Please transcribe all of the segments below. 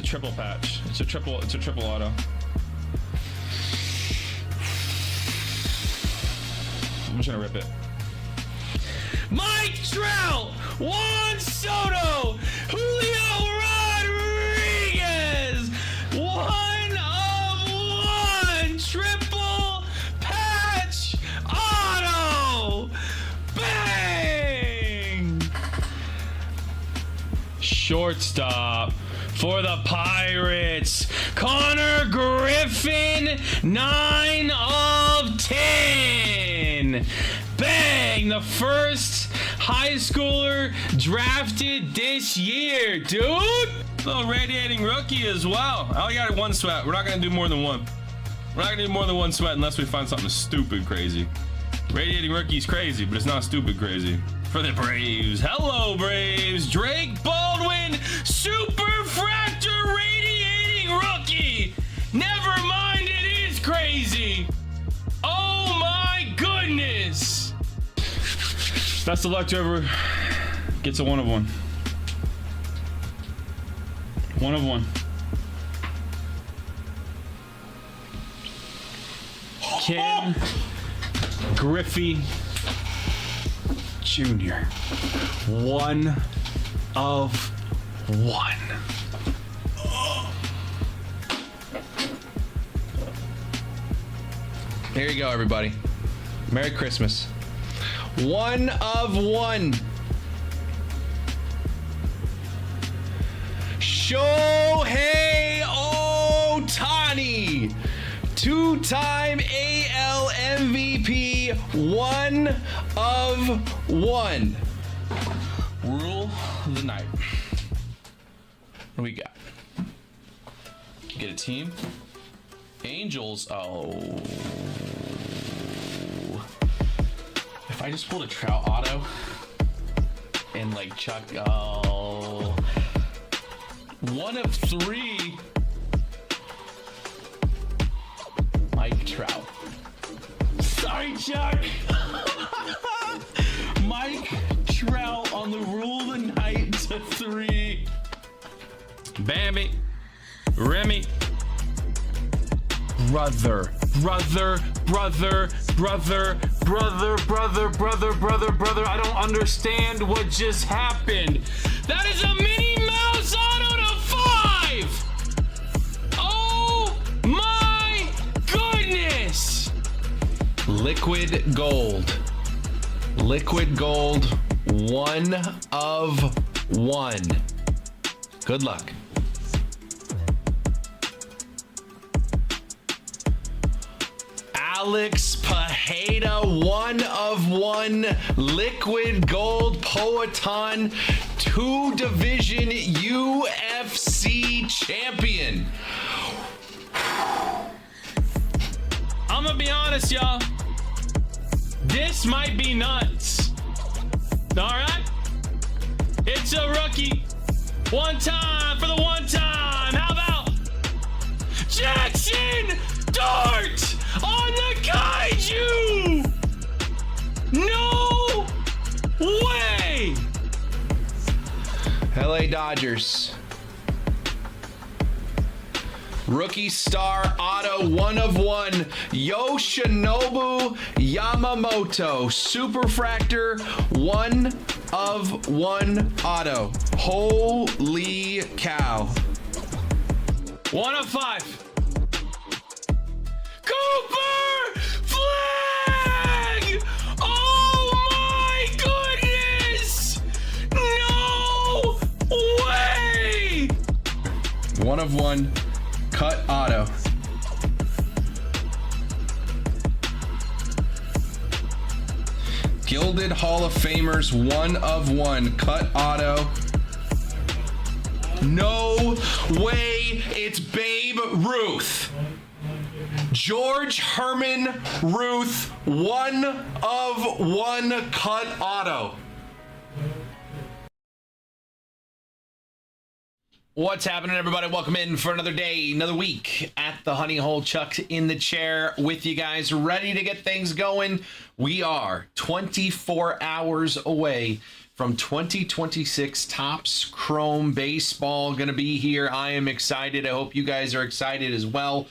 triple patch. It's a triple auto. I'm just gonna rip it. Mike Trout, Juan Soto, Julio Rodriguez, 1/1 triple patch auto. Bang! Shortstop for the Pirates, Connor Griffin, 9/10. Bang! The first high schooler drafted this year, dude. Little radiating rookie as well. I only got one sweat. We're not gonna do more than one. We're not gonna do more than one sweat unless we find something stupid crazy. Radiating rookie's crazy, but it's not stupid crazy. For the Braves, hello Braves. Drake Baldwin, Superfractor radiating rookie. Never mind, it is crazy. Oh my goodness. Best of luck to whoever gets a 1/1. 1/1. Ken Griffey Jr. 1/1. There you go, everybody. Merry Christmas. 1/1. Shohei Ohtani. Two-time AL MVP. 1/1. Rule of the night. What do we got? Get a team. Angels. Oh. If I just pulled a Trout auto and like Chuck, oh, 1/3. Mike Trout. Sorry, Chuck. Mike Trout on the rule of the night to 3. Bambi, Remy, brother, brother, brother, brother, brother, brother, brother, brother, brother. I don't understand what just happened. That is a Minnie Mouse auto to 5. Oh my goodness. Liquid gold. Liquid gold. 1/1. Good luck. Alex Pajeda, 1/1 liquid gold Poeton, 2-division UFC champion. I'm gonna be honest, y'all. This might be nuts. All right? It's a rookie. One time for the one time. How about Jackson Dart on the Kaiju? No way. LA Dodgers. Rookie star auto 1/1 Yoshinobu Yamamoto Superfractor 1/1 auto. Holy cow. 1/5. Cooper Flag! Oh my goodness! No way! 1/1 cut auto. Gilded Hall of Famers 1/1 cut auto. No way, it's Babe Ruth. George Herman Ruth 1/1 cut auto. What's happening, everybody? Welcome in for another day, another week at the Honey Hole. Chuck in the chair with you guys, ready to get things going. We are 24 hours away from 2026 Topps Chrome Baseball going to be here. I am excited. I hope you guys are excited as well.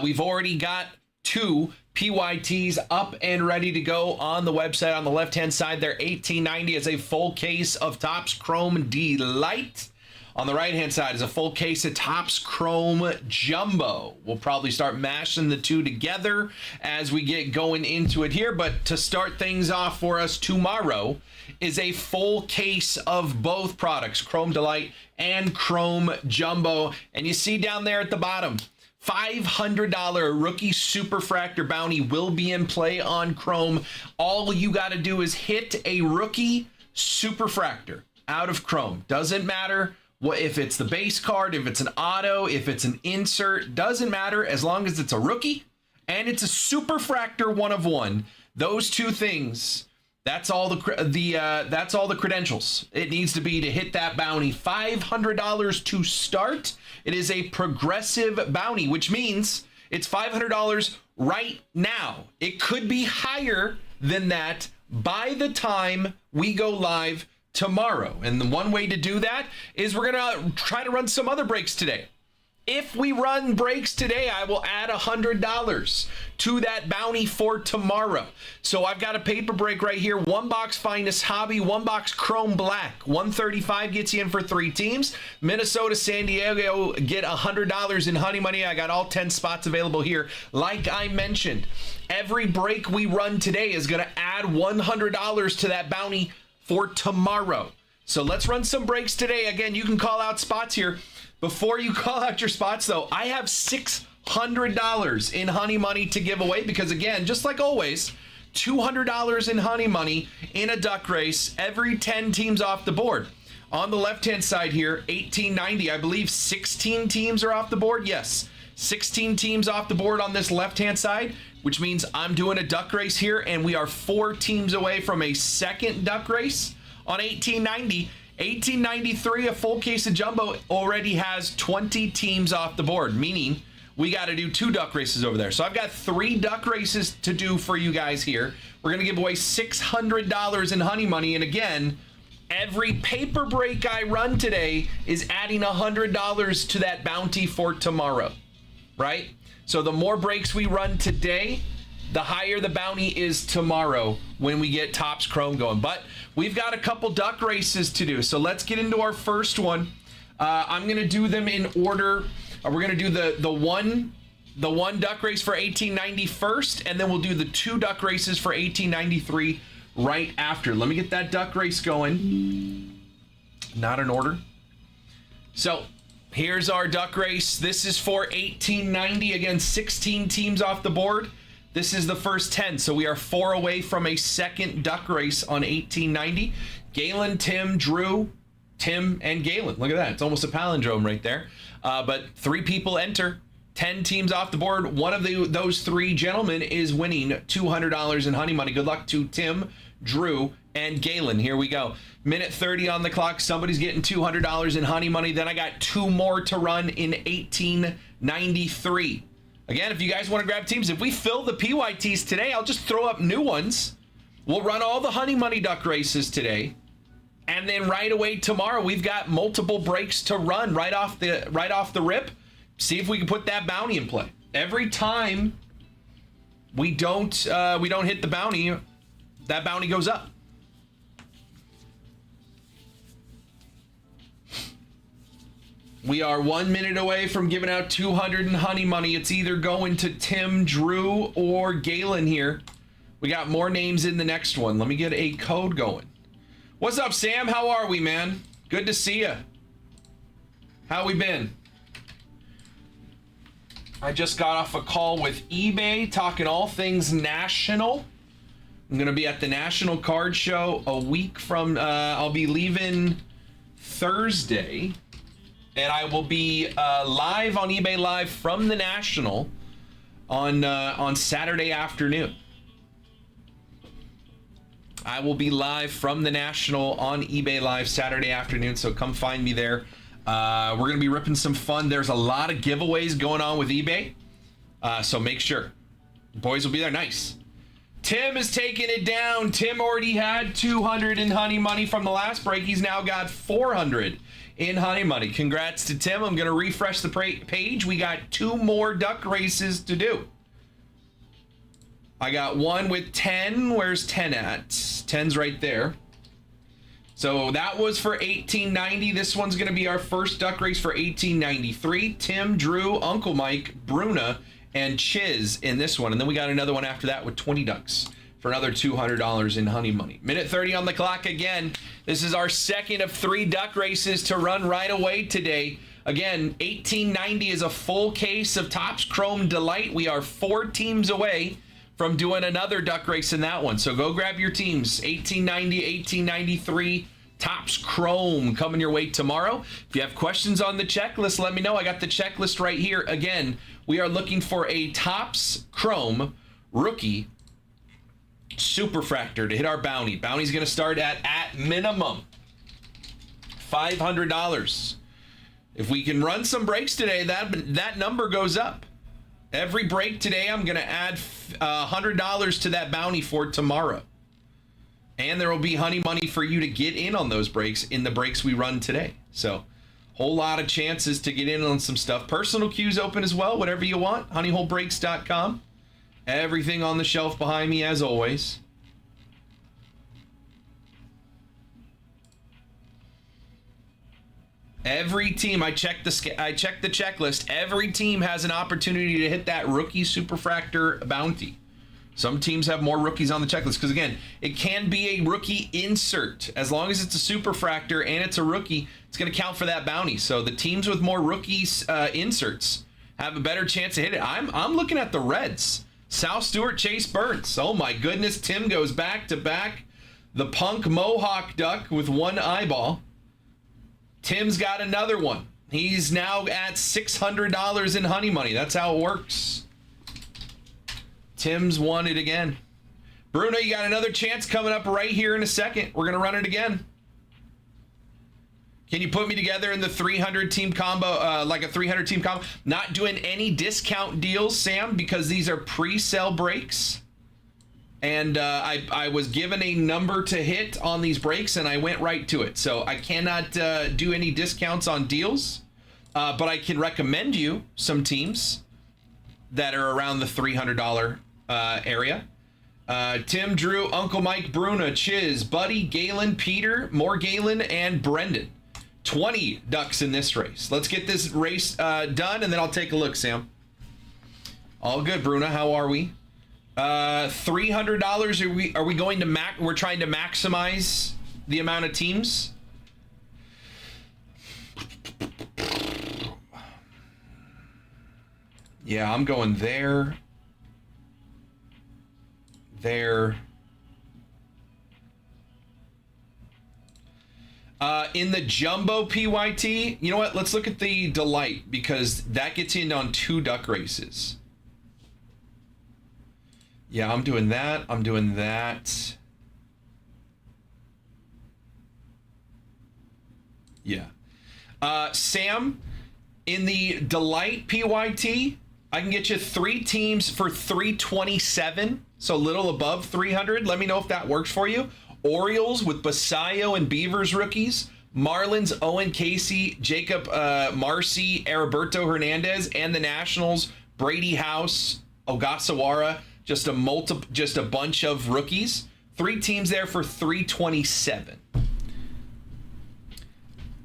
We've already got 2 PYTs up and ready to go on the website. On the left-hand side there, $18.90 is a full case of Topps Chrome Delight. On the right-hand side is a full case of Topps Chrome Jumbo. We'll probably start mashing the two together as we get going into it here. But to start things off for us tomorrow is a full case of both products, Chrome Delight and Chrome Jumbo. And you see down there at the bottom, $500 rookie superfractor bounty will be in play on Chrome. All you got to do is hit a rookie superfractor out of Chrome. Doesn't matter what, if it's the base card, if it's an auto, if it's an insert, doesn't matter as long as it's a rookie and it's a superfractor 1 of 1. Those two things, that's all that's all the credentials it needs to be to hit that bounty. $500 to start. It is a progressive bounty, which means it's $500 right now. It could be higher than that by the time we go live tomorrow. And the one way to do that is we're going to try to run some other breaks today. If we run breaks today, I will add $100 to that bounty for tomorrow. So I've got a paper break right here. 1 box Finest Hobby, 1 box Chrome Black. $135 gets you in for 3 teams. Minnesota, San Diego get $100 in Honey Money. I got all 10 spots available here. Like I mentioned, every break we run today is going to add $100 to that bounty for tomorrow. So let's run some breaks today. Again, you can call out spots here. Before you call out your spots, though, I have $600 in Honey Money to give away because, again, just like always, $200 in Honey Money in a duck race, every 10 teams off the board. On the left-hand side here, $18.90. I believe 16 teams are off the board. Yes, 16 teams off the board on this left-hand side, which means I'm doing a duck race here, and we are 4 teams away from a second duck race on $18.90. $18.93, a full case of Jumbo already has 20 teams off the board, meaning we got to do 2 duck races over there. So I've got 3 duck races to do for you guys here. We're going to give away $600 in Honey Money. And again, every paper break I run today is adding $100 to that bounty for tomorrow, right? So the more breaks we run today, the higher the bounty is tomorrow when we get Topps Chrome going. But we've got a couple duck races to do. So let's get into our first one. I'm going to do them in order. We're going to do the one duck race for $18.90 first, and then we'll do the 2 duck races for $18.93 right after. Let me get that duck race going. Not in order. So here's our duck race. This is for $18.90. Again, 16 teams off the board. This is the first 10, so we are 4 away from a second duck race on $18.90. Galen, Tim, Drew, Tim, and Galen. Look at that. It's almost a palindrome right there. But 3 people enter. 10 teams off the board. One of those 3 gentlemen is winning $200 in Honey Money. Good luck to Tim, Drew, and Galen. Here we go. Minute 30 on the clock. Somebody's getting $200 in Honey Money. Then I got 2 more to run in $18.93. Again, if you guys want to grab teams, if we fill the PYTs today, I'll just throw up new ones. We'll run all the Honey Money duck races today. And then right away tomorrow, we've got multiple breaks to run right off the rip. See if we can put that bounty in play. Every time we don't hit the bounty, that bounty goes up. We are 1 minute away from giving out $200 in Honey Money. It's either going to Tim, Drew, or Galen here. We got more names in the next one. Let me get a code going. What's up, Sam? How are we, man? Good to see you. How we been? I just got off a call with eBay talking all things national. I'm going to be at the National Card Show a week from, I'll be leaving Thursday. And I will be live on eBay Live from the National on Saturday afternoon. I will be live from the National on eBay Live Saturday afternoon, so come find me there. We're going to be ripping some fun. There's a lot of giveaways going on with eBay, so make sure. Boys will be there. Nice. Tim is taking it down. Tim already had 200 in honey money from the last break. He's now got 400 in honey money. Congrats to Tim. I'm going to refresh the page. We got 2 more duck races to do. I got one with 10. Where's 10 at? 10's right there. So that was for 1890. This one's going to be our first duck race for 1893. Tim, Drew, Uncle Mike, Bruna, and Chiz in this one. And then we got another one after that with 20 ducks for another $200 in honey money. Minute 30 on the clock again. This is our second of 3 duck races to run right away today. Again, 1890 is a full case of Topps Chrome Delight. We are 4 teams away from doing another duck race in that one. So go grab your teams. 1890, 1893, Topps Chrome coming your way tomorrow. If you have questions on the checklist, let me know. I got the checklist right here. Again, we are looking for a Topps Chrome rookie superfractor to hit our bounty. Bounty's going to start at minimum $500. If we can run some breaks today, that number goes up. Every break today, I'm going to add $100 to that bounty for tomorrow. And there will be honey money for you to get in on those breaks in the breaks we run today. So, whole lot of chances to get in on some stuff. Personal queues open as well, whatever you want. honeyholebreaks.com. Everything on the shelf behind me as always. Every team, I checked the checklist. Every team has an opportunity to hit that rookie superfractor bounty. Some teams have more rookies on the checklist because, again, it can be a rookie insert. As long as it's a superfractor and it's a rookie, it's going to count for that bounty. So the teams with more rookies inserts have a better chance to hit it. I'm looking at the Reds. Sal Stewart, Chase Burns. Oh my goodness, Tim goes back to back. The punk Mohawk duck with one eyeball. Tim's got another one. He's now at $600 in honey money. That's how it works. Tim's won it again. Bruno, you got another chance coming up right here in a second. We're going to run it again. Can you put me together in the 300 team combo, like a 300 team combo? Not doing any discount deals, Sam, because these are pre-sale breaks. And I was given a number to hit on these breaks, and I went right to it. So I cannot do any discounts on deals, but I can recommend you some teams that are around the $300 area. Tim, Drew, Uncle Mike, Bruna, Chiz, Buddy, Galen, Peter, more Galen, and Brendan. 20 ducks in this race. Let's get this race done, and then I'll take a look, Sam. All good, Bruna. How are we? $300. Are we going to we're trying to maximize the amount of teams? Yeah, I'm going there. In the jumbo PYT, you know what? Let's look at the Delight because that gets you in on 2 duck races. Yeah, I'm doing that. I'm doing that. Yeah. Sam, in the Delight PYT, I can get you 3 teams for $327, so a little above 300. Let me know if that works for you. Orioles with Basayo and Beavers rookies. Marlins, Owen Casey, Jacob Marcy, Heriberto Hernandez, and the Nationals, Brady House, Ogasawara. Just a bunch of rookies. 3 teams there for $327.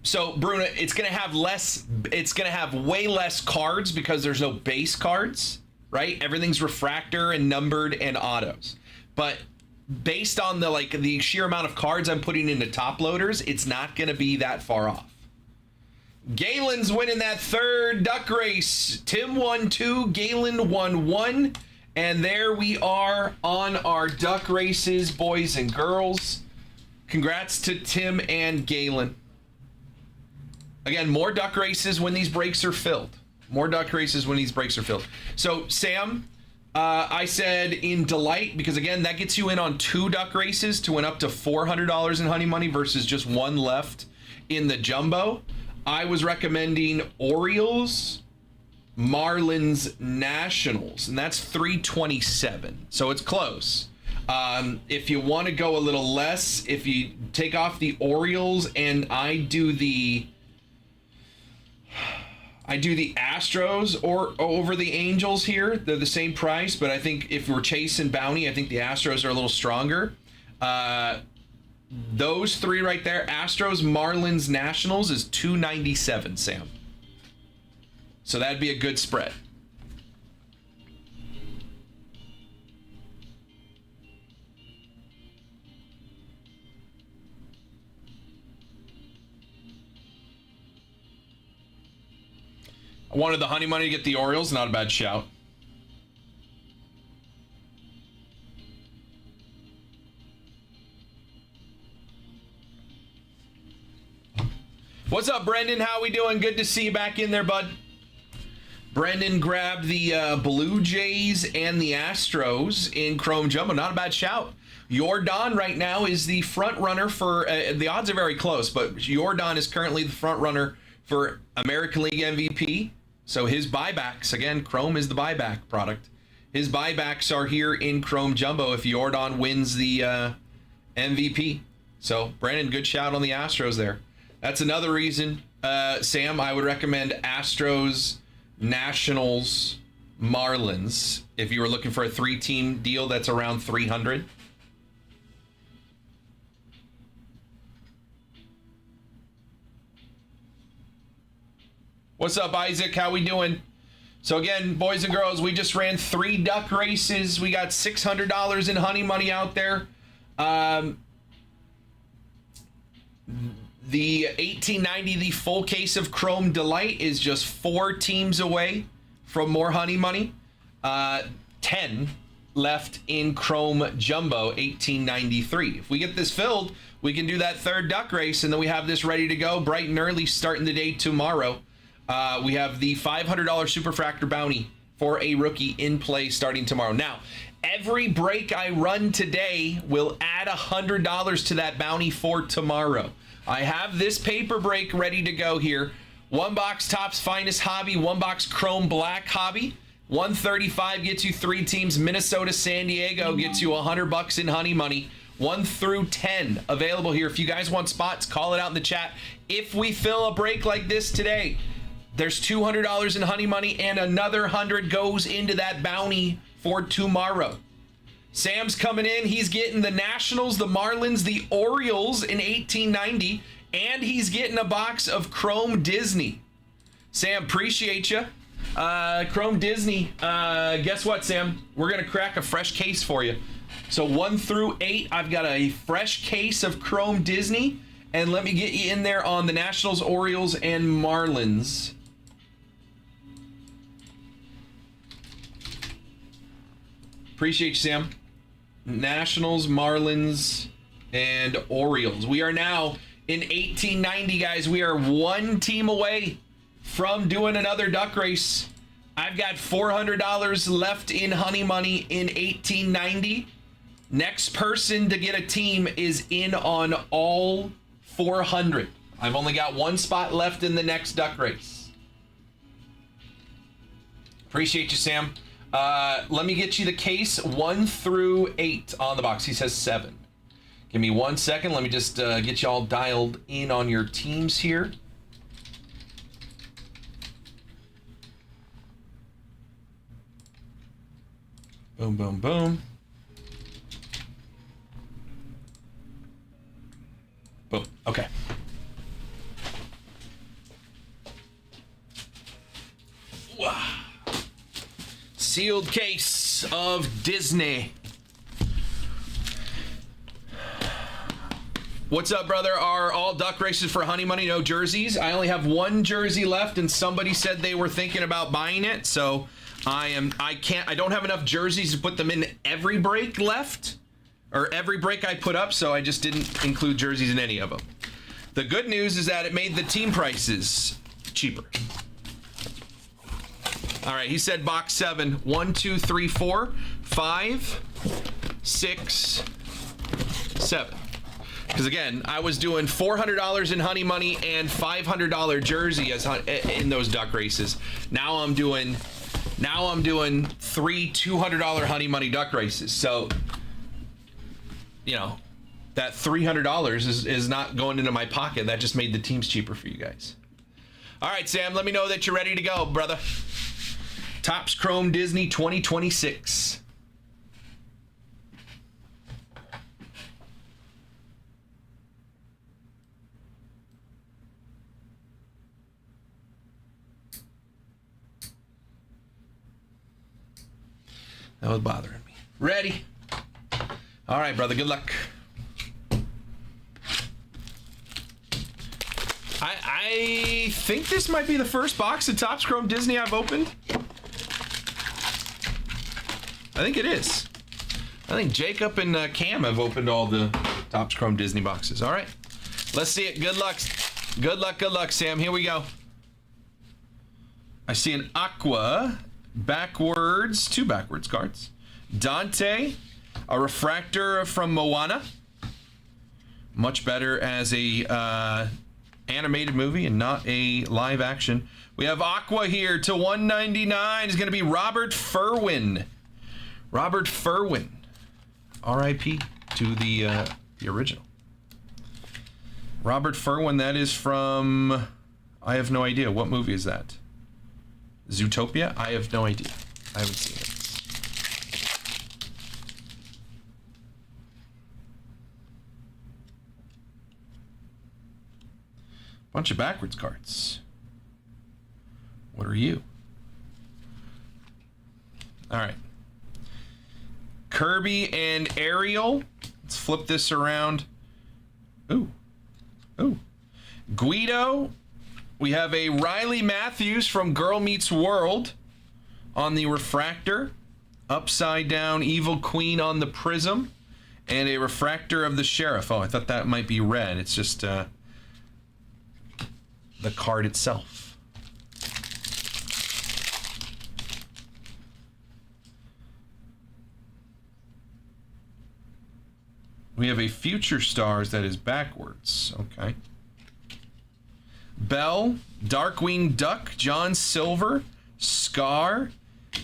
So Bruno, it's gonna have way less cards because there's no base cards, right? Everything's refractor and numbered and autos. But based on the sheer amount of cards I'm putting into top loaders, it's not gonna be that far off. Galen's winning that 3rd duck race. Tim won 2, Galen won 1. And there we are on our duck races, boys and girls. Congrats to Tim and Galen. Again, more duck races when these breaks are filled. More duck races when these breaks are filled. So, Sam, I said in Delight, because again, that gets you in on 2 duck races to win up to $400 in honey money versus just 1 left in the jumbo. I was recommending Orioles, Marlins, Nationals, and that's $327. So it's close. If you want to go a little less, if you take off the Orioles and I do the Astros or over the Angels here, they're the same price, but I think if we're chasing bounty, I think the Astros are a little stronger. Those three right there, Astros, Marlins, Nationals, is $297, Sam. So that'd be a good spread. I wanted the honey money to get the Orioles. Not a bad shout. What's up, Brendan? How we doing? Good to see you back in there, bud. Brendan grabbed the Blue Jays and the Astros in Chrome Jumbo. Not a bad shout. Jordan right now is the front runner for the odds are very close, but Jordan is currently the front runner for American League MVP. So his buybacks, again, Chrome is the buyback product. His buybacks are here in Chrome Jumbo if Jordan wins the MVP. So Brandon, good shout on the Astros there. That's another reason, Sam, I would recommend Astros, Nationals, Marlins if you were looking for a 3-team deal that's around 300. What's up, Isaac? How we doing? So again, boys and girls, we just ran 3 duck races. We got $600 in honey money out there. The 1890, the full case of Chrome Delight, is just 4 teams away from more honey money. 10 left in Chrome Jumbo 1893. If we get this filled, we can do that 3rd duck race, and then we have this ready to go bright and early starting the day tomorrow. We have the $500 Superfractor bounty for a rookie in play starting tomorrow. Now, every break I run today will add $100 to that bounty for tomorrow. I have this paper break ready to go here. 1 box Topps Finest Hobby, 1 box Chrome Black Hobby. 135 gets you 3 teams. Minnesota, San Diego gets you $100 in honey money. 1 through 10 available here. If you guys want spots, call it out in the chat. If we fill a break like this today, there's $200 in honey money and another 100 goes into that bounty for tomorrow. Sam's coming in. He's getting the Nationals, the Marlins, the Orioles in 1890, and he's getting a box of Chrome Disney. Sam, appreciate you. Chrome Disney, guess what, Sam? We're going to crack a fresh case for you. So 1 through 8, I've got a fresh case of Chrome Disney, and let me get you in there on the Nationals, Orioles, and Marlins. Appreciate you, Sam. Nationals, Marlins, and Orioles. We are now in 1890, guys. We are 1 team away from doing another duck race. I've got $400 left in honey money in 1890. Next person to get a team is in on all 400. I've only got 1 spot left in the next duck race. Appreciate you, Sam. Let me get you the case 1 through 8 on the box. He says 7. Give me 1 second. Let me just get you all dialed in on your teams here. Boom, boom, boom. Boom. Okay. Wow. Sealed case of Disney. What's up, brother? Are all duck races for honey money, no jerseys? I only have 1 jersey left, and somebody said they were thinking about buying it, so I don't have enough jerseys to put them in every break left, or every break I put up, so I just didn't include jerseys in any of them. The good news is that it made the team prices cheaper. All right, he said box 7. 1, 2, 3, 4, 5, 6, 7. Because again, I was doing $400 in honey money and $500 jersey in those duck races. Now I'm doing 3 $200 honey money duck races. So you know, that $300 is not going into my pocket. That just made the teams cheaper for you guys. All right, Sam, let me know that you're ready to go, brother. Topps Chrome Disney 2026. That was bothering me. Ready? All right, brother, good luck. I think this might be the first box of Topps Chrome Disney I've opened. I think it is. I think Jacob and Cam have opened all the Topps Chrome Disney boxes. All right, let's see it. Good luck. Good luck, good luck, Sam. Here we go. I see an Aqua backwards, 2 backwards cards. Dante, a refractor from Moana. Much better as a animated movie and not a live action. We have Aqua here to 199 is going to be Robert Furwin. Robert Furwin. R.I.P. to the original. Robert Furwin, that is from, I have no idea. What movie is that? Zootopia? I have no idea. I haven't seen it. Bunch of backwards cards. What are you? All right. Kirby and Ariel. Let's flip this around. Ooh. Ooh. Guido. We have a Riley Matthews from Girl Meets World on the refractor. Upside down Evil Queen on the prism. And a refractor of the Sheriff. Oh, I thought that might be red. It's just the card itself. We have a Future Stars that is backwards. Okay. Belle, Darkwing Duck, John Silver, Scar,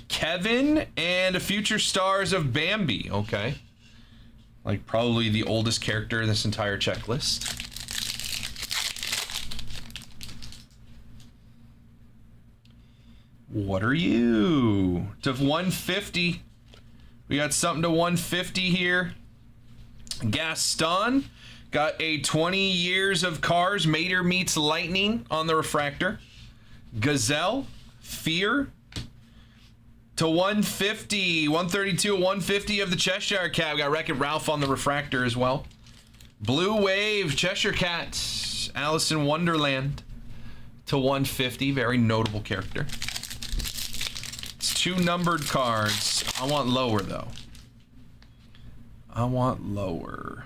Kevin, and a Future Stars of Bambi. Okay. Like probably the oldest character in this entire checklist. What are you? To 150. We got something to 150 here. Gaston. Got a 20 years of Cars. Mater meets Lightning on the refractor. Gazelle. Fear. To 150. 132, 150 of the Cheshire Cat. We got Wreck-It Ralph on the refractor as well. Blue Wave. Cheshire Cat. Alice in Wonderland. To 150. Very notable character. 2 numbered cards. I want lower, though. I want lower.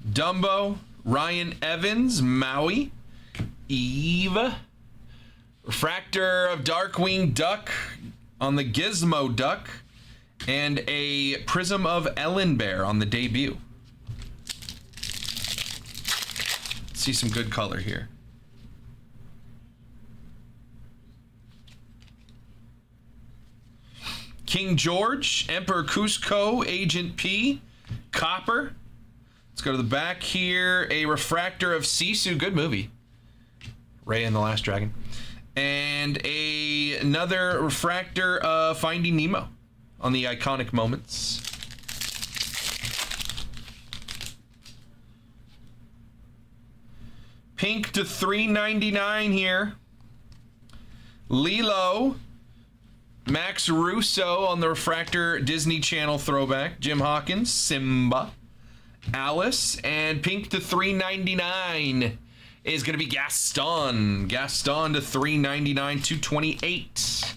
Dumbo, Ryan Evans, Maui, Eve, refractor of Darkwing Duck on the Gizmo Duck, and a prism of Ellen Bear on the debut. Let's see some good color here. King George, Emperor Cusco, Agent P, Copper. Let's go to the back here. A refractor of Sisu, good movie. Ray and the Last Dragon. And another refractor of Finding Nemo on the iconic moments. Pink to $3.99 here. Lilo. Max Russo on the refractor Disney Channel throwback. Jim Hawkins, Simba, Alice, and pink to $3.99 is going to be Gaston. Gaston to $3.99, 228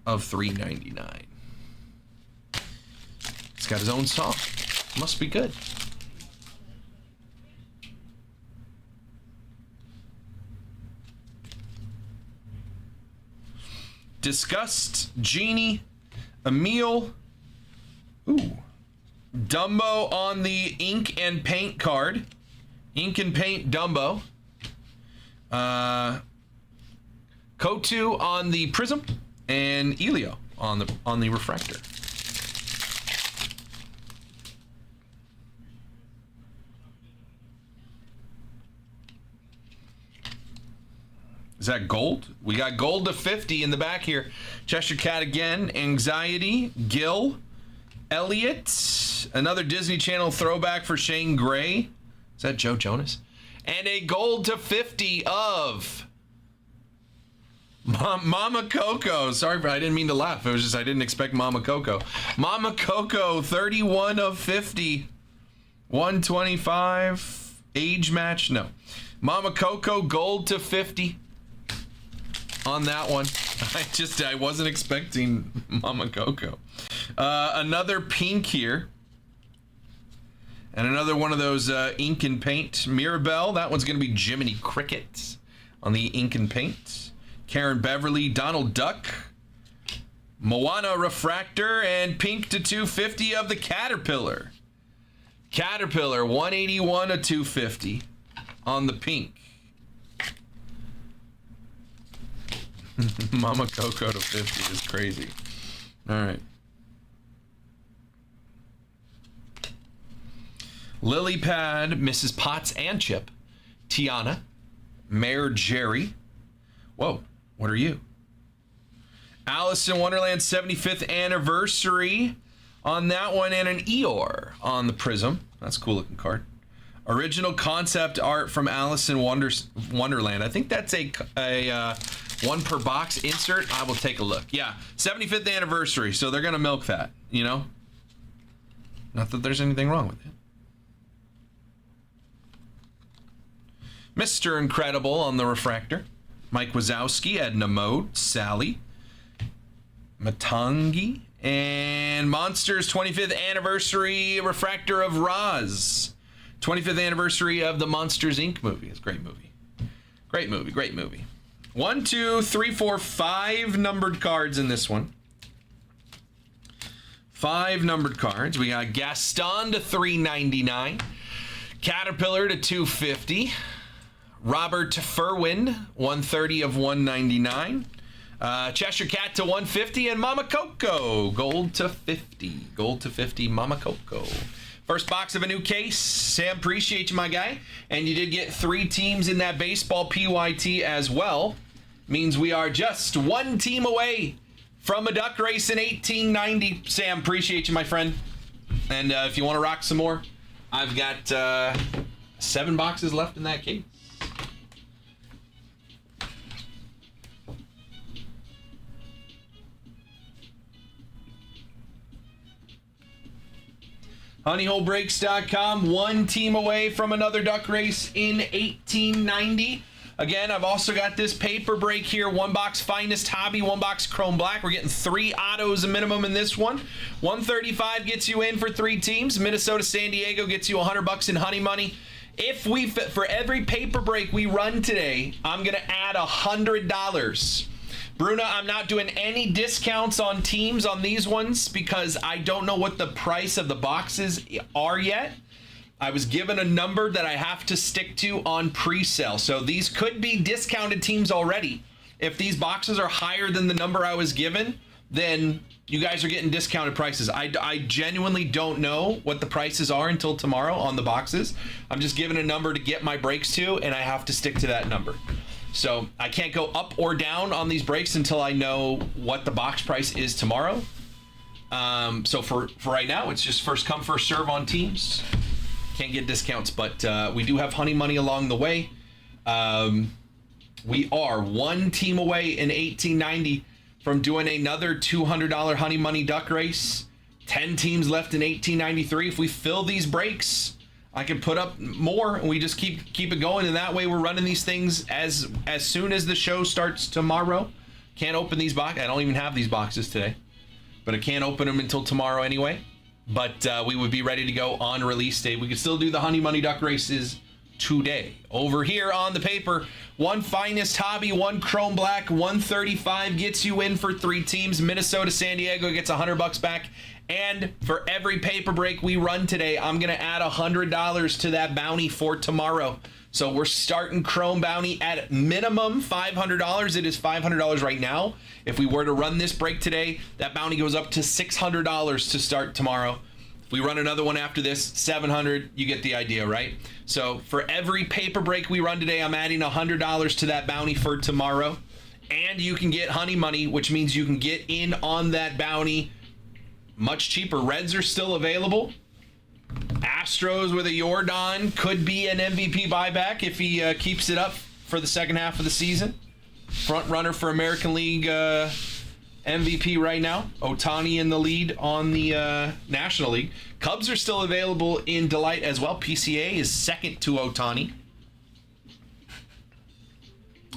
of $3.99. He's got his own song. Must be good. Disgust, Genie, Emil, ooh, Dumbo on the ink and paint card. Ink and paint Dumbo. Kotu on the prism, and Elio on the refractor. Is that gold? We got gold to 50 in the back here. Cheshire Cat again. Anxiety. Gil. Elliot. Another Disney Channel throwback for Shane Gray. Is that Joe Jonas? And a gold to 50 of Mama Coco. Sorry, but I didn't mean to laugh. It was just I didn't expect Mama Coco. Mama Coco, 31 of 50. 125. Age match? No. Mama Coco, gold to 50 on that one. I wasn't expecting Mama Coco. Another pink here. And another one of those ink and paint. Mirabelle, that one's going to be Jiminy Cricket on the ink and paint. Karen Beverly, Donald Duck, Moana Refractor, and pink to 250 of the Caterpillar. Caterpillar, 181 to 250 on the pink. Mama Coco to 50 is crazy. All right. Lily Pad, Mrs. Potts and Chip, Tiana, Mayor Jerry. Whoa, what are you? Alice in Wonderland 75th anniversary on that one, and an Eeyore on the Prism. That's a cool looking card. Original concept art from Alice in Wonderland. I think that's a one per box insert. I will take a look. Yeah, 75th anniversary, so they're gonna milk that, you know? Not that there's anything wrong with it. Mr. Incredible on the refractor. Mike Wazowski, Edna Mode, Sally, Matangi, and Monsters 25th anniversary refractor of Roz. 25th anniversary of the Monsters Inc. movie. It's a great movie. Great movie, great movie. 1, 2, 3, 4, 5 numbered cards in this one. 5 numbered cards. We got Gaston to 399. Caterpillar to 250. Robert Furwin, 130 of 199. Cheshire Cat to 150. And Mama Coco, gold to 50. Gold to 50, Mama Coco. First box of a new case. Sam, appreciate you, my guy. And you did get 3 teams in that baseball PYT as well. Means we are just 1 team away from a duck race in 1890. Sam, appreciate you, my friend. And if you want to rock some more, I've got 7 boxes left in that case. HoneyholeBreaks.com, 1 team away from another duck race in 1890. Again, I've also got this paper break here. 1 box Finest Hobby, 1 box Chrome Black. We're getting 3 autos a minimum in this one. 135 gets you in for 3 teams. Minnesota San Diego gets you $100 in honey money. If we for every paper break we run today, I'm gonna add $100. Bruna, I'm not doing any discounts on teams on these ones because I don't know what the price of the boxes are yet. I was given a number that I have to stick to on pre-sale. So these could be discounted teams already. If these boxes are higher than the number I was given, then you guys are getting discounted prices. I genuinely don't know what the prices are until tomorrow on the boxes. I'm just given a number to get my breaks to, and I have to stick to that number. So I can't go up or down on these breaks until I know what the box price is tomorrow. So for right now, it's just first come, first serve on teams. Can't get discounts, but we do have honey money along the way. We are 1 team away in 1890 from doing another $200 honey money duck race. 10 teams left in 1893. If we fill these breaks, I can put up more, and we just keep it going, and that way we're running these things as soon as the show starts tomorrow. Can't open these boxes. I don't even have these boxes today, but I can't open them until tomorrow anyway. But we would be ready to go on release day. We could still do the honey money duck races today. Over here on the paper, 1 Finest Hobby, 1 Chrome Black, 135 gets you in for 3 teams. Minnesota San Diego gets $100 back. And for every paper break we run today, I'm going to add $100 to that bounty for tomorrow. So we're starting Chrome Bounty at minimum $500. It is $500 right now. If we were to run this break today, that bounty goes up to $600 to start tomorrow. If we run another one after this, $700. You get the idea, right? So for every paper break we run today, I'm adding $100 to that bounty for tomorrow. And you can get honey money, which means you can get in on that bounty much cheaper. Reds are still available. Astros with a Jordan could be an MVP buyback if he keeps it up for the second half of the season. Front runner for American League MVP right now. Ohtani in the lead on the National League. Cubs are still available in Delight as well. PCA is second to Ohtani.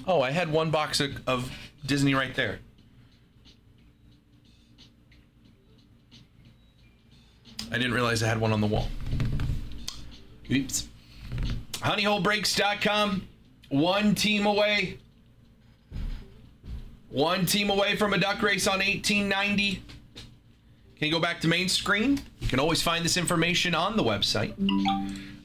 Oh, I had one box of Disney right there. I didn't realize I had one on the wall. Oops. Honeyholebreaks.com. One team away. One team away from a duck race on 1890. Can you go back to main screen? You can always find this information on the website.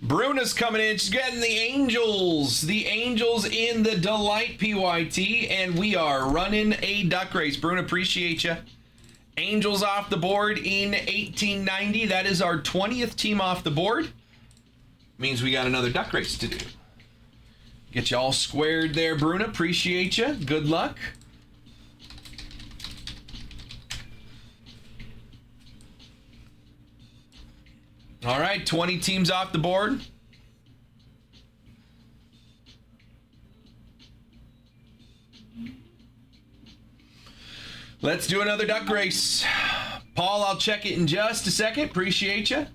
Bruna's coming in. She's getting the Angels. The Angels in the Delight PYT. And we are running a duck race. Bruna, appreciate you. Angels off the board in 1890. That is our 20th team off the board. Means we got another duck race to do. Get you all squared there, Bruna. Appreciate you. Good luck. All right, 20 teams off the board. Let's do another duck race. Paul, I'll check it in just a second. Appreciate you.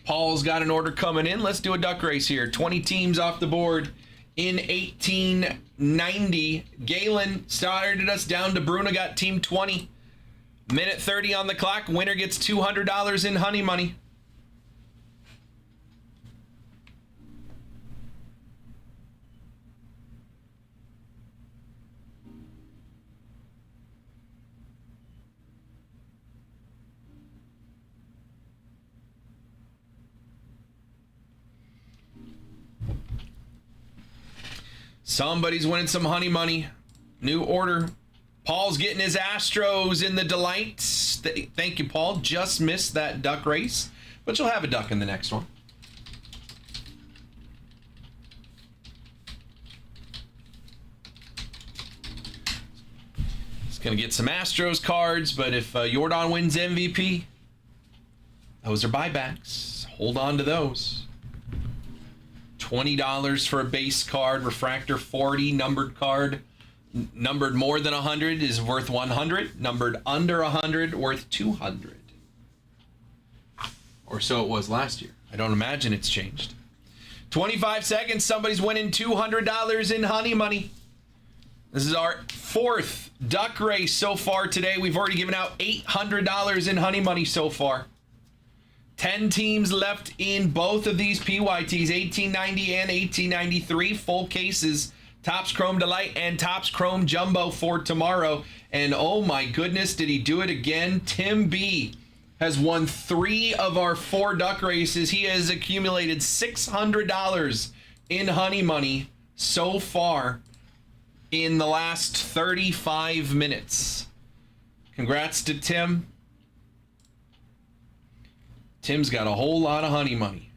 Paul's got an order coming in. Let's do a duck race here. 20 teams off the board in 1890. Galen started us down to Bruna, got team 20. Minute 30 on the clock. Winner gets $200 in honey money. Somebody's winning some honey money. New order. Paul's getting his Astros in the Delight. Thank you, Paul. Just missed that duck race, but you'll have a duck in the next one. He's going to get some Astros cards, but if Jordan wins MVP, those are buybacks. Hold on to those. $20 for a base card, refractor 40, numbered card. Numbered more than 100 is worth 100. Numbered under 100, worth 200. Or so it was last year. I don't imagine it's changed. 25 seconds, somebody's winning $200 in honey money. This is our fourth duck race so far today. We've already given out $800 in honey money so far. 10 teams left in both of these PYTs, 1890 and 1893. Full cases, Topps Chrome Delight and Topps Chrome Jumbo for tomorrow. And oh my goodness, did he do it again? Tim B has won 3 of our 4 duck races. He has accumulated $600 in honey money so far in the last 35 minutes. Congrats to Tim. Tim's got a whole lot of honey money.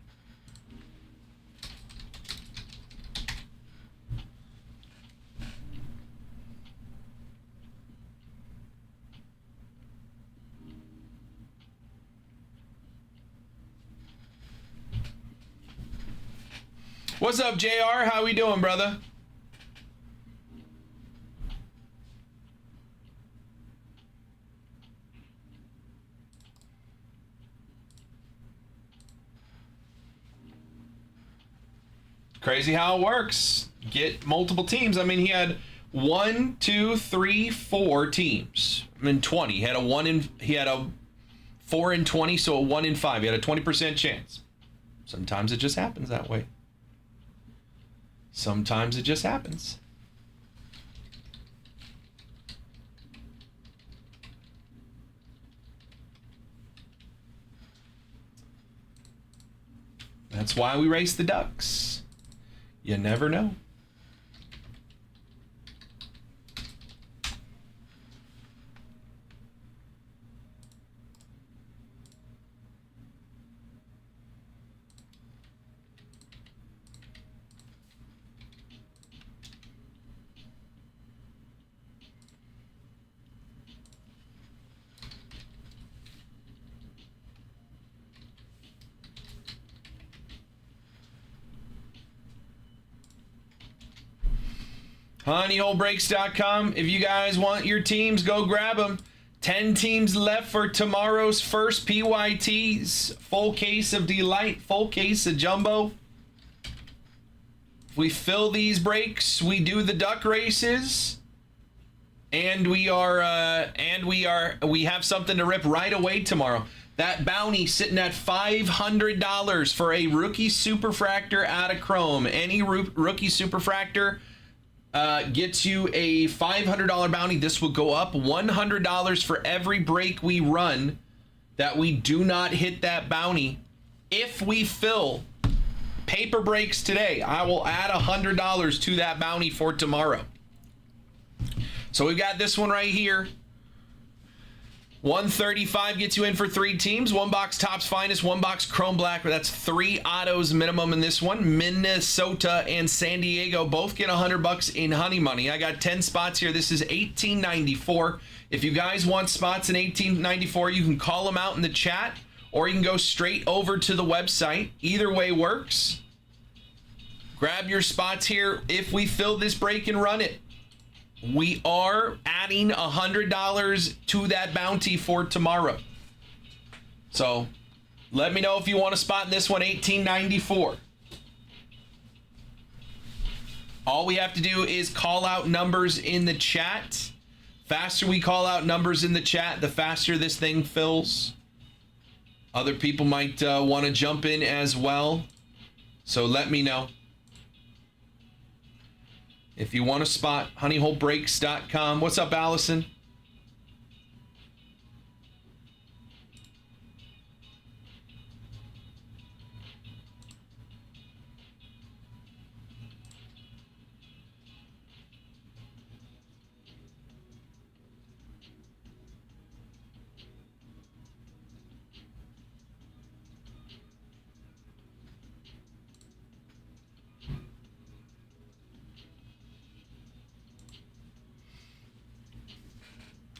What's up, JR? How we doing, brother? Crazy how it works. Get multiple teams. I mean, he had 1, 2, 3, 4 teams. I mean, 20. He had a 4 in 20, so a 1 in 5. He had a 20% chance. Sometimes it just happens that way. Sometimes it just happens. That's why we race the ducks. You never know. honeyholebreaks.com. If you guys want your teams, go grab them. 10 teams left for tomorrow's first PYTs. Full case of delight, full case of jumbo. If we fill these breaks, we do the duck races. And we have something to rip right away tomorrow. That bounty sitting at $500 for a rookie superfractor out of Chrome. Any rookie superfractor gets you a $500 bounty. This will go up $100 for every break we run that we do not hit that bounty. If we fill paper breaks today, I will add $100 to that bounty for tomorrow. So we've got this one right here. 135 gets you in for 3 teams. 1 box Topps Finest, 1 box Chrome Black. That's 3 autos minimum in this one. Minnesota and San Diego both get $100 in honey money. I got 10 spots here. This is $18.94. If you guys want spots in $18.94, you can call them out in the chat, or you can go straight over to the website. Either way works. Grab your spots here. If we fill this break and run it, we are adding $100 to that bounty for tomorrow. So let me know if you want a spot in this one. $18.94. All we have to do is call out numbers in the chat. Faster we call out numbers in the chat, the faster this thing fills. Other people might want to jump in as well. So let me know. If you want a spot, honeyholebreaks.com. What's up, Allison?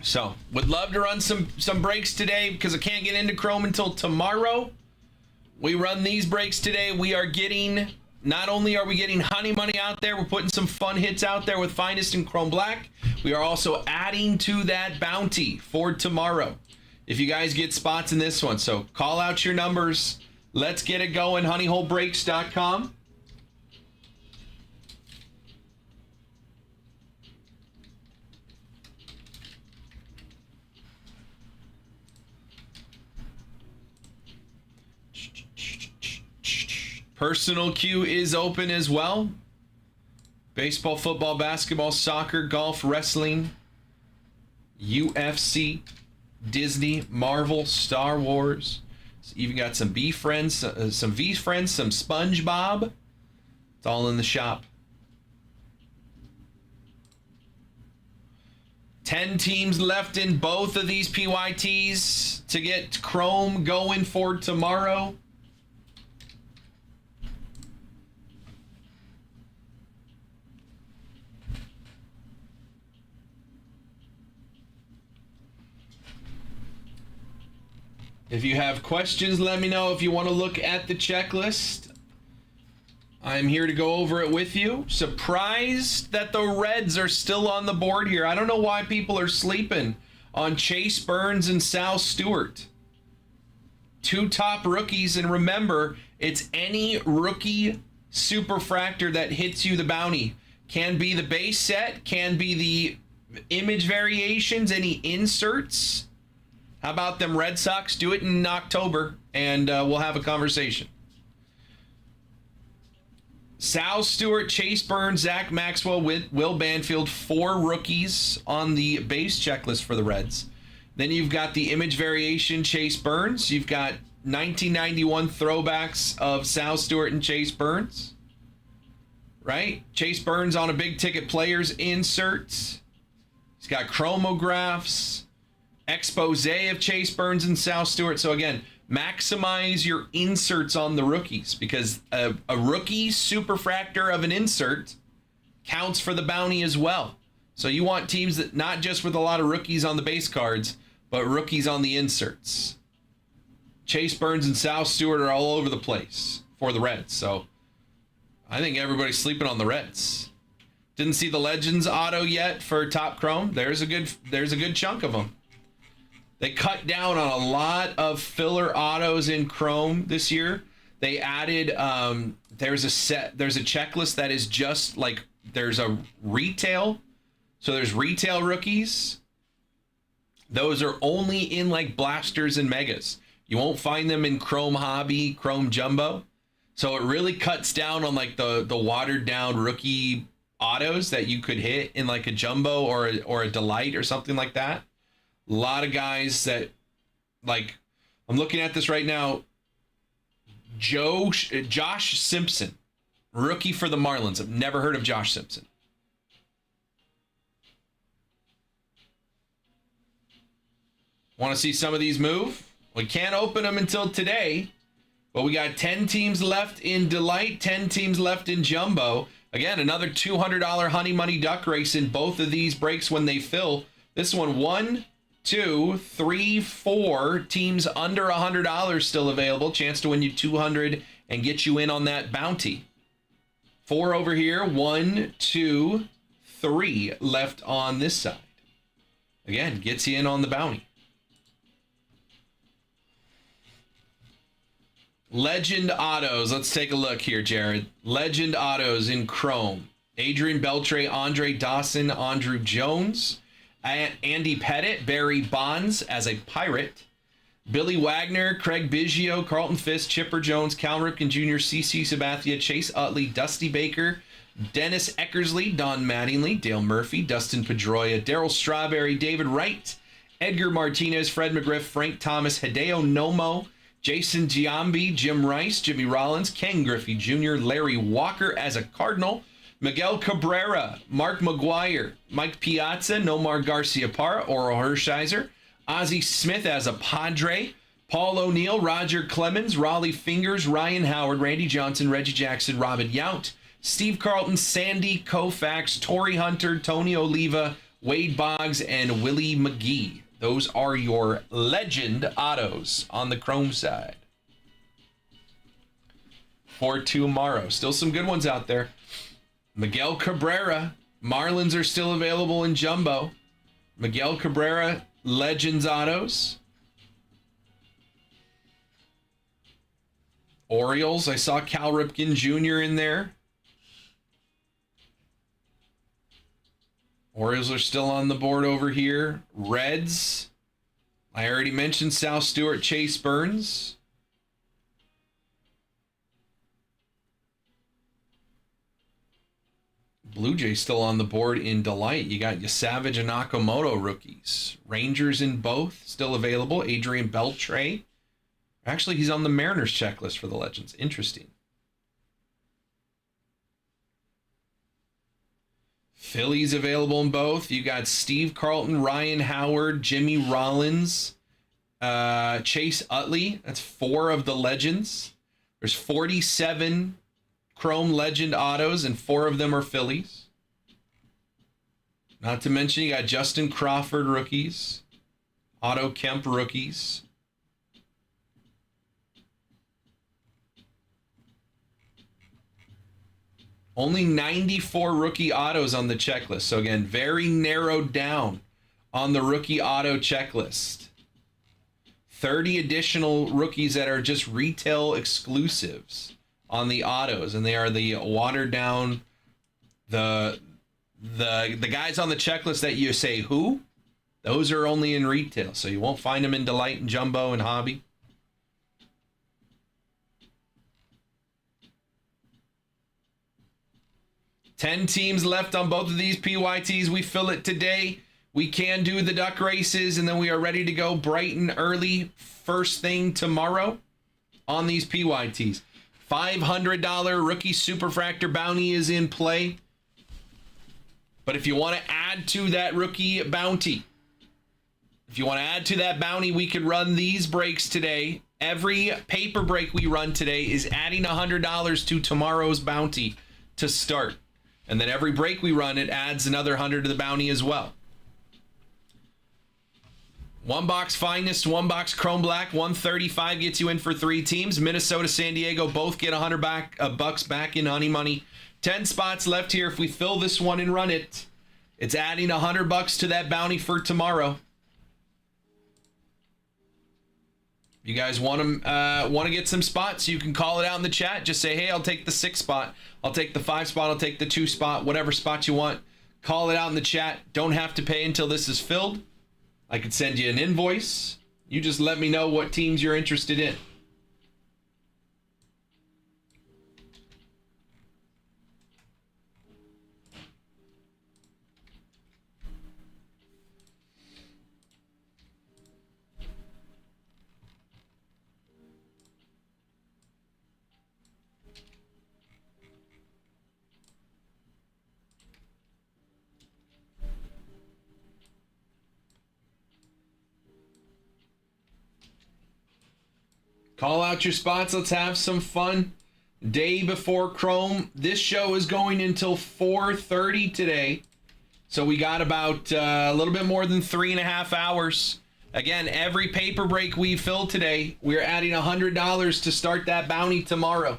So, would love to run some breaks today because I can't get into Chrome until tomorrow. We run these breaks today. We are getting, not only are we getting honey money out there, we're putting some fun hits out there with Finest and Chrome Black. We are also adding to that bounty for tomorrow if you guys get spots in this one. So, call out your numbers. Let's get it going. honeyholebreaks.com. Personal queue is open as well. Baseball, football, basketball, soccer, golf, wrestling, UFC, Disney, Marvel, Star Wars. So even got some V Friends, some SpongeBob. It's all in the shop. 10 teams left in both of these PYTs to get Chrome going for tomorrow. If you have questions, let me know. If you want to look at the checklist, I'm here to go over it with you. Surprised that the Reds are still on the board here. I don't know why people are sleeping on Chase Burns and Sal Stewart. 2 top rookies, and remember, it's any rookie superfractor that hits you the bounty. Can be the base set, can be the image variations, any inserts. How about them Red Sox? Do it in October, and we'll have a conversation. Sal Stewart, Chase Burns, Zach Maxwell, Will Banfield, 4 rookies on the base checklist for the Reds. Then you've got the image variation, Chase Burns. You've got 1991 throwbacks of Sal Stewart and Chase Burns. right? Chase Burns on a big ticket players inserts. He's got chromographs, expose of Chase Burns and Sal Stewart. So again, maximize your inserts on the rookies because a rookie superfractor of an insert counts for the bounty as well. So you want teams that not just with a lot of rookies on the base cards, but rookies on the inserts. Chase Burns and Sal Stewart are all over the place for the Reds. So I think everybody's sleeping on the Reds. Didn't see the Legends auto yet for Top Chrome. There's a good chunk of them. They cut down on a lot of filler autos in Chrome this year. They added there's a checklist that is just like there's a retail. So there's retail rookies. Those are only in like blasters and megas. You won't find them in Chrome Hobby, Chrome Jumbo. So it really cuts down on like the watered down rookie autos that you could hit in like a Jumbo or a Delight or something like that. A lot of guys that, like, I'm looking at this right now. Josh Simpson, rookie for the Marlins. I've never heard of Josh Simpson. Want to see some of these move? We can't open them until today, but we got 10 teams left in Delight, 10 teams left in Jumbo. Again, another $200 Honey Money Duck Race in both of these breaks when they fill. This one, 1, 2, 3, 4 teams under $100 still available. Chance to win you $200 and get you in on that bounty. 4 over here. 1, 2, 3 left on this side. Again, gets you in on the bounty. Legend Autos. Let's take a look here, Jared. Legend Autos in Chrome. Adrian Beltre, Andre Dawson, Andrew Jones, Andy Pettit, Barry Bonds as a Pirate, Billy Wagner, Craig Biggio, Carlton Fisk, Chipper Jones, Cal Ripken Jr., CC Sabathia, Chase Utley, Dusty Baker, Dennis Eckersley, Don Mattingly, Dale Murphy, Dustin Pedroia, Darryl Strawberry, David Wright, Edgar Martinez, Fred McGriff, Frank Thomas, Hideo Nomo, Jason Giambi, Jim Rice, Jimmy Rollins, Ken Griffey Jr., Larry Walker as a Cardinal, Miguel Cabrera, Mark McGuire, Mike Piazza, Nomar Garcia-Parra, Oral Hershiser, Ozzie Smith as a Padre, Paul O'Neill, Roger Clemens, Raleigh Fingers, Ryan Howard, Randy Johnson, Reggie Jackson, Robin Yount, Steve Carlton, Sandy Koufax, Torrey Hunter, Tony Oliva, Wade Boggs, and Willie McGee. Those are your Legend autos on the Chrome side. For tomorrow. Still some good ones out there. Miguel Cabrera. Marlins are still available in Jumbo. Miguel Cabrera, Legends autos. Orioles. I saw Cal Ripken Jr. in there. Orioles are still on the board over here. Reds. I already mentioned Sal Stewart, Chase Burns. Blue Jays still on the board in Delight. You got your Savage and Nakamoto rookies. Rangers in both still available. Adrian Beltre. Actually, he's on the Mariners checklist for the Legends. Interesting. Phillies available in both. You got Steve Carlton, Ryan Howard, Jimmy Rollins, Chase Utley. That's 4 of the Legends. There's 47 Chrome Legend autos, and 4 of them are Phillies. Not to mention you got Justin Crawford rookies, Otto Kemp rookies. Only 94 rookie autos on the checklist. So again, very narrowed down on the rookie auto checklist. 30 additional rookies that are just retail exclusives on the autos, and they are the watered down, the guys on the checklist that you say who, those are only in retail, so you won't find them in Delight and Jumbo and Hobby. Ten teams left on both of these PYTs. We fill it today. We can do the duck races, and then we are ready to go bright and early first thing tomorrow on these PYTs. $500 rookie superfractor bounty is in play. But if you want to add to that rookie bounty, we can run these breaks today. Every paper break we run today is adding $100 to tomorrow's bounty to start. And then every break we run, it adds another 100 to the bounty as well. One box Finest, one box Chrome Black, 135 gets you in for 3 teams. Minnesota, San Diego both get bucks back in honey money. 10 spots left here. If we fill this one and run it, it's adding $100 to that bounty for tomorrow. You guys want to get some spots, you can call it out in the chat. Just say, hey, I'll take the 6 spot. I'll take the 5 spot. I'll take the 2 spot. Whatever spot you want. Call it out in the chat. Don't have to pay until this is filled. I could send you an invoice. You just let me know what teams you're interested in. Call out your spots. Let's have some fun. Day before Chrome. This show is going until 4:30 today. So we got about a little bit more than 3.5 hours. Again, every paper break we fill today, we're adding $100 to start that bounty tomorrow.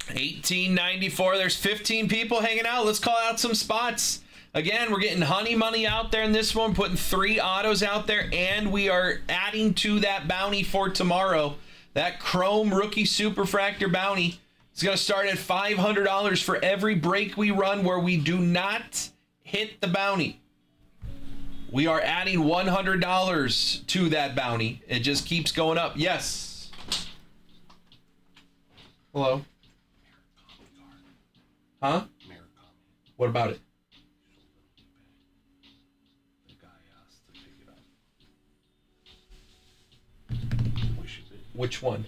$18.94. There's 15 people hanging out. Let's call out some spots. Again, we're getting honey money out there in this one, putting 3 autos out there, and we are adding to that bounty for tomorrow. That Chrome Rookie Superfractor bounty is going to start at $500 for every break we run where we do not hit the bounty. We are adding $100 to that bounty. It just keeps going up. Yes. Hello. Huh? What about it? The guy asked to pick it up. Which one?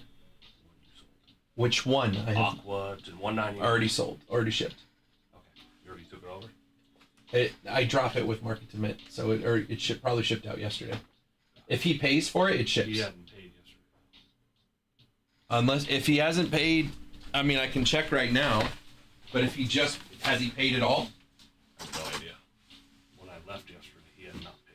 Which one? I have Aqua and 190. already sold. Already shipped. Okay. You already took it over? I drop it with market to mint, so it probably shipped out yesterday. If he pays for it, it ships. He hadn't paid yesterday. Unless if he hasn't paid, I mean I can check right now. But if has he paid it all? I have no idea. When I left yesterday, he had not paid.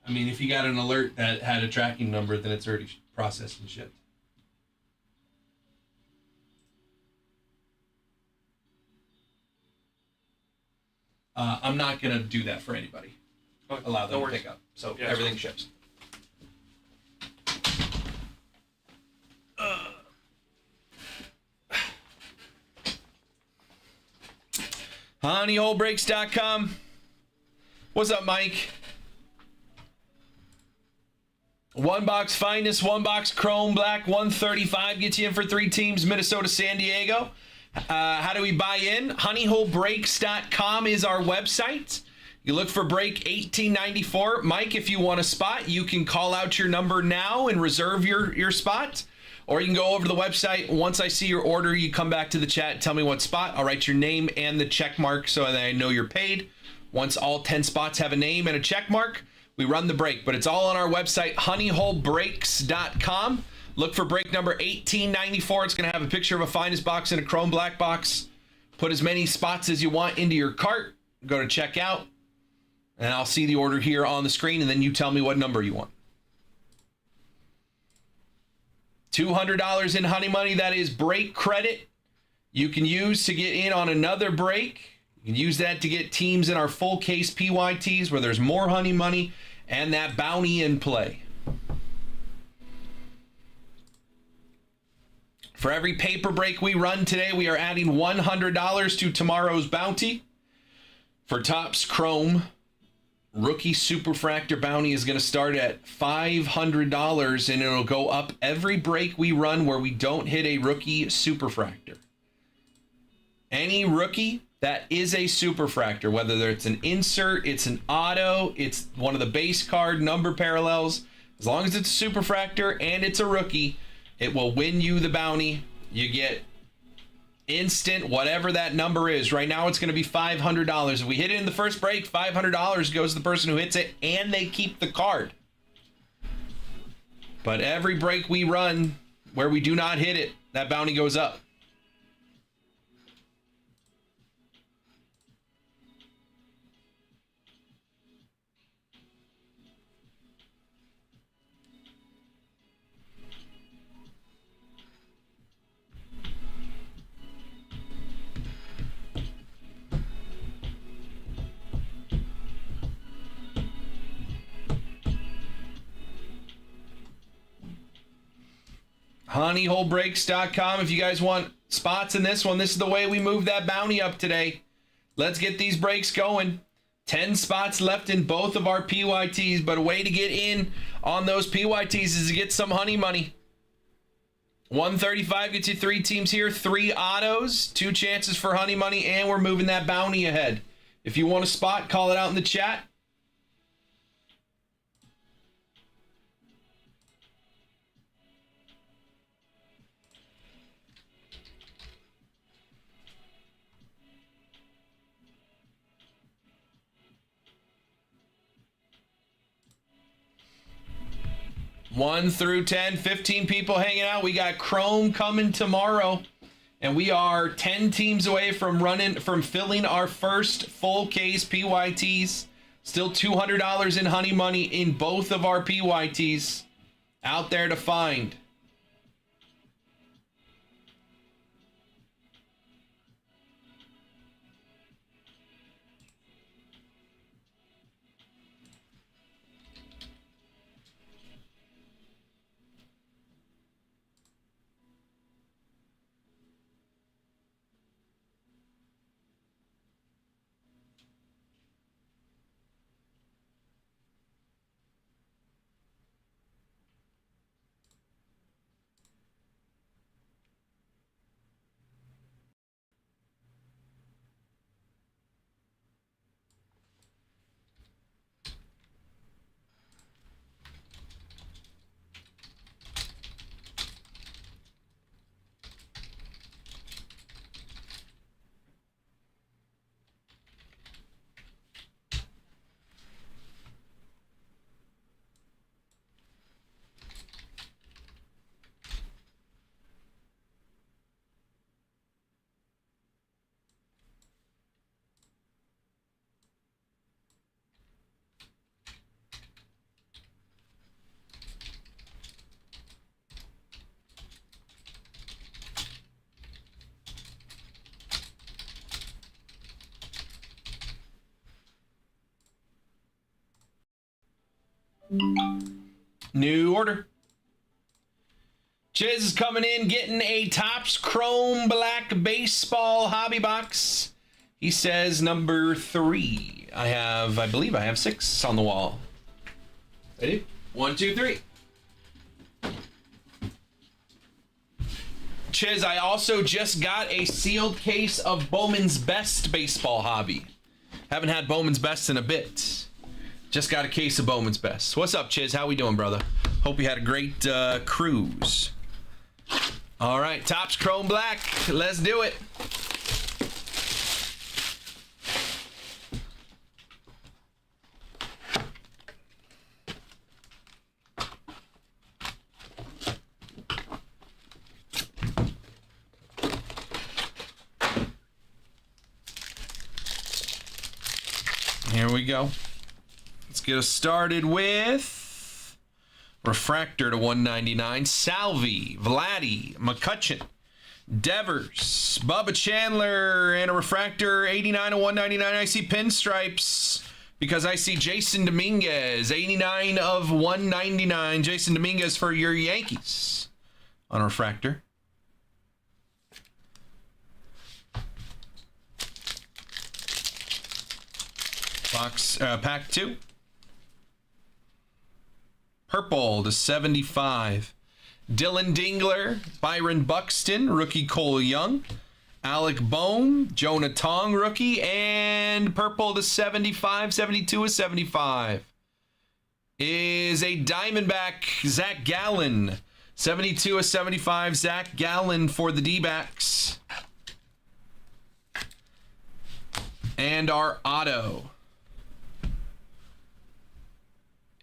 I mean, if he got an alert that had a tracking number, then it's already processed and shipped. I'm not gonna do that for anybody. Okay. Allow them No to worries. pick up. So Yeah, everything sure. ships. HoneyHoleBreaks.com. What's up, Mike? One box Finest, one box Chrome Black, 135 gets you in for 3 teams. Minnesota, San Diego. How do we buy in? HoneyHoleBreaks.com is our website. You look for break 1894. Mike, if you want a spot, you can call out your number now and reserve your spot. Or you can go over to the website. Once I see your order, you come back to the chat, tell me what spot. I'll write your name and the check mark so that I know you're paid. Once all 10 spots have a name and a check mark, we run the break. But it's all on our website, honeyholebreaks.com. Look for break number 1894. It's going to have a picture of a finest box and a chrome black box. Put as many spots as you want into your cart. Go to checkout. And I'll see the order here on the screen, and then you tell me what number you want. $200 in Honey Money. That is break credit you can use to get in on another break. You can use that to get teams in our full case PYTs where there's more Honey Money and that bounty in play. For every paper break we run today, we are adding $100 to tomorrow's bounty. For Topps Chrome, Rookie Superfractor bounty is going to start at $500, and it'll go up every break we run where we don't hit a Rookie Superfractor. Any rookie that is a Superfractor, whether it's an insert, it's an auto, it's one of the base card number parallels, as long as it's a Superfractor and it's a rookie, it will win you the bounty. You get instant, whatever that number is. Right now, it's going to be $500. If we hit it in the first break, $500 goes to the person who hits it, and they keep the card. But every break we run where we do not hit it, that bounty goes up. honeyholebreaks.com. If you guys want spots in this one, this is the way we move that bounty up today. Let's get these breaks going. 10 spots left in both of our PYTs, but a way to get in on those PYTs is to get some Honey Money. 135 gets you 3 teams here, 3 autos, 2 chances for Honey Money, and we're moving that bounty ahead. If you want a spot, call it out in the chat. One through 10, 15 people hanging out. We got Chrome coming tomorrow, and we are 10 teams away from filling our first full case PYTs. Still $200 in Honey Money in both of our PYTs out there to find. New order. Chiz is coming in, getting a Topps Chrome Black Baseball Hobby Box. He says number 3. I believe I have 6 on the wall. Ready? 1, 2, 3. Chiz, I also just got a sealed case of Bowman's Best Baseball Hobby. Haven't had Bowman's Best in a bit. Just got a case of Bowman's Best. What's up, Chiz? How we doing, brother? Hope you had a great cruise. All right, Topps Chrome Black. Let's do it. There we go. Let's get us started with Refractor to 199. Salvi, Vladdy, McCutcheon, Devers, Bubba Chandler, and a Refractor 89 to 199. I see pinstripes because I see Jason Dominguez, 89 of 199. Jason Dominguez for your Yankees on Refractor. Pack 2. Purple to 75. Dylan Dingler, Byron Buxton, rookie Cole Young, Alec Bohm, Jonah Tong, rookie, and purple to 75, 72 is 75. Is a Diamondback, Zach Gallen, 72 of 75, Zach Gallen for the D-backs. And our auto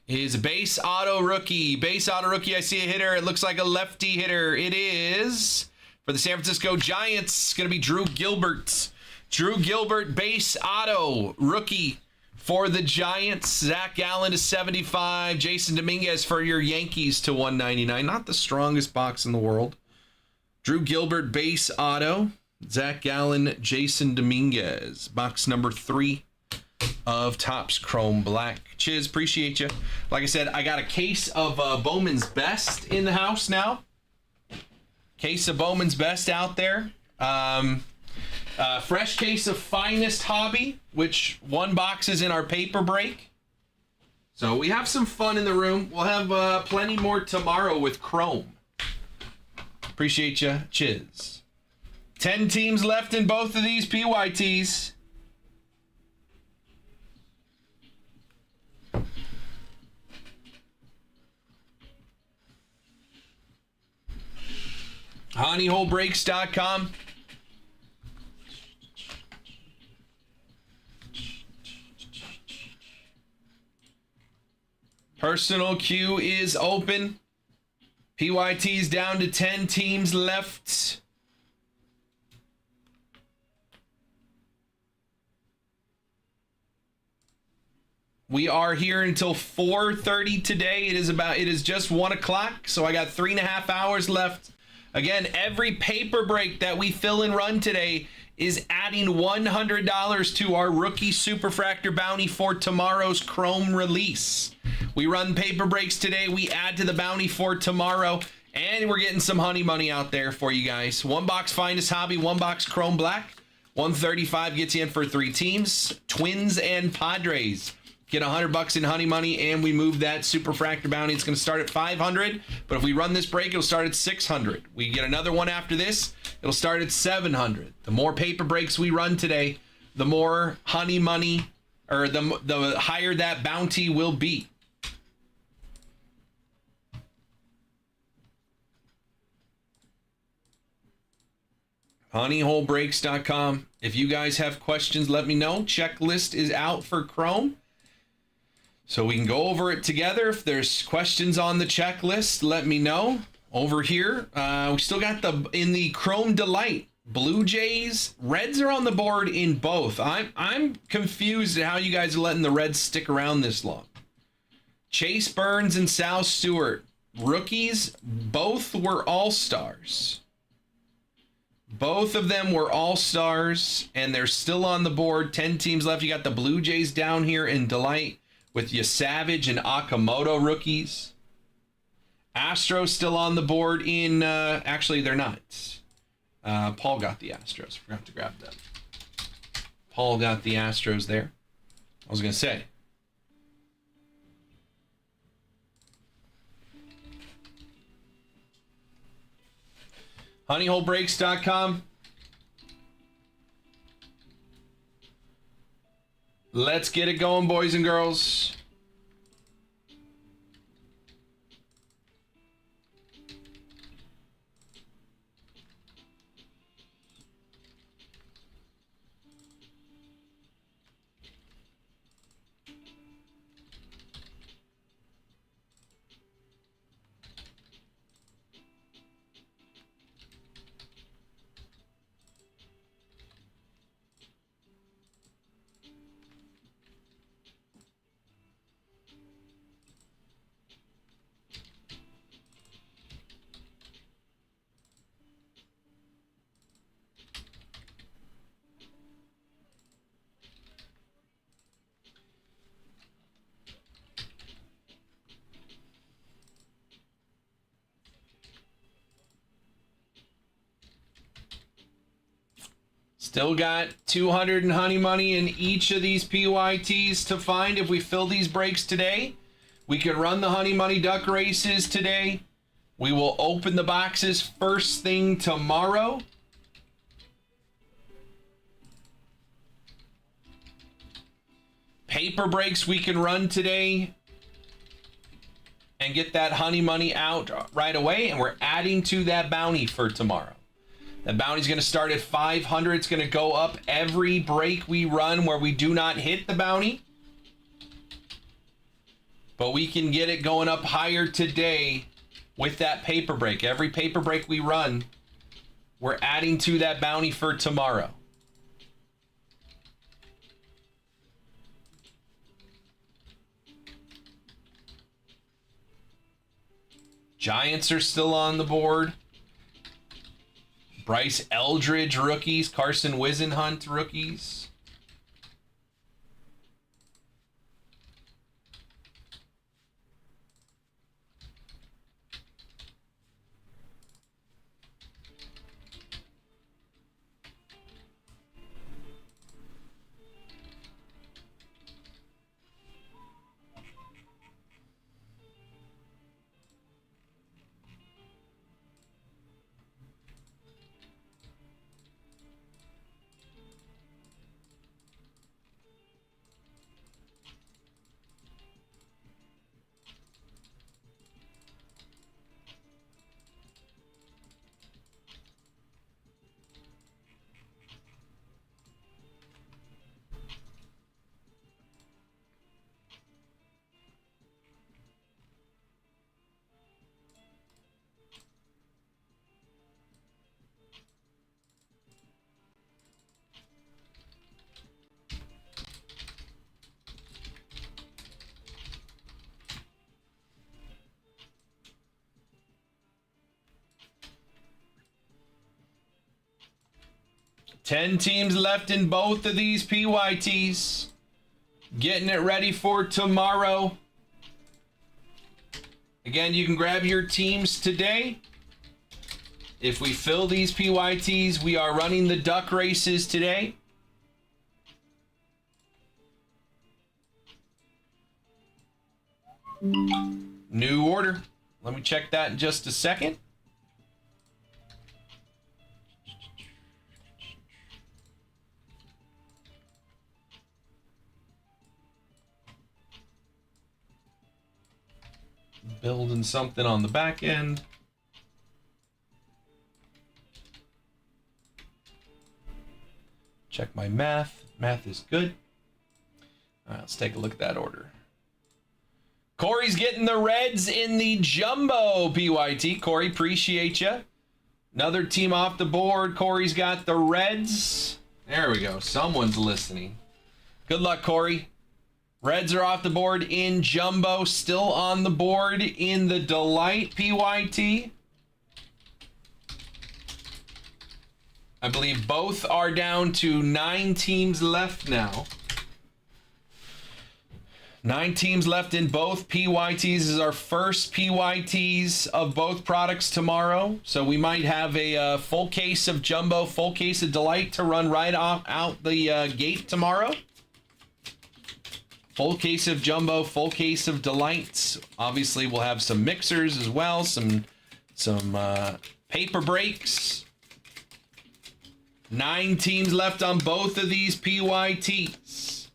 is base auto rookie. Base auto rookie, I see a hitter. It looks like a lefty hitter. It is, for the San Francisco Giants, going to be Drew Gilbert. Drew Gilbert, base auto rookie for the Giants. Zach Gallen to 75. Jason Dominguez for your Yankees to 199. Not the strongest box in the world. Drew Gilbert, base auto. Zach Gallen, Jason Dominguez. Box number 3 of Topps Chrome Black. Chiz, appreciate you. Like I said, I got a case of Bowman's Best in the house now. Case of Bowman's Best out there. Fresh case of Finest Hobby, which one box is in our paper break. So we have some fun in the room. We'll have plenty more tomorrow with Chrome. Appreciate you, Chiz. 10 teams left in both of these PYTs. HoneyholeBreaks.com. Personal queue is open. PYT's down to 10 teams left. We are here until 4:30 today. It is just 1 o'clock, so I got 3.5 hours left. Again, every paper break that we fill and run today is adding $100 to our rookie Superfractor bounty for tomorrow's Chrome release. We run paper breaks today. We add to the bounty for tomorrow, and we're getting some honey money out there for you guys. 1 box Finest Hobby, 1 box Chrome Black. 135 gets you in for 3 teams. Twins and Padres get $100 in honey money, and we move that Superfractor bounty. It's going to start at 500, but if we run this break, it'll start at 600. We get another one after this, it'll start at 700. The more paper breaks we run today, the more honey money, or the higher that bounty will be. HoneyholeBreaks.com. If you guys have questions, let me know. Checklist is out for Chrome, so we can go over it together. If there's questions on the checklist, let me know. Over here, we still got in the Chrome Delight, Blue Jays. Reds are on the board in both. I'm confused at how you guys are letting the Reds stick around this long. Chase Burns and Sal Stewart, rookies. Both were all-stars. Both of them were all-stars, and they're still on the board. 10 teams left. You got the Blue Jays down here in Delight with your Savage and Akamoto rookies. Astros still on the board in... actually, they're not. Paul got the Astros. Forgot to grab them. Paul got the Astros there. I was going to say. HoneyholeBreaks.com. Let's get it going, boys and girls. Still got 200 and honey money in each of these PYTs to find. If we fill these breaks today, we can run the honey money duck races today. We will open the boxes first thing tomorrow. Paper breaks we can run today and get that honey money out right away. And we're adding to that bounty for tomorrow. That bounty's going to start at 500. It's going to go up every break we run where we do not hit the bounty. But we can get it going up higher today with that paper break. Every paper break we run, we're adding to that bounty for tomorrow. Giants are still on the board. Bryce Eldridge rookies. Carson Wisenhunt rookies. Ten teams left in both of these PYTs. Getting it ready for tomorrow. Again, you can grab your teams today. If we fill these PYTs, we are running the duck races today. New order. Let me check that in just a second. Building something on the back end. Check my math. Math is good. All right, let's take a look at that order. Corey's getting the Reds in the Jumbo PYT. Corey, appreciate you. Another team off the board. Corey's got the Reds. There we go. Someone's listening. Good luck, Corey. Reds are off the board in Jumbo. Still on the board in the Delight PYT. I believe both are down to 9 teams left now. 9 teams left in both PYTs. This is our first PYTs of both products tomorrow. So we might have a full case of Jumbo, full case of Delight to run right out the gate tomorrow. Full case of Jumbo, full case of Delights. Obviously, we'll have some mixers as well, some paper breaks. 9 teams left on both of these PYTs.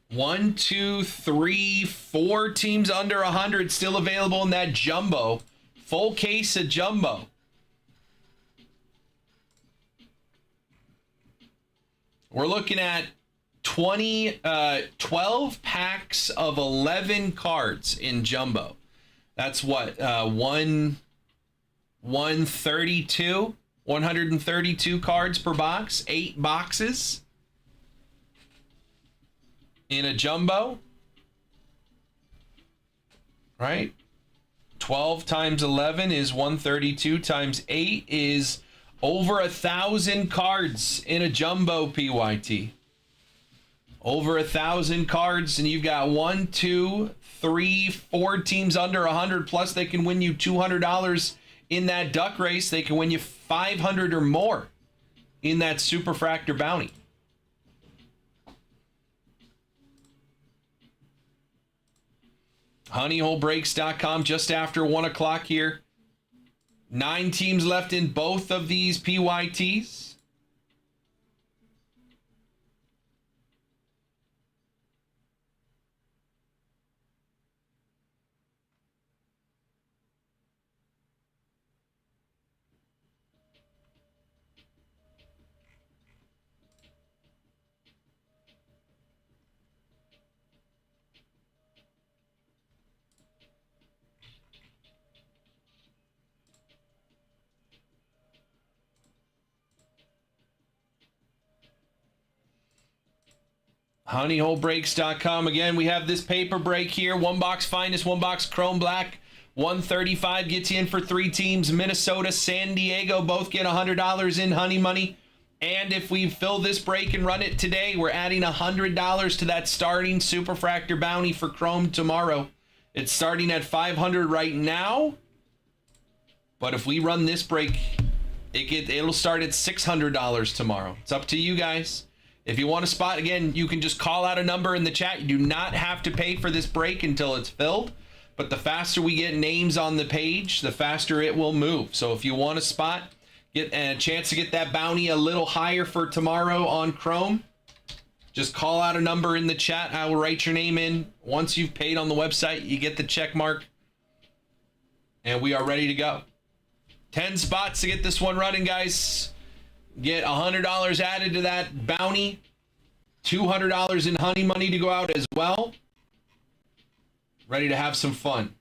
1, 2, 3, 4 teams under 100 still available in that Jumbo. Full case of Jumbo. We're looking at 12 packs of 11 cards in Jumbo. That's what, 132 cards per box, 8 boxes in a Jumbo, right? 12 times 11 is 132 times 8 is over 1,000 cards in a Jumbo PYT. Over 1,000 cards, and you've got 1, 2, 3, 4 teams under 100, plus they can win you $200 in that duck race, they can win you 500 or more in that Superfractor bounty. Honeyholebreaks.com just after 1 o'clock here. 9 teams left in both of these PYTs. Honeyholebreaks.com. Again, we have this paper break here. 1 box finest, 1 box chrome black. 135 gets you in for 3 teams. Minnesota, San Diego both get $100 in honey money. And if we fill this break and run it today, we're adding $100 to that starting Superfractor bounty for chrome tomorrow. It's starting at $500 right now. But if we run this break, it'll start at $600 tomorrow. It's up to you guys. If you want a spot, again, you can just call out a number in the chat. You do not have to pay for this break until it's filled. But the faster we get names on the page, the faster it will move. So if you want a spot, get a chance to get that bounty a little higher for tomorrow on Chrome, just call out a number in the chat. I will write your name in. Once you've paid on the website, you get the check mark. And we are ready to go. 10 spots to get this one running, guys. Get $100 added to that bounty. $200 in honey money to go out as well. Ready to have some fun.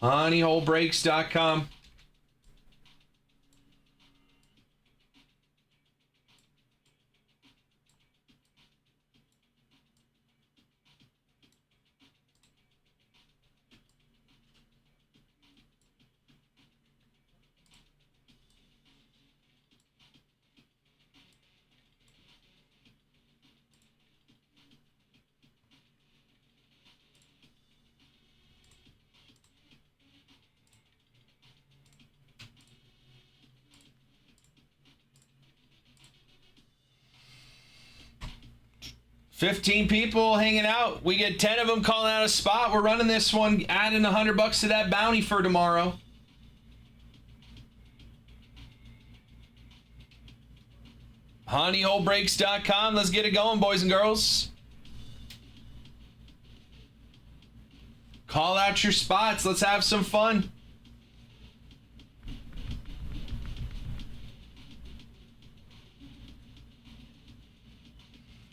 Honeyholebreaks.com. $15 people hanging out. We get 10 of them calling out a spot. We're running this one, adding $100 to that bounty for tomorrow. Honeyholebreaks.com. Let's get it going, boys and girls. Call out your spots. Let's have some fun.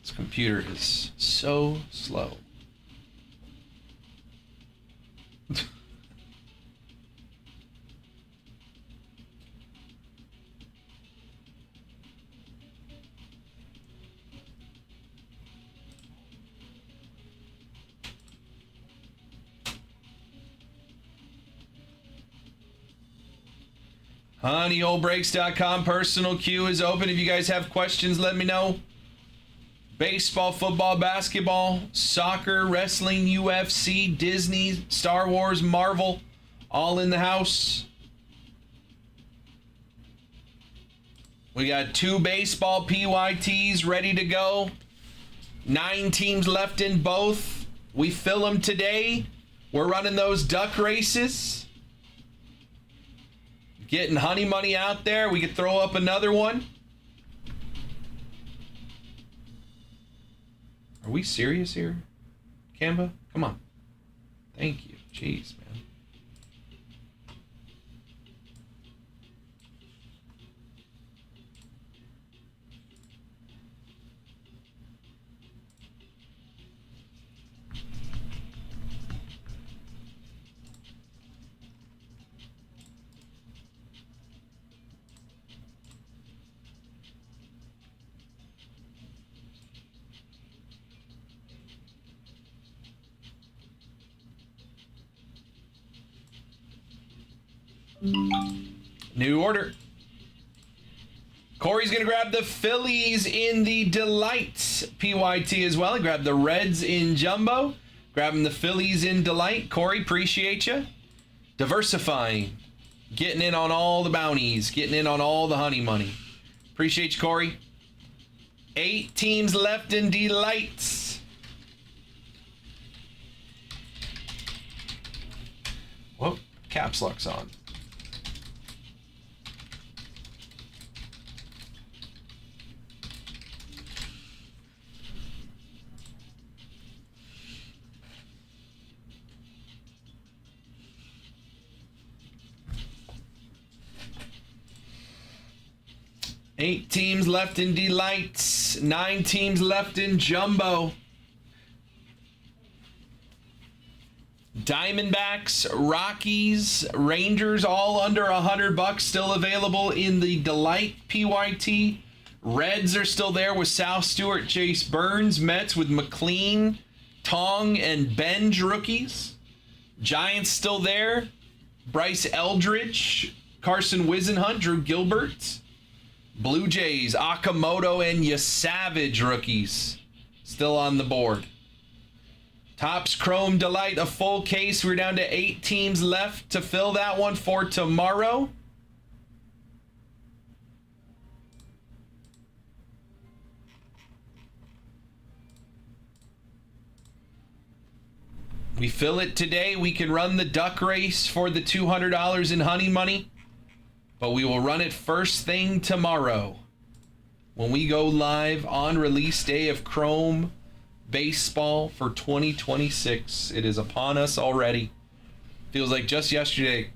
This computer is so slow. Honeyholebreaks.com. Personal queue is open. If you guys have questions, let me know. Baseball, football, basketball, soccer, wrestling, UFC, Disney, Star Wars, Marvel, all in the house. We got 2 baseball PYTs ready to go. 9 teams left in both. We fill them today. We're running those duck races. Getting honey money out there. We could throw up another one. Are we serious here? Canva? Come on. Thank you. Jeez, man. New order. Corey's going to grab the Phillies in the Delight PYT as well. And grab the Reds in Jumbo. Grabbing the Phillies in Delight. Corey, appreciate you. Diversifying. Getting in on all the bounties. Getting in on all the honey money. Appreciate you, Corey. 8 teams left in Delights. Whoa, caps lock's on. Eight teams left in Delights. 9 teams left in Jumbo. Diamondbacks, Rockies, Rangers, all under $100 still available in the Delight PYT. Reds are still there with Sal Stewart, Chase Burns. Mets with McLean, Tong, and Benj rookies. Giants still there. Bryce Eldridge, Carson Wisenhunt, Drew Gilbert. Blue Jays, Akamoto, and Yasavage rookies still on the board. Topps Chrome Delight, a full case. We're down to 8 teams left to fill that one for tomorrow. We fill it today. We can run the duck race for the $200 in honey money. But we will run it first thing tomorrow when we go live on release day of Chrome Baseball for 2026. It is upon us already. Feels like just yesterday,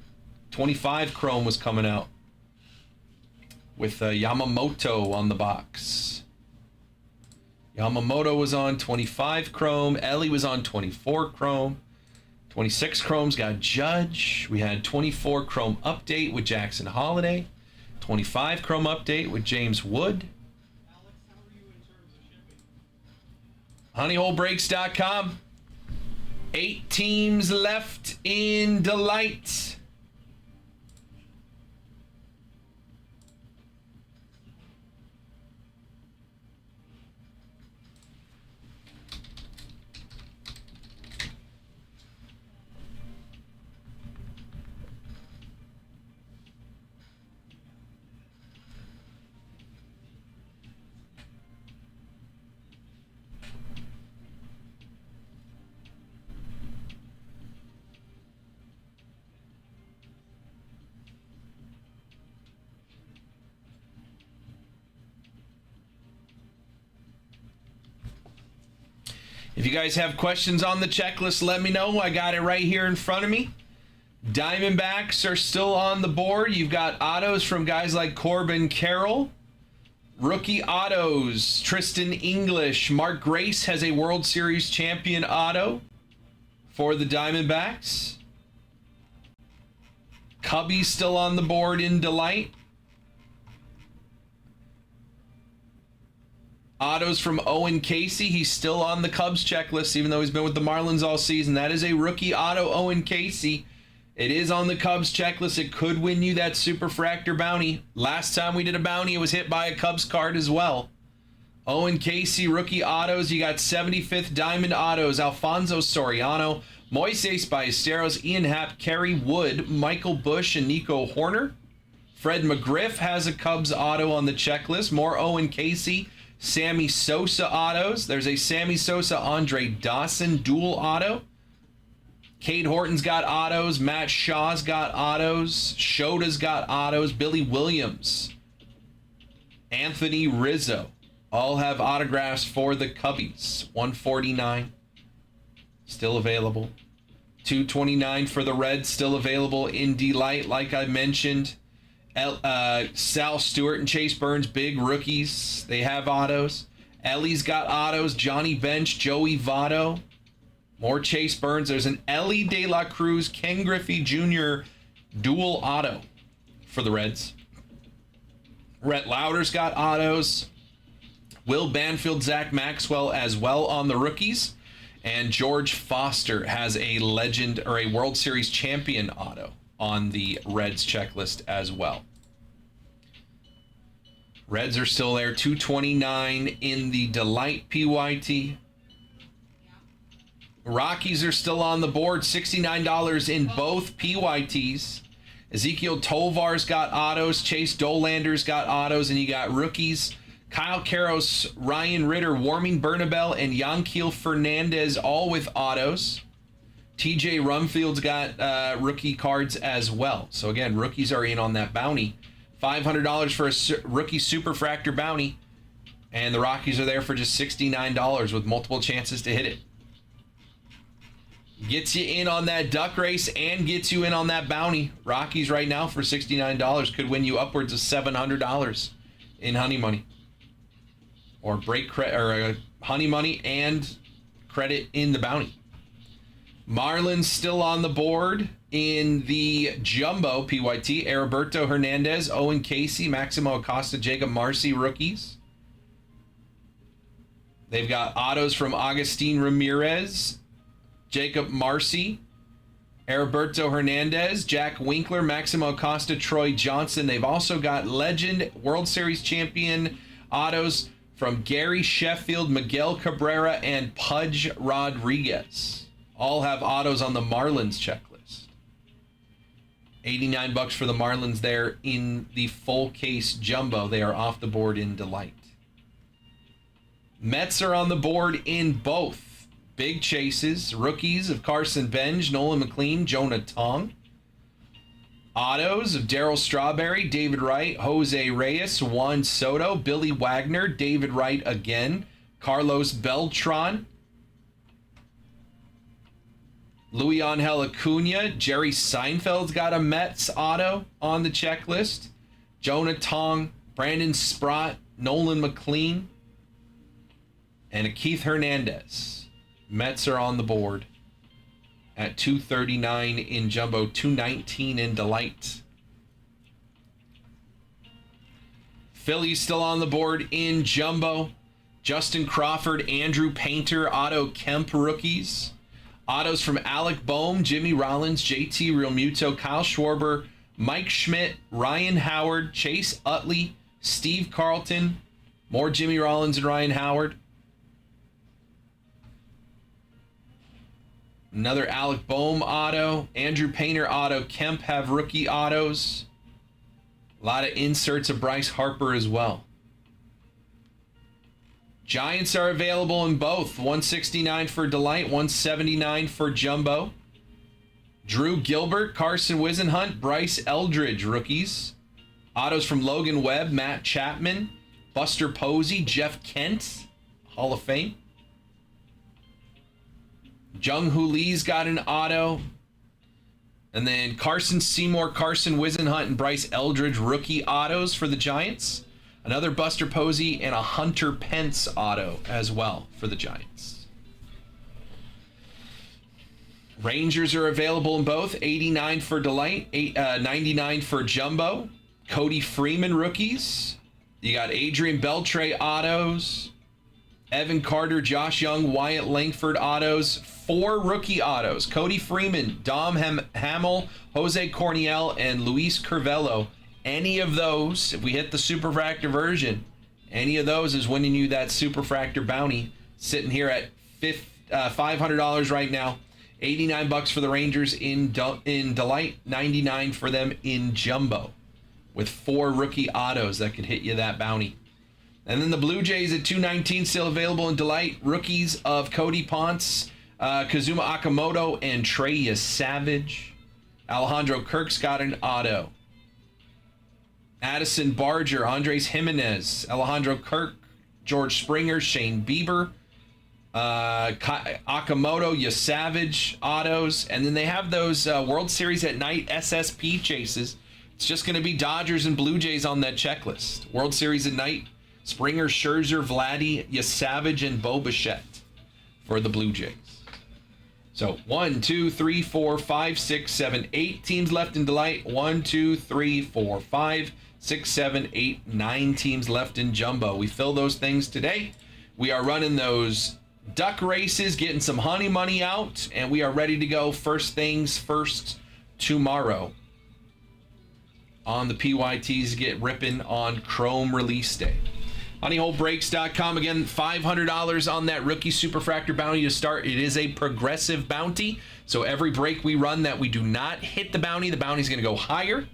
25 Chrome was coming out with Yamamoto on the box. Yamamoto was on 25 Chrome. Ellie was on 24 Chrome. 26 Chrome's got Judge. We had 24 Chrome update with Jackson Holiday. 25 Chrome update with James Wood. Alex, how are you in terms of shipping? Honeyholebreaks.com. 8 teams left in Delight. If you guys have questions on the checklist, let me know. I got it right here in front of me. Diamondbacks are still on the board. You've got autos from guys like Corbin Carroll. Rookie autos, Tristan English. Mark Grace has a World Series champion auto for the Diamondbacks. Cubby's still on the board in Delight. Autos from Owen Casey. He's still on the Cubs checklist, even though he's been with the Marlins all season. That is a rookie auto, Owen Casey. It is on the Cubs checklist. It could win you that Superfractor bounty. Last time we did a bounty, it was hit by a Cubs card as well. Owen Casey, rookie autos. You got 75th Diamond autos. Alfonso Soriano, Moises Ballesteros, Ian Happ, Kerry Wood, Michael Bush, and Nico Horner. Fred McGriff has a Cubs auto on the checklist. More Owen Casey. Sammy Sosa autos. There's a Sammy Sosa Andre Dawson dual auto. Cade Horton's got autos. Matt Shaw's got autos. Shota's got autos. Billy Williams. Anthony Rizzo. All have autographs for the Cubbies. 149 still available. 229 for the Reds, still available in Delight, like I mentioned. Sal Stewart and Chase Burns, big rookies. They have autos. Ellie's got autos. Johnny Bench, Joey Votto. More Chase Burns. There's an Ellie De La Cruz, Ken Griffey Jr. dual auto for the Reds. Rhett Lauder's got autos. Will Banfield, Zach Maxwell as well on the rookies. And George Foster has a legend or a World Series champion auto on the Reds checklist as well. Reds are still there. 229 in the Delight PYT. Rockies are still on the board. $69 in both PYTs. Ezekiel Tovar's got autos. Chase Dolander's got autos. And you got rookies. Kyle Karros, Ryan Ritter, Warming Bernabel, and Yanquiel Fernandez all with autos. TJ Rumfield's got rookie cards as well. So again, rookies are in on that bounty. $500 for a rookie Superfractor bounty. And the Rockies are there for just $69 with multiple chances to hit it. Gets you in on that duck race and gets you in on that bounty. Rockies right now for $69 could win you upwards of $700 in honey money. Or break credit or honey money and credit in the bounty. Marlins still on the board in the jumbo PYT. Heriberto Hernandez, Owen Casey, Maximo Acosta, Jacob Marcy rookies. They've got autos from Agustin Ramirez, Jacob Marcy, Heriberto Hernandez, Jack Winkler, Maximo Acosta, Troy Johnson. They've also got legend World Series champion autos from Gary Sheffield, Miguel Cabrera, and Pudge Rodriguez. All have autos on the Marlins checklist. $89 for the Marlins there in the full case jumbo. They are off the board in Delight. Mets are on the board in both big chases. Rookies of Carson Benj, Nolan McLean, Jonah Tong. Autos of Darryl Strawberry, David Wright, Jose Reyes, Juan Soto, Billy Wagner, David Wright again, Carlos Beltran, Luis Angel Acuna, Jerry Seinfeld's got a Mets auto on the checklist, Jonah Tong, Brandon Sprott, Nolan McLean, and a Keith Hernandez. Mets are on the board at 239 in jumbo, 219 in Delight. Phillies still on the board in jumbo. Justin Crawford, Andrew Painter, Otto Kemp rookies. Autos from Alec Boehm, Jimmy Rollins, JT Realmuto, Kyle Schwarber, Mike Schmidt, Ryan Howard, Chase Utley, Steve Carlton. More Jimmy Rollins and Ryan Howard. Another Alec Boehm auto. Andrew Painter auto. Kemp have rookie autos. A lot of inserts of Bryce Harper as well. Giants are available in both. 169 for Delight, 179 for Jumbo. Drew Gilbert, Carson Wisenhunt, Bryce Eldridge rookies. Autos from Logan Webb, Matt Chapman, Buster Posey, Jeff Kent, Hall of Fame. Jung Hoo Lee's got an auto. And then Carson Seymour, Carson Wisenhunt, and Bryce Eldridge rookie autos for the Giants. Another Buster Posey and a Hunter Pence auto as well for the Giants. Rangers are available in both. 89 for Delight, 99 for Jumbo. Cody Freeman rookies. You got Adrian Beltre autos. Evan Carter, Josh Young, Wyatt Langford autos. 4 rookie autos. Cody Freeman, Dom Hamill, Jose Corniel, and Luis Curvelo. Any of those, if we hit the Superfractor version, any of those is winning you that Superfractor bounty. Sitting here at $500 right now. $89 for the Rangers in Delight, $99 for them in Jumbo, with 4 rookie autos that could hit you that bounty. And then the Blue Jays at $219 still available in Delight. Rookies of Cody Ponce, Kazuma Akamoto, and Trey Savage. Alejandro Kirk's got an auto. Addison Barger, Andres Jimenez, Alejandro Kirk, George Springer, Shane Bieber, Akamoto, Yasavage autos, and then they have those World Series at night SSP chases. It's just going to be Dodgers and Blue Jays on that checklist. World Series at night, Springer, Scherzer, Vladdy, Yasavage, and Bo Bichette for the Blue Jays. So 1, 2, 3, 4, 5, 6, 7, 8 teams left in Delight. 1, 2, 3, 4, 5, 6, 7, 8, 9 teams left in Jumbo. We fill those things today. We are running those duck races, getting some honey money out, and we are ready to go first things first tomorrow on the PYTs. Get ripping on Chrome release day. HoneyholeBreaks.com. Again, $500 on that rookie superfractor bounty to start. It is a progressive bounty, so every break we run that we do not hit the bounty's going to go higher.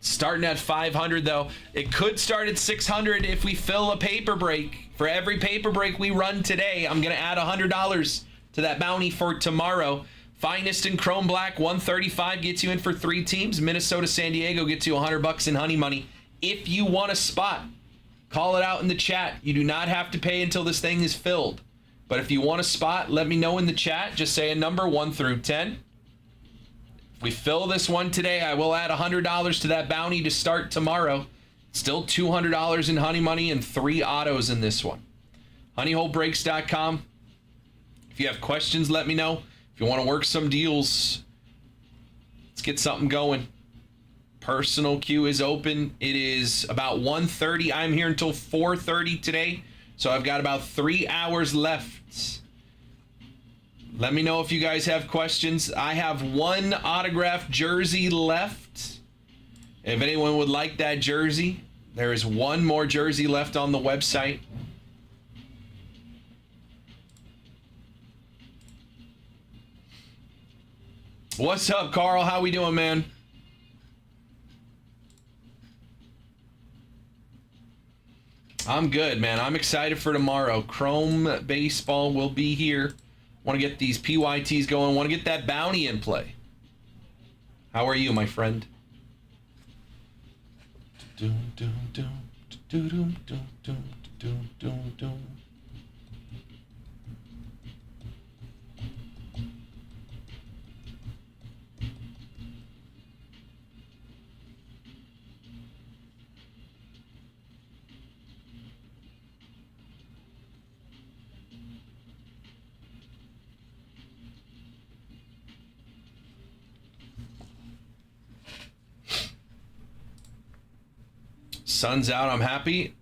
Starting at 500 though, it could start at 600 if we fill a paper break. For every paper break we run today, I'm going to add $100 to that bounty for tomorrow. Finest in Chrome Black, 135 gets you in for 3 teams. Minnesota, San Diego gets you $100 in honey money. If you want a spot, call it out in the chat. You do not have to pay until this thing is filled. But if you want a spot, let me know in the chat. Just say a number 1 through 10. If we fill this one today, I will add $100 to that bounty to start tomorrow. Still $200 in honey money and 3 autos in this one. HoneyholeBreaks.com. If you have questions, let me know. If you want to work some deals, let's get something going. Personal queue is open. It is about 1:30. I'm here until 4:30 today, so I've got about 3 hours left. Let me know if you guys have questions. I have 1 autographed jersey left. If anyone would like that jersey, there is 1 more jersey left on the website. What's up, Carl? How we doing, man? I'm good, man. I'm excited for tomorrow. Chrome Baseball will be here. Want to get these PYTs going. Want to get that bounty in play. How are you, my friend? Sun's out. I'm happy.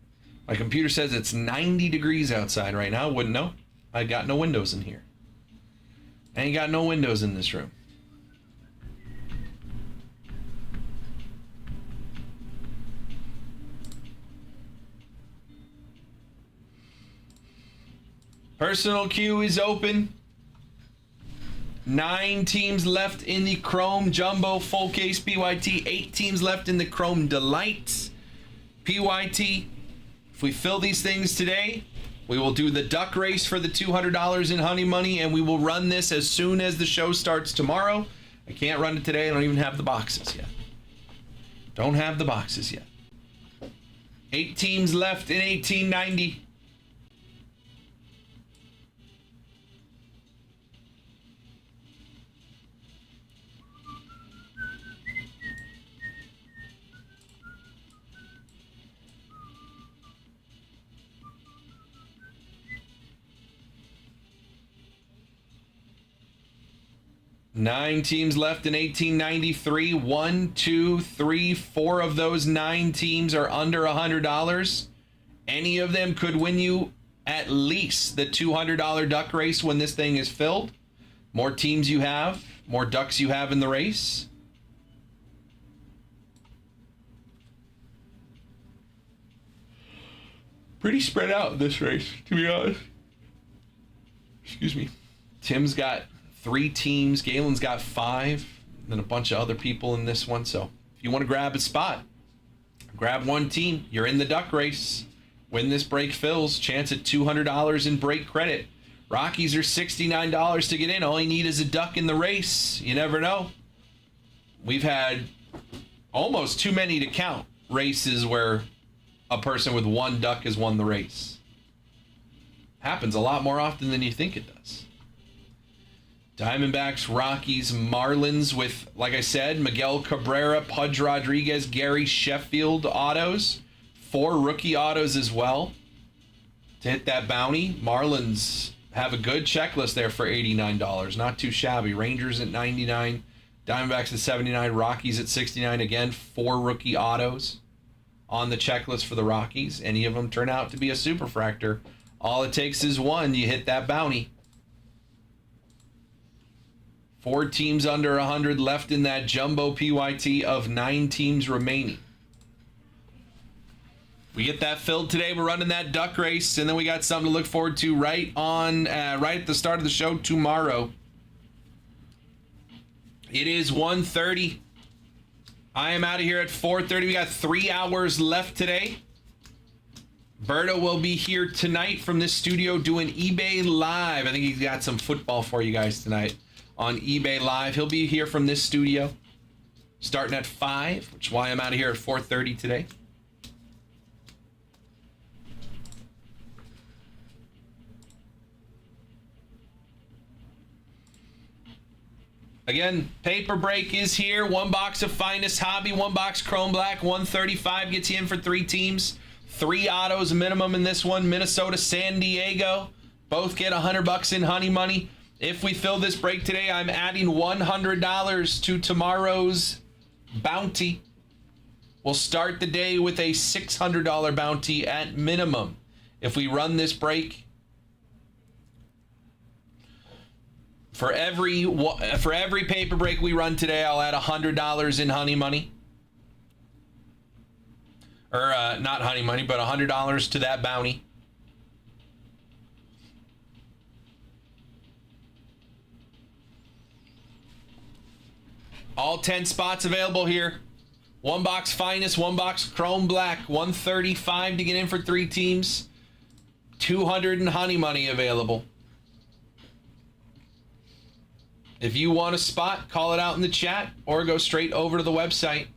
My computer says it's 90 degrees outside right now. Wouldn't know. I got no windows in here. I ain't got no windows in this room. Personal queue is open. 9 teams left in the Chrome Jumbo Full Case PYT. 8 teams left in the Chrome Delight PYT. If we fill these things today, we will do the duck race for the $200 in honey money, and we will run this as soon as the show starts tomorrow. I can't run it today. I don't even have the boxes yet. Don't have the boxes yet. 8 teams left in 1890. Nine teams left in 1893. 1, 2, 3, 4 of those 9 teams are under $100. Any of them could win you at least the $200 duck race when this thing is filled. More teams you have, more ducks you have in the race. Pretty spread out this race, to be honest. Excuse me. Tim's got 3 teams. Galen's got 5. And then a bunch of other people in this one. So if you want to grab a spot, grab 1 team. You're in the duck race. When this break fills, chance at $200 in break credit. Rockies are $69 to get in. All you need is a duck in the race. You never know. We've had almost too many to count races where a person with 1 duck has won the race. Happens a lot more often than you think it does. Diamondbacks, Rockies, Marlins with, like I said, Miguel Cabrera, Pudge Rodriguez, Gary Sheffield autos. 4 rookie autos as well to hit that bounty. Marlins have a good checklist there for $89. Not too shabby. Rangers at $99. Diamondbacks at $79. Rockies at $69. Again, 4 rookie autos on the checklist for the Rockies. Any of them turn out to be a superfractor. All it takes is one. You hit that bounty. 4 teams under 100 left in that jumbo PYT of 9 teams remaining. We get that filled today. We're running that duck race, and then we got something to look forward to right at the start of the show tomorrow. It is 1:30. I am out of here at 4:30. We got 3 hours left today. Berto will be here tonight from this studio doing eBay Live. I think he's got some football for you guys tonight on eBay Live. He'll be here from this studio starting at 5, which is why I'm out of here at 4:30 today. Again, paper break is here. 1 box of Finest Hobby, 1 box Chrome Black, 135 gets you in for 3 teams. 3 autos minimum in this one. Minnesota, San Diego. Both get $100 in honey money. If we fill this break today, I'm adding $100 to tomorrow's bounty. We'll start the day with a $600 bounty at minimum. If we run this break, for every paper break we run today, I'll add $100 in honey money. Or not honey money, but $100 to that bounty. All 10 spots available here. 1 box Finest, 1 box Chrome Black, 135 to get in for 3 teams. 200 in honey money available. If you want a spot, call it out in the chat or go straight over to the website.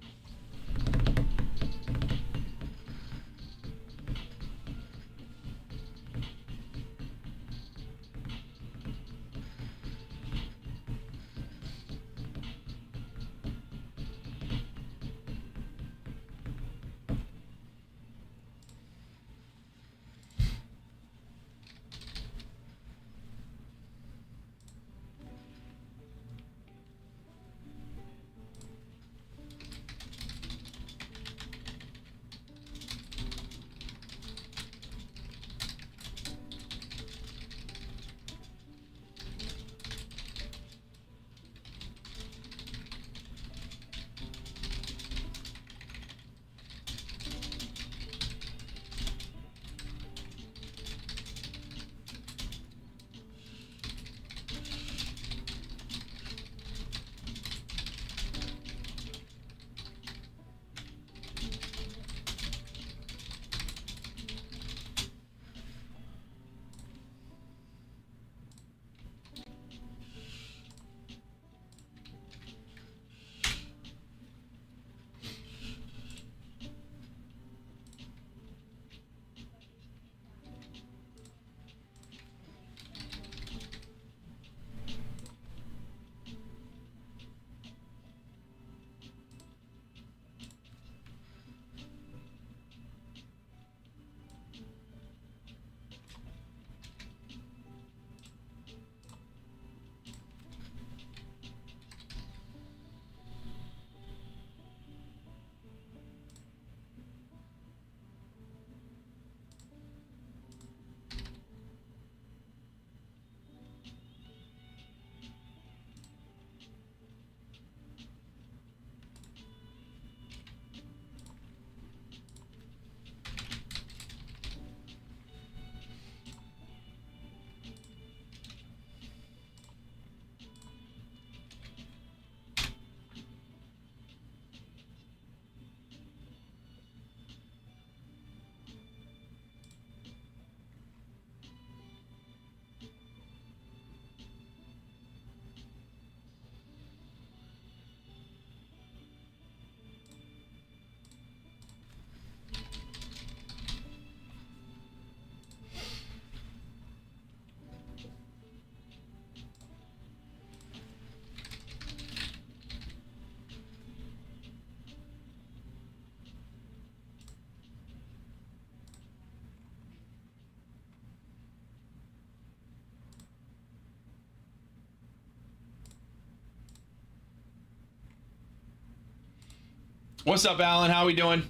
What's up, Alan? How we doing?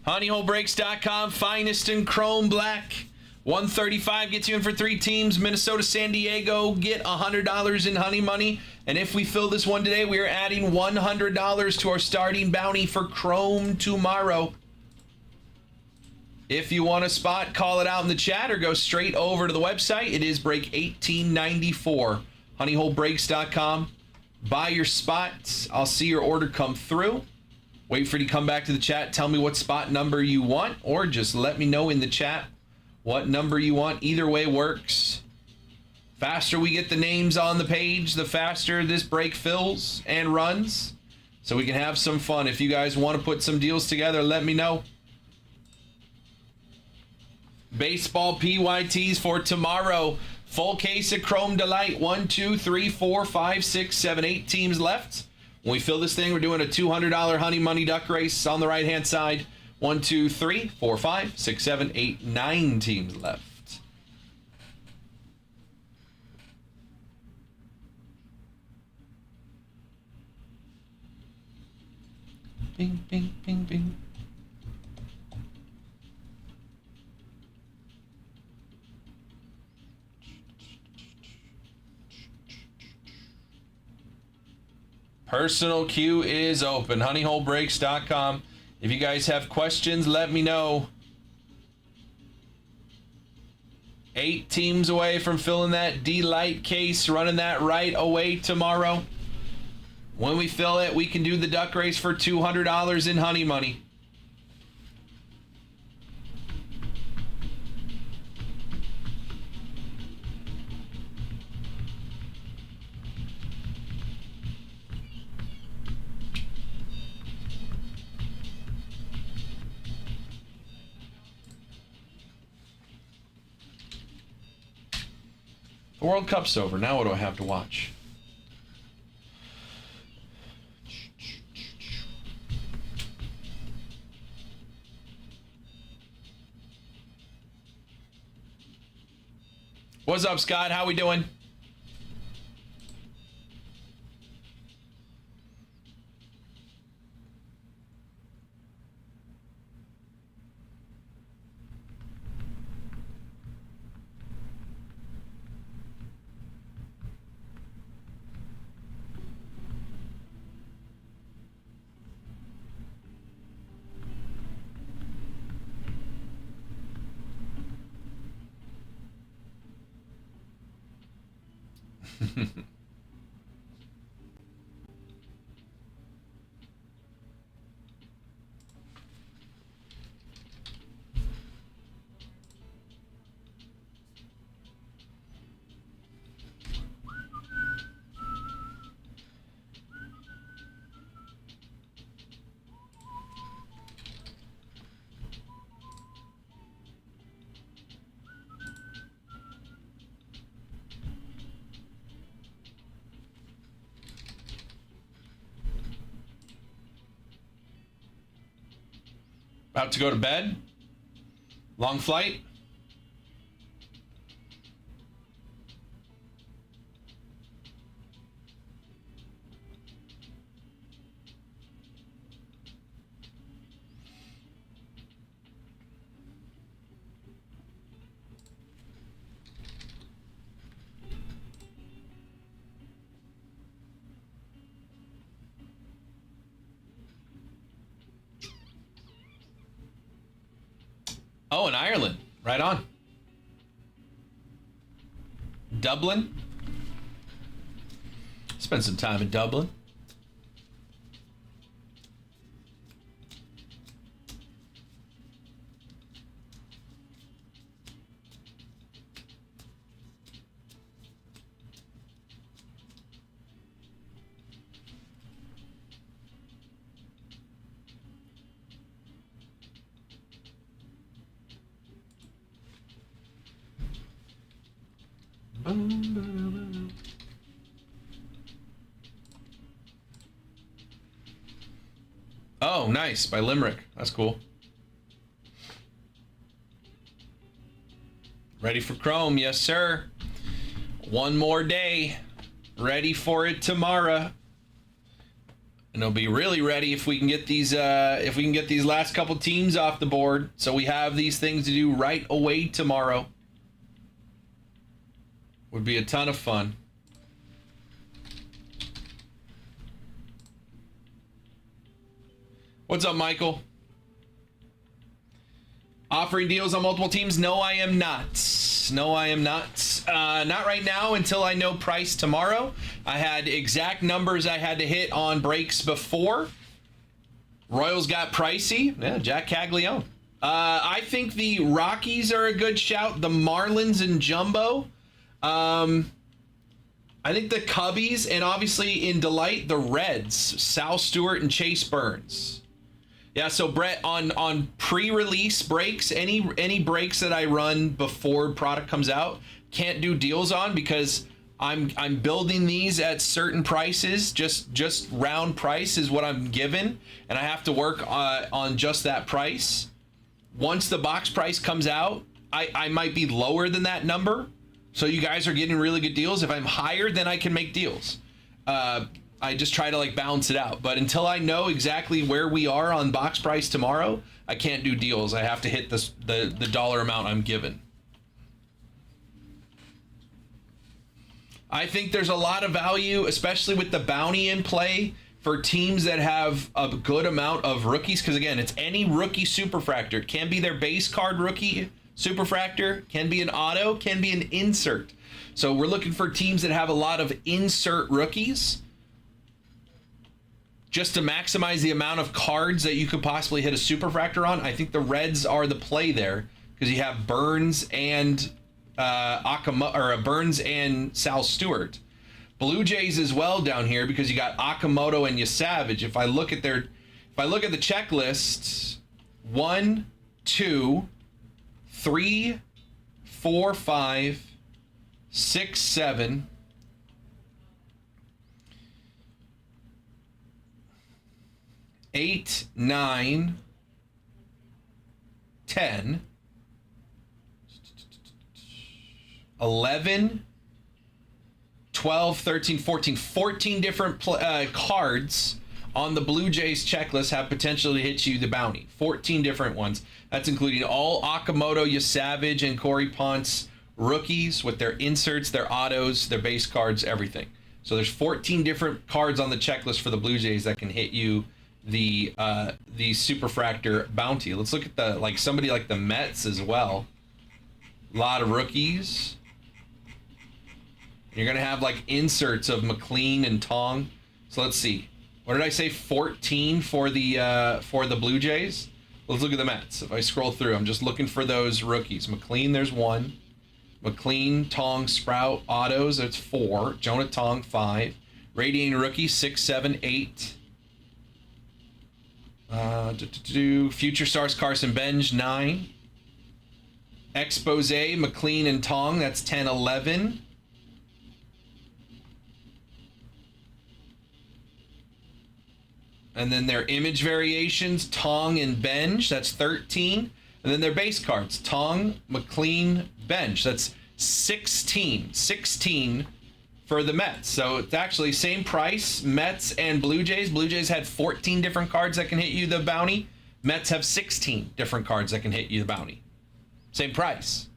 HoneyHoleBreaks.com, finest in chrome black. 135 gets you in for 3 teams. Minnesota, San Diego get $100 in honey money. And if we fill this one today, we are adding $100 to our starting bounty for chrome tomorrow. If you want a spot, call it out in the chat or go straight over to the website. It is break 1894. HoneyHoleBreaks.com. Buy your spots. I'll see your order come through. Wait for you to come back to the chat. Tell me what spot number you want, or just let me know in the chat what number you want. Either way works. Faster we get the names on the page, the faster this break fills and runs, so we can have some fun. If you guys want to put some deals together, let me know. Baseball PYTs for tomorrow. Full case of Chrome Delight. 1, 2, 3, 4, 5, 6, 7, 8 teams left. When we fill this thing, we're doing a $200 honey money duck race on the right hand side. 1, 2, 3, 4, 5, 6, 7, 8, 9 teams left. Bing, bing, bing, bing. Personal queue is open. HoneyHoleBreaks.com. If you guys have questions, let me know. 8 teams away from filling that D-Light case, running that right away tomorrow. When we fill it, we can do the duck race for $200 in honey money. The World Cup's over. Now what do I have to watch? What's up, Scott? How we doing? About to go to bed? Long flight? Oh, in Ireland. Right on. Dublin. Spent some time in Dublin. Oh, nice. By Limerick. That's cool. Ready for Chrome. Yes, sir. One more day. Ready for it tomorrow. And they'll be really ready if we can get these last couple teams off the board. So we have these things to do right away tomorrow. Would be a ton of fun. What's up, Michael? Offering deals on multiple teams? No, I am not. No, I am not. Not right now until I know price tomorrow. I had exact numbers I had to hit on breaks before. Royals got pricey. Yeah, Jack Caglione. I think the Rockies are a good shout. The Marlins and Jumbo. I think the Cubbies, and obviously in Delight, the Reds. Sal Stewart and Chase Burns. Yeah, so Brett, on pre-release breaks, any breaks that I run before product comes out, can't do deals on because I'm building these at certain prices. Just round price is what I'm given, and I have to work on just that price. Once the box price comes out, I might be lower than that number. So you guys are getting really good deals. If I'm higher, then I can make deals. I just try to like balance it out. But until I know exactly where we are on box price tomorrow, I can't do deals. I have to hit the dollar amount I'm given. I think there's a lot of value, especially with the bounty in play for teams that have a good amount of rookies. Because again, it's any rookie superfractor. It can be their base card rookie superfractor, can be an auto, can be an insert. So we're looking for teams that have a lot of insert rookies, just to maximize the amount of cards that you could possibly hit a superfractor on. I think the Reds are the play there because you have Burns and Burns and Sal Stewart. Blue Jays as well down here because you got Okamoto and Yasavage. If I look at the checklist, 1, 2, 3, 4, 5, 6, 7. 8, 9, 10, 11, 12, 13, 14 different cards on the Blue Jays checklist have potential to hit you the bounty. 14 different ones. That's including all Okamoto, Yasavage, and Corey Ponce rookies with their inserts, their autos, their base cards, everything. So there's 14 different cards on the checklist for the Blue Jays that can hit you the superfractor bounty. Let's look at somebody like the Mets as well. A lot of rookies. You're gonna have like inserts of McLean and Tong. So let's see. What did I say? 14 for the Blue Jays. Let's look at the Mets. If I scroll through, I'm just looking for those rookies. McLean, there's 1. McLean, Tong, Sprout, autos. That's 4. Jonah Tong, 5. Radiating rookie, 6, 7, 8. Future Stars Carson Benj, 9. Expose McLean and Tong, that's 10, 11. And then their image variations, Tong and Benj, that's 13. And then their base cards, Tong, McLean, Benj, that's 16. 16 for the Mets. So it's actually same price, Mets and Blue Jays. Blue Jays had 14 different cards that can hit you the bounty. Mets have 16 different cards that can hit you the bounty. Same price.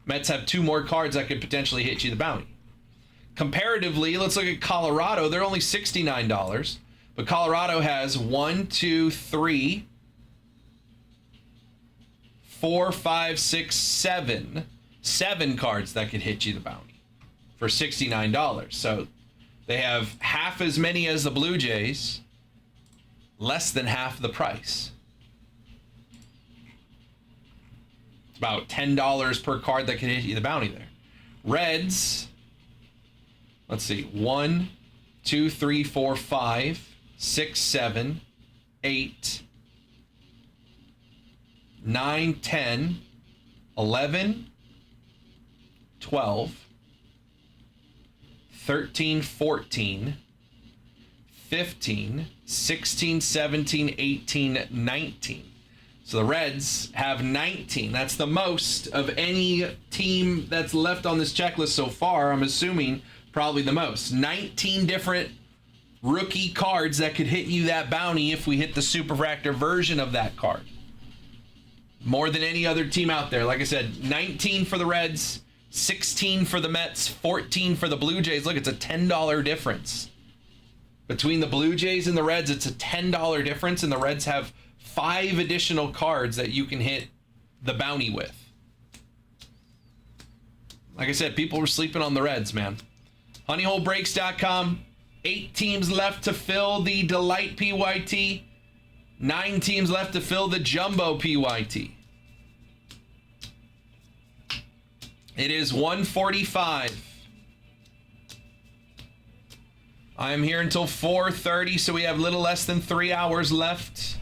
Mets have 2 more cards that could potentially hit you the bounty. Comparatively, let's look at Colorado. They're only $69, but Colorado has 1, 2, 3, 4, 5, 6, 7 cards that could hit you the bounty for $69. So they have half as many as the Blue Jays, less than half the price. It's about $10 per card that can hit you the bounty there. Reds, let's see, 1, 2, 3, 4, 5, 6, 7, 8, 9, 10, 11, 12, 13, 14, 15, 16, 17, 18, 19. So the Reds have 19. That's the most of any team that's left on this checklist so far. I'm assuming probably the most. 19 different rookie cards that could hit you that bounty if we hit the Superfractor version of that card. More than any other team out there. Like I said, 19 for the Reds, 16 for the Mets, 14 for the Blue Jays. Look, it's a $10 difference. Between the Blue Jays and the Reds, it's a $10 difference, and the Reds have 5 additional cards that you can hit the bounty with. Like I said, people were sleeping on the Reds, man. HoneyholeBreaks.com. 8 teams left to fill the Delight PYT. 9 teams left to fill the Jumbo PYT. It is 1:45. I am here until 4:30, so we have a little less than 3 hours left.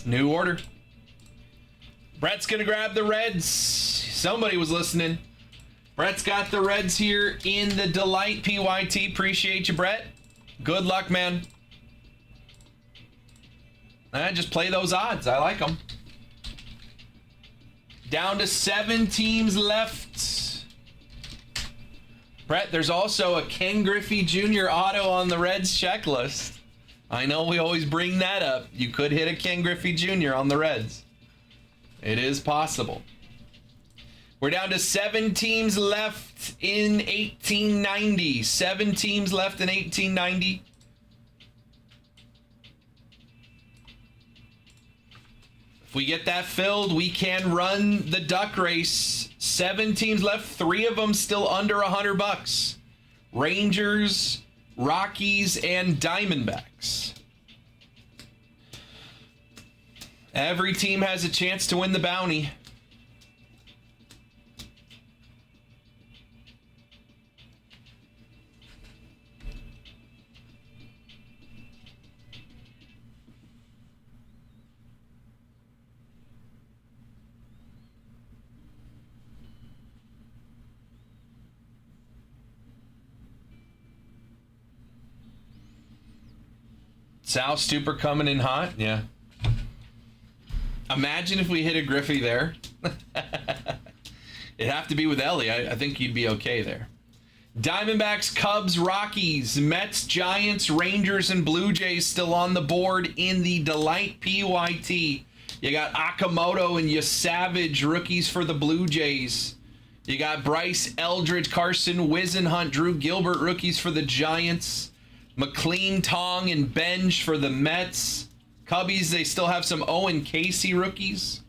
New order. Brett's gonna grab the Reds. Somebody was listening. Brett's got the Reds here in the Delight PYT. Appreciate you, Brett. Good luck, man. Just play those odds. I like them. Down to 7 teams left. Brett, there's also a Ken Griffey Jr. auto on the Reds checklist. I know we always bring that up. You could hit a Ken Griffey Jr. on the Reds. It is possible. We're down to 7 teams left in 1890. 7 teams left in 1890. If we get that filled, we can run the duck race. 7 teams left, 3 of them still under $100. Rangers, Rockies, and Diamondbacks. Every team has a chance to win the bounty. Sal Stuper coming in hot. Yeah. Imagine if we hit a Griffey there. It'd have to be with Ellie. I think you'd be okay there. Diamondbacks, Cubs, Rockies, Mets, Giants, Rangers, and Blue Jays still on the board in the Delight PYT. You got Akamoto and Savage, rookies for the Blue Jays. You got Bryce, Eldridge, Carson, Wisenhunt, Drew Gilbert, rookies for the Giants. McLean, Tong, and Benj for the Mets. Cubbies, they still have some Owen Casey rookies.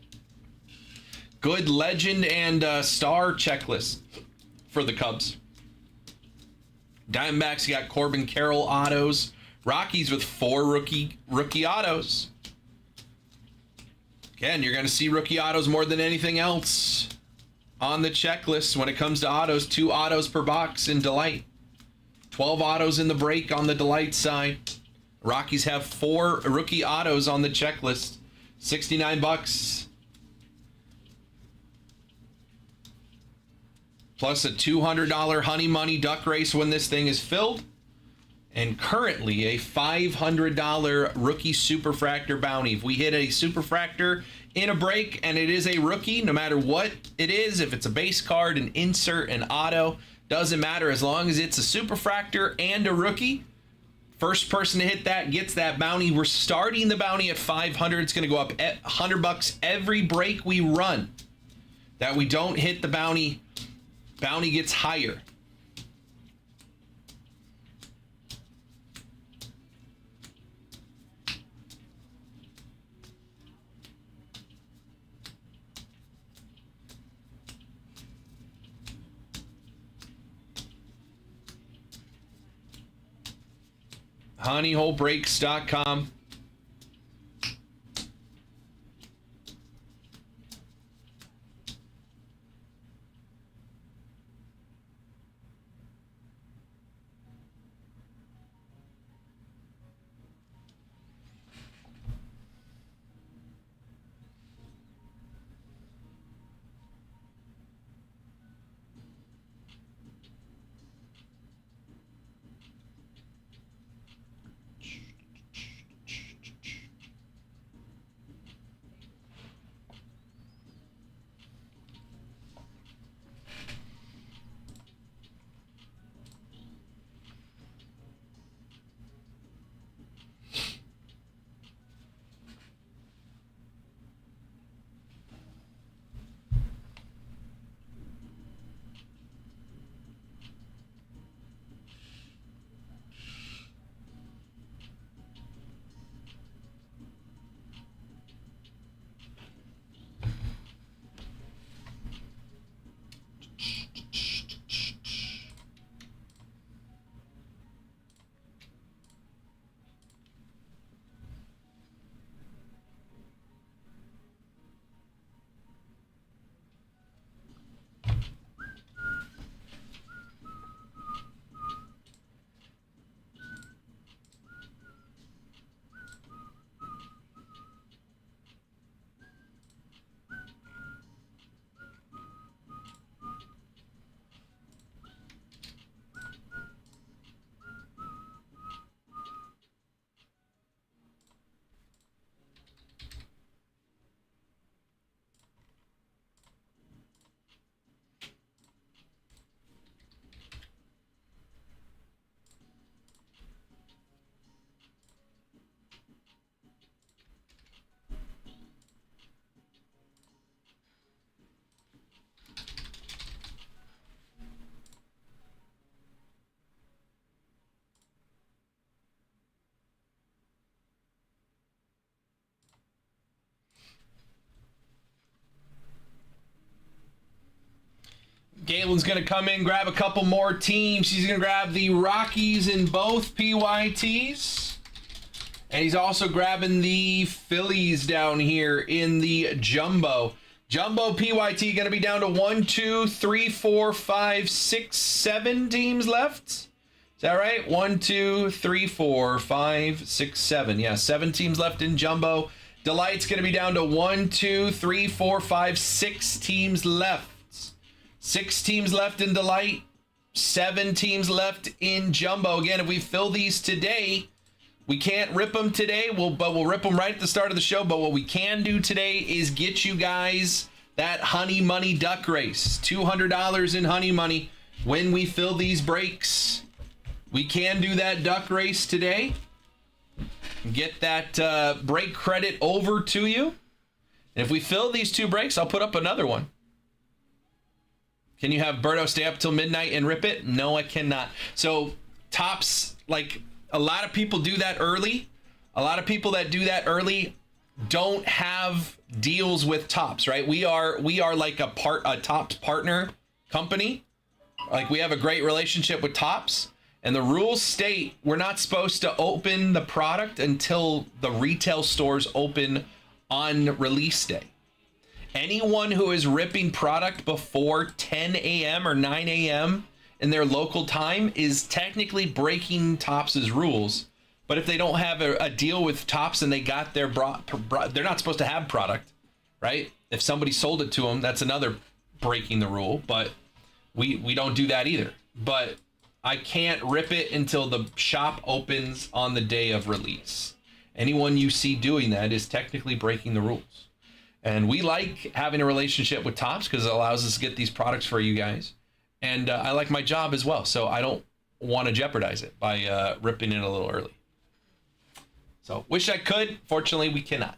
Good legend and star checklist for the Cubs. Diamondbacks, you got Corbin Carroll autos. Rockies with 4 rookie autos. Again, you're going to see rookie autos more than anything else on the checklist when it comes to autos. 2 autos per box in Delight. 12 autos in the break on the Delight side. Rockies have 4 rookie autos on the checklist. $69. Plus a $200 Honey Money Duck Race when this thing is filled. And currently a $500 rookie Superfractor bounty. If we hit a Superfractor in a break and it is a rookie, no matter what it is, if it's a base card, an insert, an auto, doesn't matter as long as it's a Superfractor and a rookie. First person to hit that gets that bounty. We're starting the bounty at $500. It's going to go up at $100 every break we run. That we don't hit the bounty, bounty gets higher. HoneyholeBreaks.com. Galen's going to come in, grab a couple more teams. He's going to grab the Rockies in both PYTs. And he's also grabbing the Phillies down here in the Jumbo. Jumbo PYT going to be down to 1, 2, 3, 4, 5, 6, 7 teams left. Is that right? 1, 2, 3, 4, 5, 6, 7. Yeah, 7 teams left in Jumbo. Delight's going to be down to 1, 2, 3, 4, 5, 6 teams left. 6 teams left in Delight. 7 teams left in Jumbo. Again, if we fill these today, we can't rip them today, but we'll rip them right at the start of the show. But what we can do today is get you guys that Honey Money Duck Race. $200 in Honey Money when we fill these breaks. We can do that Duck Race today. Get that break credit over to you. And if we fill these 2 breaks, I'll put up another one. Can you have Berto stay up till midnight and rip it? No, I cannot. So Tops, like, a lot of people do that early. A lot of people that do that early don't have deals with Tops, right? We are like a Tops partner company. Like, we have a great relationship with Tops, and the rules state we're not supposed to open the product until the retail stores open on release day. Anyone who is ripping product before 10 a.m. or 9 a.m. in their local time is technically breaking Tops's rules. But if they don't have a deal with Tops and they got their they're not supposed to have product, right? If somebody sold it to them, that's another breaking the rule. But we don't do that either. But I can't rip it until the shop opens on the day of release. Anyone you see doing that is technically breaking the rules. And we like having a relationship with Tops because it allows us to get these products for you guys. And I like my job as well, so I don't want to jeopardize it by ripping it a little early. So, wish I could. Fortunately, we cannot.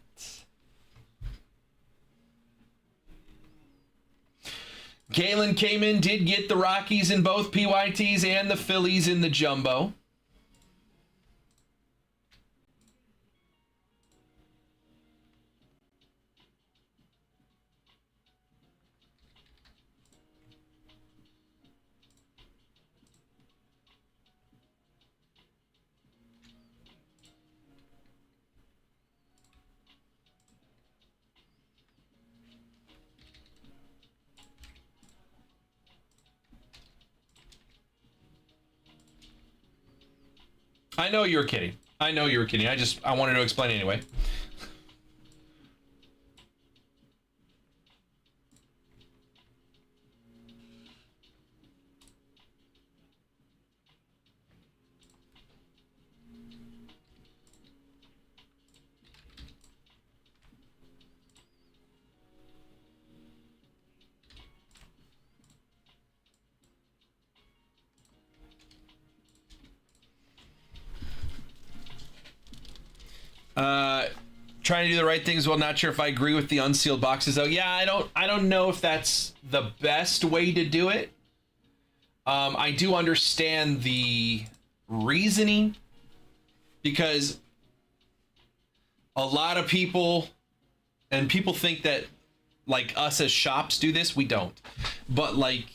Galen came in, did get the Rockies in both PYTs and the Phillies in the Jumbo. I know you were kidding. I know you were kidding. I wanted to explain anyway. Trying to do the right thing as well. Not sure if I agree with the unsealed boxes though. Yeah, I don't know if that's the best way to do it. I do understand the reasoning because a lot of people think that like us as shops do this. We don't, but like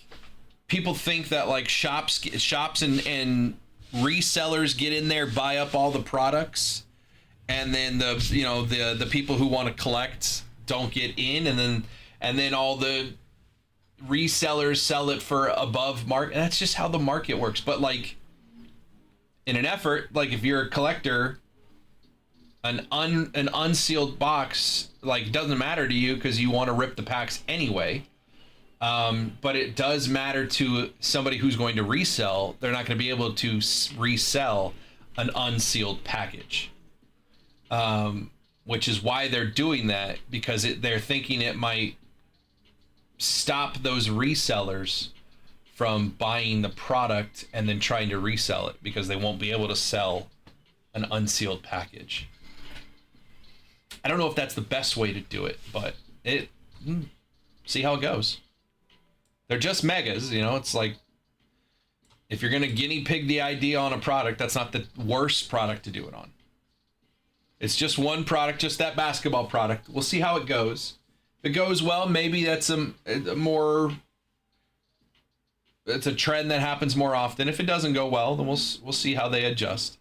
people think that like shops and resellers get in there, buy up all the products. And then the people who want to collect don't get in, and then all the resellers sell it for above market. That's just how the market works. But like in an effort, like if you're a collector, an unsealed box like doesn't matter to you because you want to rip the packs anyway. But it does matter to somebody who's going to resell. They're not going to be able to resell an unsealed package. Which is why they're doing that, because they're thinking it might stop those resellers from buying the product and then trying to resell it because they won't be able to sell an unsealed package. I don't know if that's the best way to do it, but see how it goes. They're just megas, it's like if you're going to guinea pig the idea on a product, that's not the worst product to do it on. It's just one product, just that basketball product. We'll see how it goes. If it goes well, maybe that's a more it's a trend that happens more often. If it doesn't go well, then we'll see how they adjust.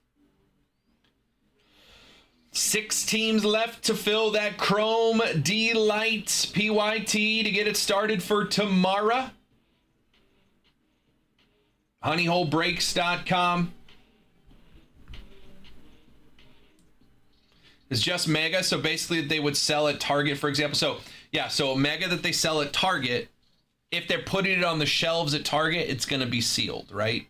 6 teams left to fill that Chrome D-Lite PYT to get it started for tomorrow. HoneyholeBreaks.com. It's just Mega, so basically they would sell at Target, for example. So Mega that they sell at Target, if they're putting it on the shelves at Target, it's going to be sealed, right?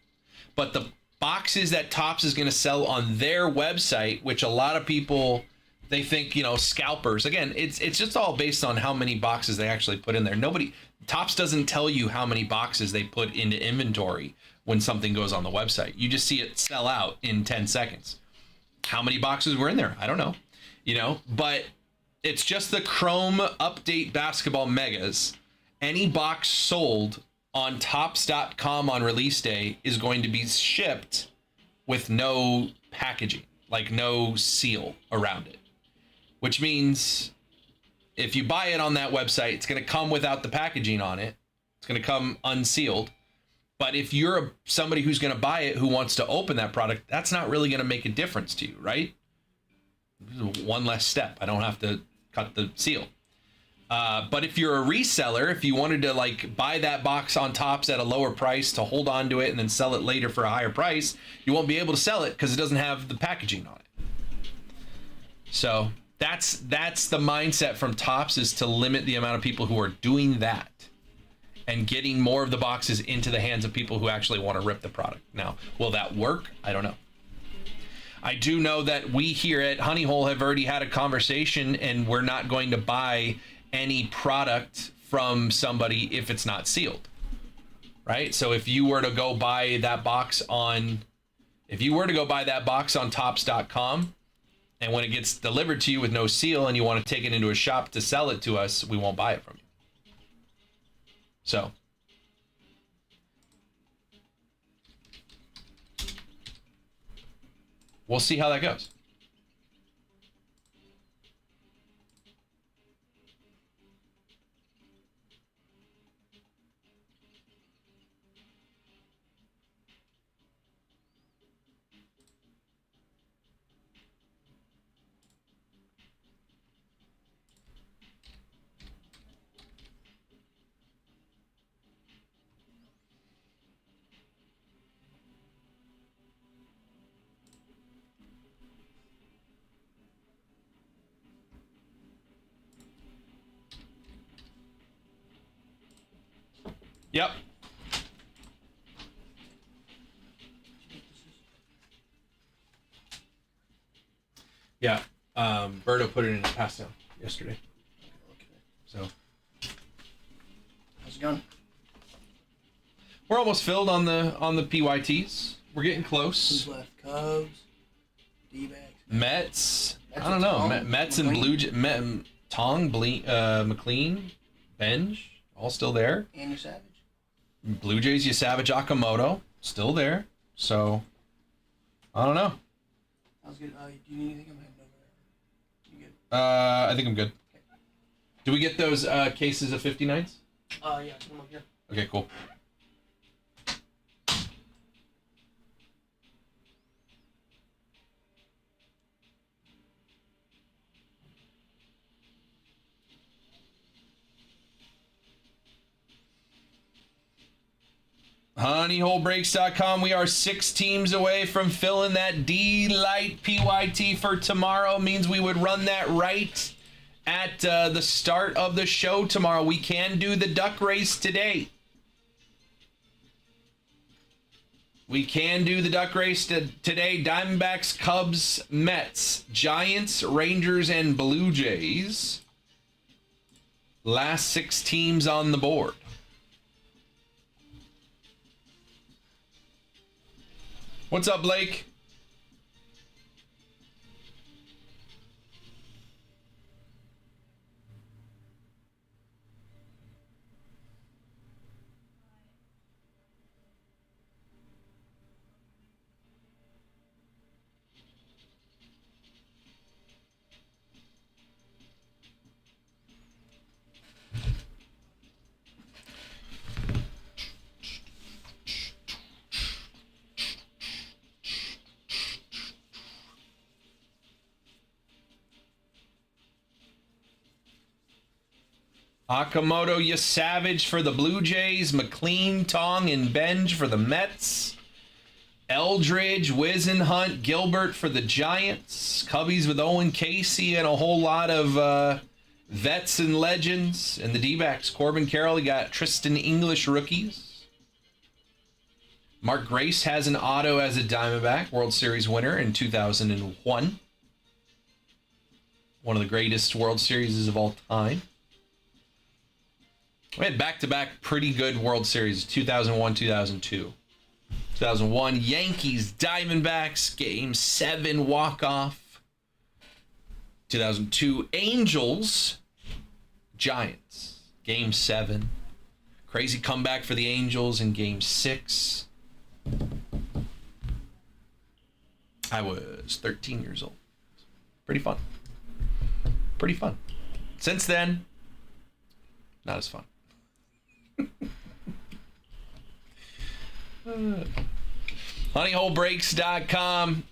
But the boxes that Topps is going to sell on their website, which a lot of people, they think, scalpers. Again, it's just all based on how many boxes they actually put in there. Topps doesn't tell you how many boxes they put into inventory when something goes on the website. You just see it sell out in 10 seconds. How many boxes were in there? I don't know. But it's just the Chrome Update Basketball Megas. Any box sold on Topps.com on release day is going to be shipped with no packaging, like no seal around it. Which means if you buy it on that website, it's going to come without the packaging on it. It's going to come unsealed. But if you're somebody who's going to buy it, who wants to open that product, that's not really going to make a difference to you, right? One less step. I don't have to cut the seal. But if you're a reseller, if you wanted to buy that box on Topps at a lower price to hold on to it and then sell it later for a higher price, you won't be able to sell it because it doesn't have the packaging on it. So that's the mindset from Topps, is to limit the amount of people who are doing that and getting more of the boxes into the hands of people who actually want to rip the product. Now, will that work? I don't know. I do know that we here at Honey Hole have already had a conversation, and we're not going to buy any product from somebody if it's not sealed, right? So if you were to go buy that box on Topps.com, and when it gets delivered to you with no seal and you want to take it into a shop to sell it to us, we won't buy it from you. So we'll see how that goes. Yep. Yeah. Berto put it in a pass down yesterday. So how's it going? We're almost filled on the PYTs. We're getting close. Who's left? Cubs, D-backs, Mets. I don't know. Mets and McLean, Benj, all still there. And your Savage. Blue Jays, Savage, Akamoto, still there. So, I don't know. I was good. Do you need anything? I'm heading over there. You good? I think I'm good. Okay. Do we get those cases of 59s? Yeah, come up here. Okay, cool. HoneyholeBreaks.com. We are 6 teams away from filling that D-Lite PYT for tomorrow. Means we would run that right at the start of the show tomorrow. We can do the duck race today. We can do the duck race today. Diamondbacks, Cubs, Mets, Giants, Rangers, and Blue Jays. Last 6 teams on the board. What's up, Blake? Akamoto Yasavage for the Blue Jays. McLean, Tong, and Benj for the Mets. Eldridge, Wisenhunt, Gilbert for the Giants. Cubbies with Owen Casey and a whole lot of vets and legends. And the D-backs, Corbin Carroll, you got Tristan English rookies. Mark Grace has an auto as a Diamondback, World Series winner in 2001. One of the greatest World Series of all time. We had back-to-back pretty good World Series, 2001, 2002. 2001, Yankees, Diamondbacks, Game 7 walk-off. 2002, Angels, Giants, Game 7. Crazy comeback for the Angels in Game 6. I was 13 years old. Pretty fun. Pretty fun. Since then, not as fun. Honeyholebreaks.com.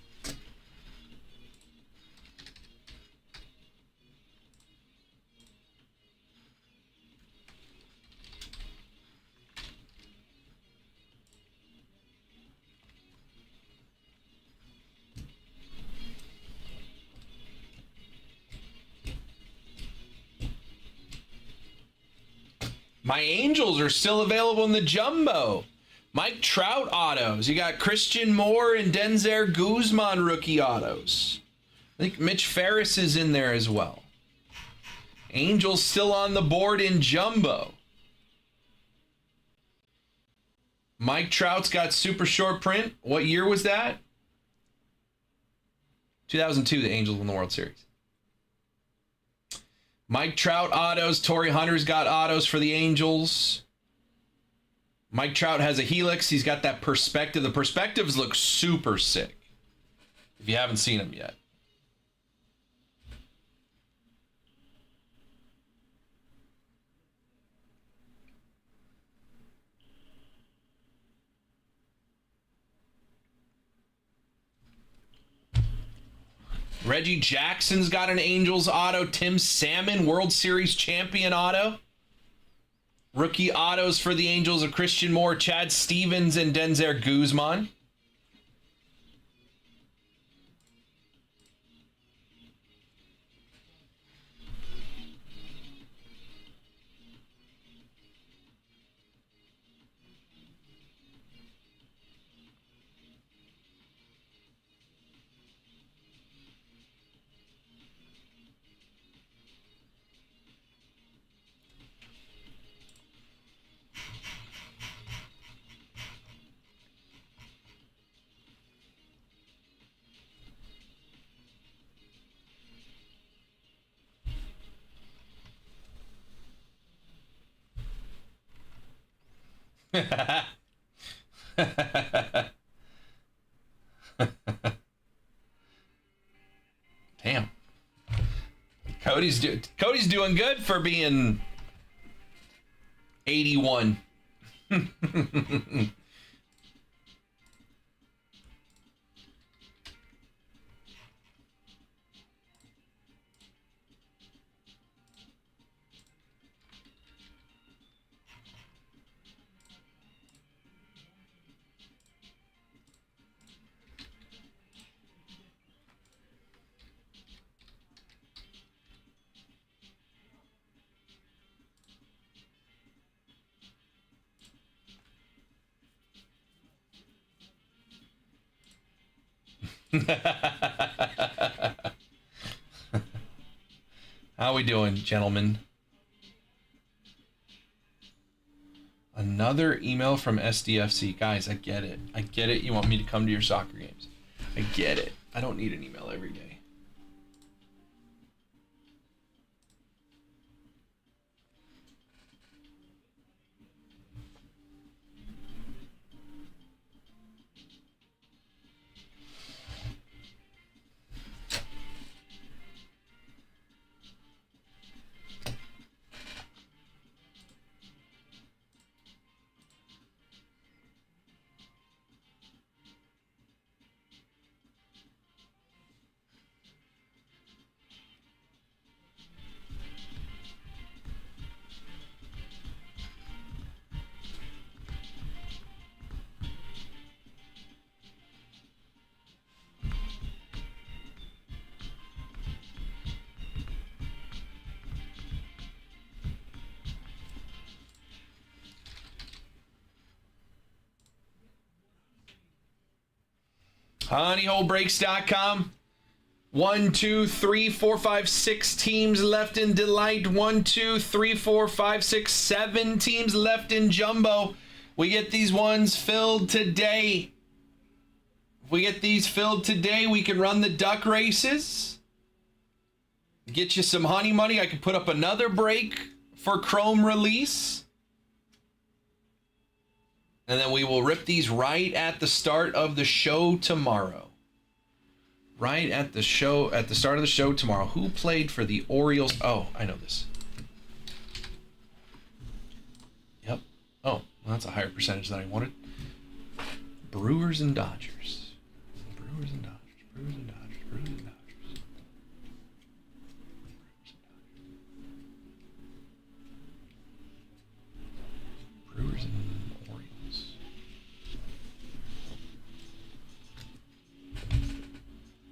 My Angels are still available in the jumbo. Mike Trout autos. You got Christian Moore and Denzer Guzman rookie autos. I think Mitch Ferris is in there as well. Angels still on the board in jumbo. Mike Trout's got super short print. What year was that? 2002, the Angels won the World Series. Mike Trout autos. Torrey Hunter's got autos for the Angels. Mike Trout has a helix. He's got that perspective. The perspectives look super sick if you haven't seen them yet. Reggie Jackson's got an Angels auto. Tim Salmon, World Series champion auto. Rookie autos for the Angels of Christian Moore, Chad Stevens, and Denzer Guzman. Damn. Cody's doing good for being 81. How we doing, gentlemen? Another email from SDFC. Guys, I get it. I get it. You want me to come to your soccer games. I get it. I don't need an email every day. Honeyholebreaks.com. 1, 2, 3, 4, 5, 6 teams left in Delight. 1, 2, 3, 4, 5, 6, 7 teams left in Jumbo. We get these ones filled today. If we get these filled today, we can run the duck races. Get you some honey money. I can put up another break for Chrome release. And then we will rip these right at the start of the show tomorrow. Right at the show, at the start of the show tomorrow. Who played for the Orioles? Oh, I know this. Yep. Oh, well, that's a higher percentage than I wanted. Brewers and Dodgers. Brewers and Dodgers. Brewers and Dodgers. Brewers and Dodgers. Brewers and Orioles.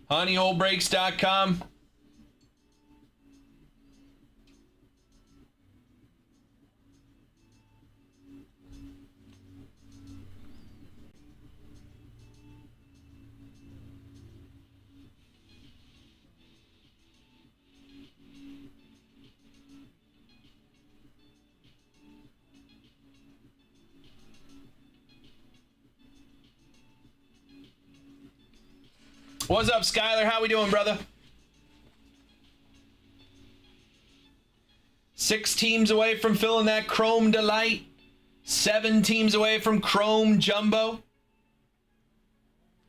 Honeyholebreaks.com. What's up, Skyler? How we doing, brother? 6 teams away from filling that Chrome Delight. 7 teams away from Chrome Jumbo.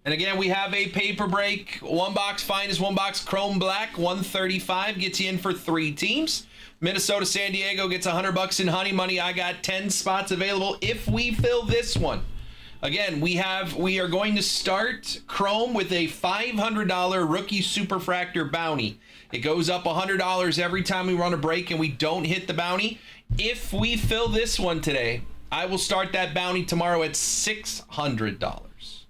And again, we have a paper break. 1 box finest, 1 box Chrome Black. 135 gets you in for 3 teams. Minnesota, San Diego gets $100 in honey money. I got 10 spots available if we fill this one. Again, we are going to start Chrome with a $500 rookie superfractor bounty. It goes up $100 every time we run a break and we don't hit the bounty. If we fill this one today, I will start that bounty tomorrow at $600.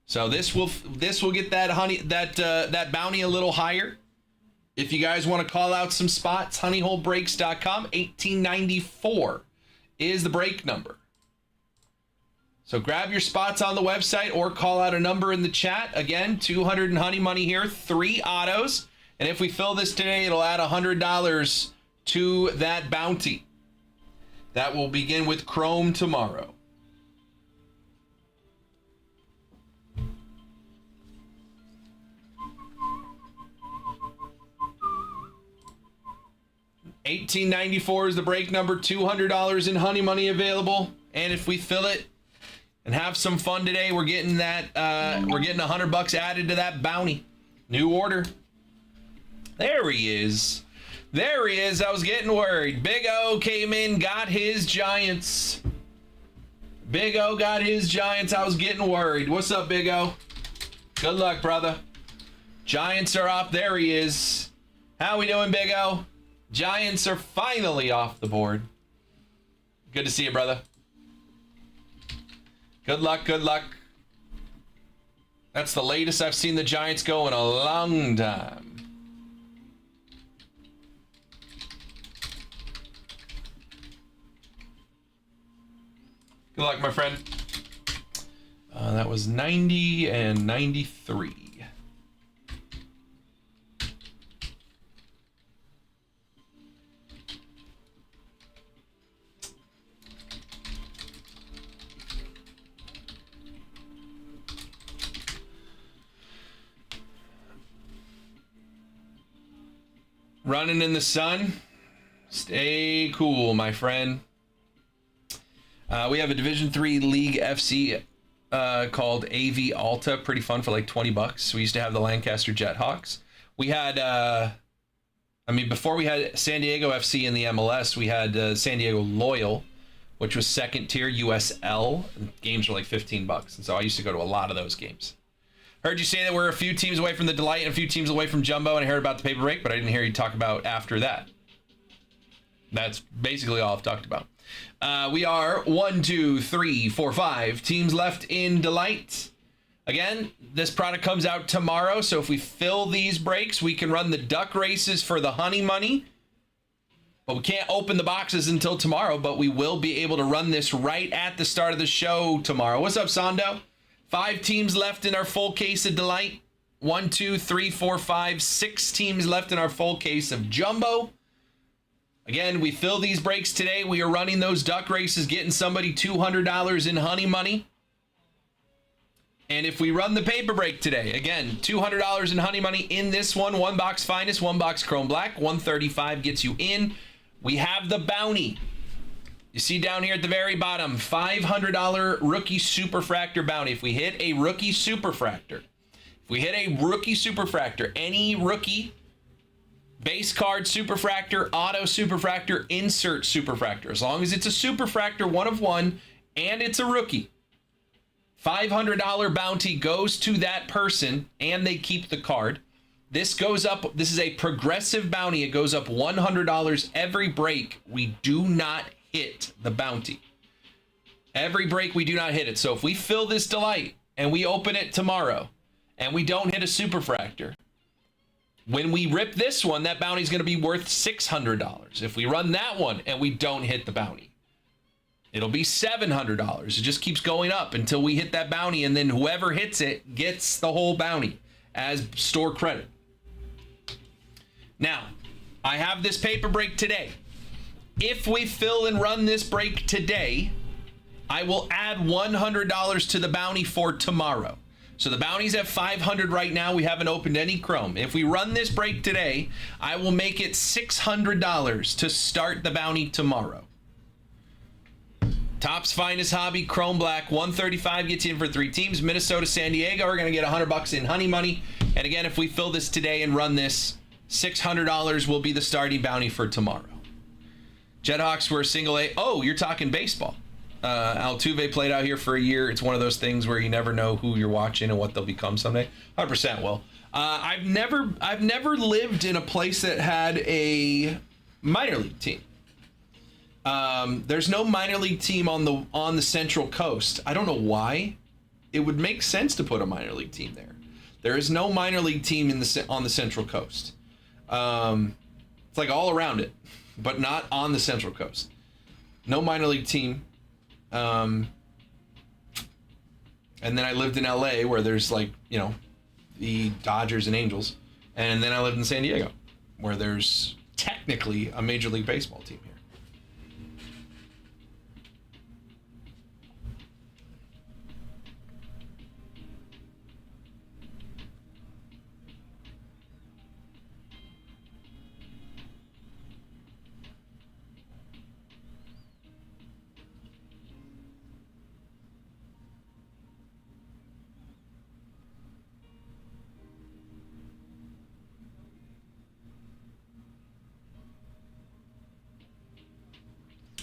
So this will get that bounty a little higher. If you guys want to call out some spots, honeyholebreaks.com, 1894 is the break number. So grab your spots on the website or call out a number in the chat. Again, 200 in honey money here, 3 autos. And if we fill this today, it'll add $100 to that bounty. That will begin with Chrome tomorrow. $18.94 is the break number, $200 in honey money available. And if we fill it and have some fun today, we're getting that we're getting $100 added to that bounty. New order. There he is. There he is. I was getting worried. Big O came in, got his Giants. Big O got his Giants. I was getting worried. What's up, Big O? Good luck, brother. Giants are off. There he is. How we doing, Big O? Giants are finally off the board. Good to see you, brother. Good luck, good luck. That's the latest I've seen the Giants go in a long time. Good luck, my friend. That was 90 and 93. Running in the sun. Stay cool, my friend. We have a Division III League FC called AV Alta. Pretty fun for like $20. We used to have the Lancaster Jethawks. We had, before we had San Diego FC in the MLS, we had San Diego Loyal, which was second tier USL. Games were like $15. And so I used to go to a lot of those games. Heard you say that we're a few teams away from the Delight and a few teams away from Jumbo, and I heard about the paper break, but I didn't hear you talk about after that. That's basically all I've talked about. We are 1, 2, 3, 4, 5 teams left in Delight. Again, this product comes out tomorrow, so if we fill these breaks, we can run the duck races for the honey money. But we can't open the boxes until tomorrow, but we will be able to run this right at the start of the show tomorrow. What's up, Sando? 5 teams left in our full case of Delight. 1, 2, 3, 4, 5, 6 teams left in our full case of Jumbo. Again, we fill these breaks today. We are running those duck races, getting somebody $200 in honey money. And if we run the paper break today, again, $200 in honey money in this one. 1 box Finest, 1 box Chrome Black, 135 gets you in. We have the bounty. You see down here at the very bottom, $500 rookie superfractor bounty. If we hit a rookie superfractor, any rookie, base card superfractor, auto superfractor, insert superfractor, as long as it's a superfractor 1 of 1 and it's a rookie, $500 bounty goes to that person and they keep the card. This goes up. This is a progressive bounty. It goes up $100 every break. We do not hit the bounty. Every break we do not hit it. So if we fill this Delight and we open it tomorrow and we don't hit a superfractor, when we rip this one, that bounty is going to be worth $600. If we run that one and we don't hit the bounty, it'll be $700. It just keeps going up until we hit that bounty, and then whoever hits it gets the whole bounty as store credit. Now, I have this paper break today. If we fill and run this break today, I will add $100 to the bounty for tomorrow. So the bounty's at $500 right now. We haven't opened any Chrome. If we run this break today, I will make it $600 to start the bounty tomorrow. Topps Finest Hobby, Chrome Black, 135 gets you in for 3 teams. Minnesota, San Diego are going to get $100 in honey money. And again, if we fill this today and run this, $600 will be the starting bounty for tomorrow. Jethawks were single A. Oh, you're talking baseball. Altuve played out here for a year. It's one of those things where you never know who you're watching and what they'll become someday. 100% will. I've never lived in a place that had a minor league team. There's no minor league team on the Central Coast. I don't know why. It would make sense to put a minor league team there. There is no minor league team on the Central Coast. It's like all around it, but not on the Central Coast. No minor league team. And then I lived in LA where there's the Dodgers and Angels. And then I lived in San Diego where there's technically a Major League Baseball team here.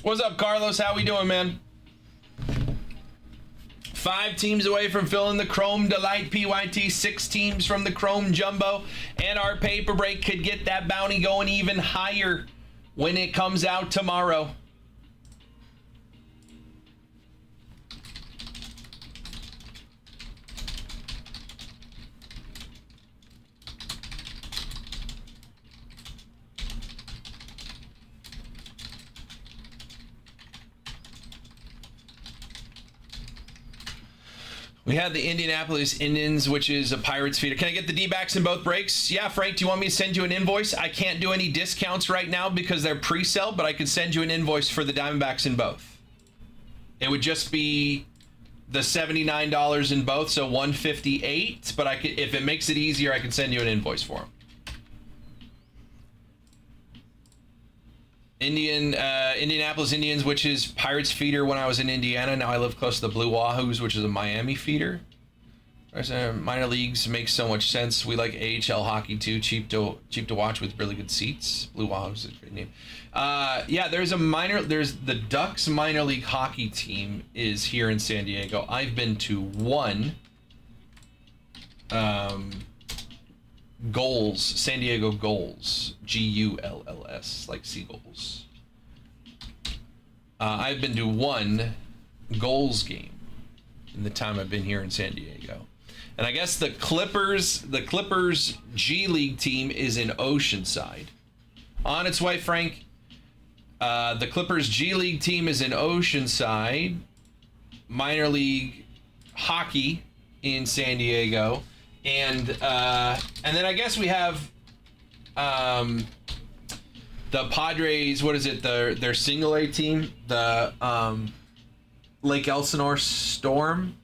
What's up, Carlos? How we doing, man? 5 teams away from filling the Chrome Delight PYT, 6 teams from the Chrome Jumbo, and our paper break could get that bounty going even higher when it comes out tomorrow. We have the Indianapolis Indians, which is a Pirates feeder. Can I get the D-backs in both breaks? Yeah, Frank, do you want me to send you an invoice? I can't do any discounts right now because they're pre-sale, but I could send you an invoice for the Diamondbacks in both. It would just be the $79 in both, so $158, but I could, if it makes it easier, I can send you an invoice for them. Indianapolis Indians, which is Pirates feeder when I was in Indiana. Now I live close to the Blue Wahoos, which is a Miami feeder. Minor leagues makes so much sense. We like AHL hockey too. Cheap to watch with really good seats. Blue Wahoos is a great name. Yeah, there's the Ducks minor league hockey team is here in San Diego. I've been to one. Goals, San Diego Goals, Gulls, like seagulls. I've been to one Goals game in the time I've been here in San Diego. And I guess the Clippers G League team is in Oceanside. On its way, Frank. The Clippers G League team is in Oceanside. Minor league hockey in San Diego, and then I guess we have the Padres. What is it? Their single A team, the Lake Elsinore Storm.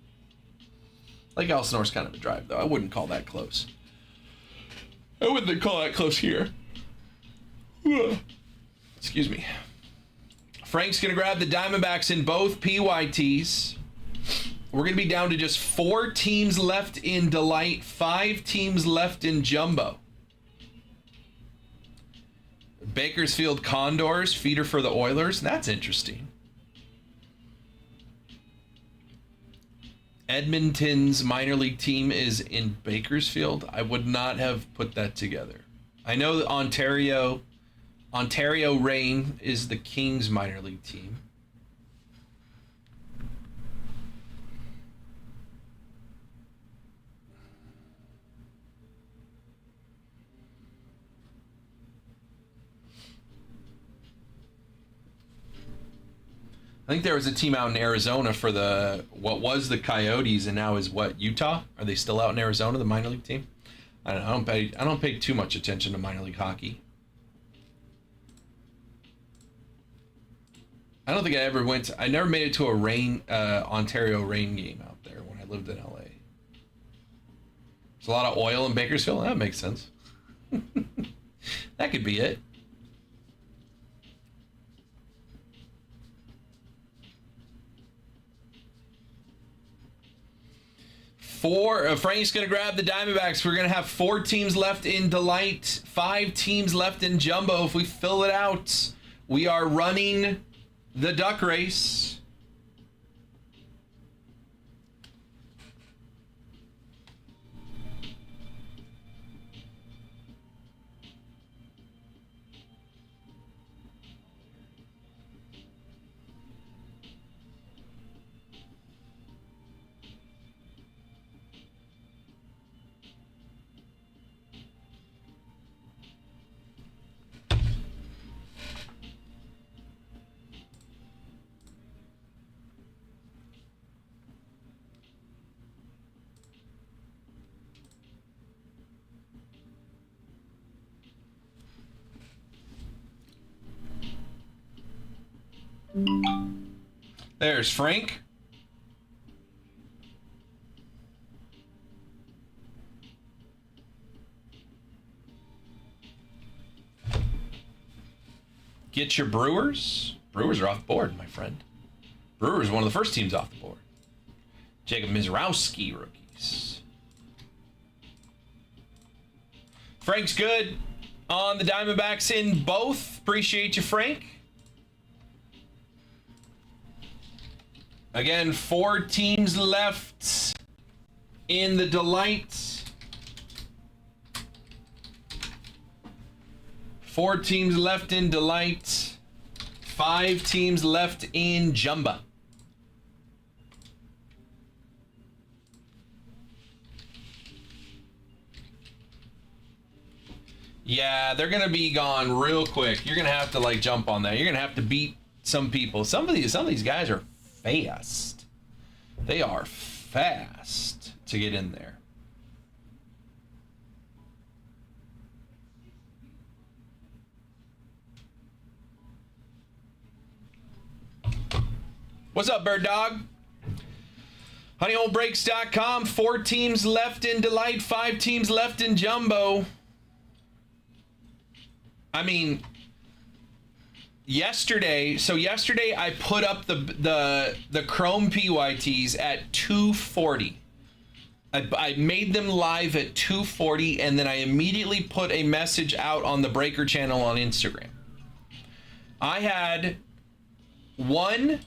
Lake Elsinore's kind of a drive, though. I wouldn't call that close. I wouldn't call that close here. Excuse me. Frank's going to grab the Diamondbacks in both PYTs. We're going to be down to just 4 teams left in Delight, 5 teams left in Jumbo. Bakersfield Condors, feeder for the Oilers. That's interesting. Edmonton's minor league team is in Bakersfield. I would not have put that together. I know that Ontario Reign is the Kings minor league team. I think there was a team out in Arizona for what was the Coyotes and now is what, Utah? Are they still out in Arizona, the minor league team? I don't pay too much attention to minor league hockey. I don't think I never made it to a Ontario Reign game out there when I lived in LA. There's a lot of oil in Bakersfield. That makes sense. That could be it. Frank's going to grab the Diamondbacks. We're going to have 4 teams left in Delight, 5 teams left in Jumbo. If we fill it out, we are running the duck race. There's Frank. Get your Brewers. Brewers are off the board, my friend. Brewers one of the first teams off the board. Jacob Mizrowski rookies. Frank's good on the Diamondbacks in both. Appreciate you, Frank. Again, 4 teams left in the Delight. 4 teams left in Delight. 5 teams left in Jumbo. Yeah, they're going to be gone real quick. You're going to have to jump on that. You're going to have to beat some people. Some of these guys are fast. They are fast to get in there. What's up, Bird Dog? HoneyHoleBreaks.com. 4 teams left in Delight, 5 teams left in Jumbo. I mean, yesterday I put up the Chrome PYTs at 240. I made them live at 240, and then I immediately put a message out on the Breaker channel on Instagram. I had one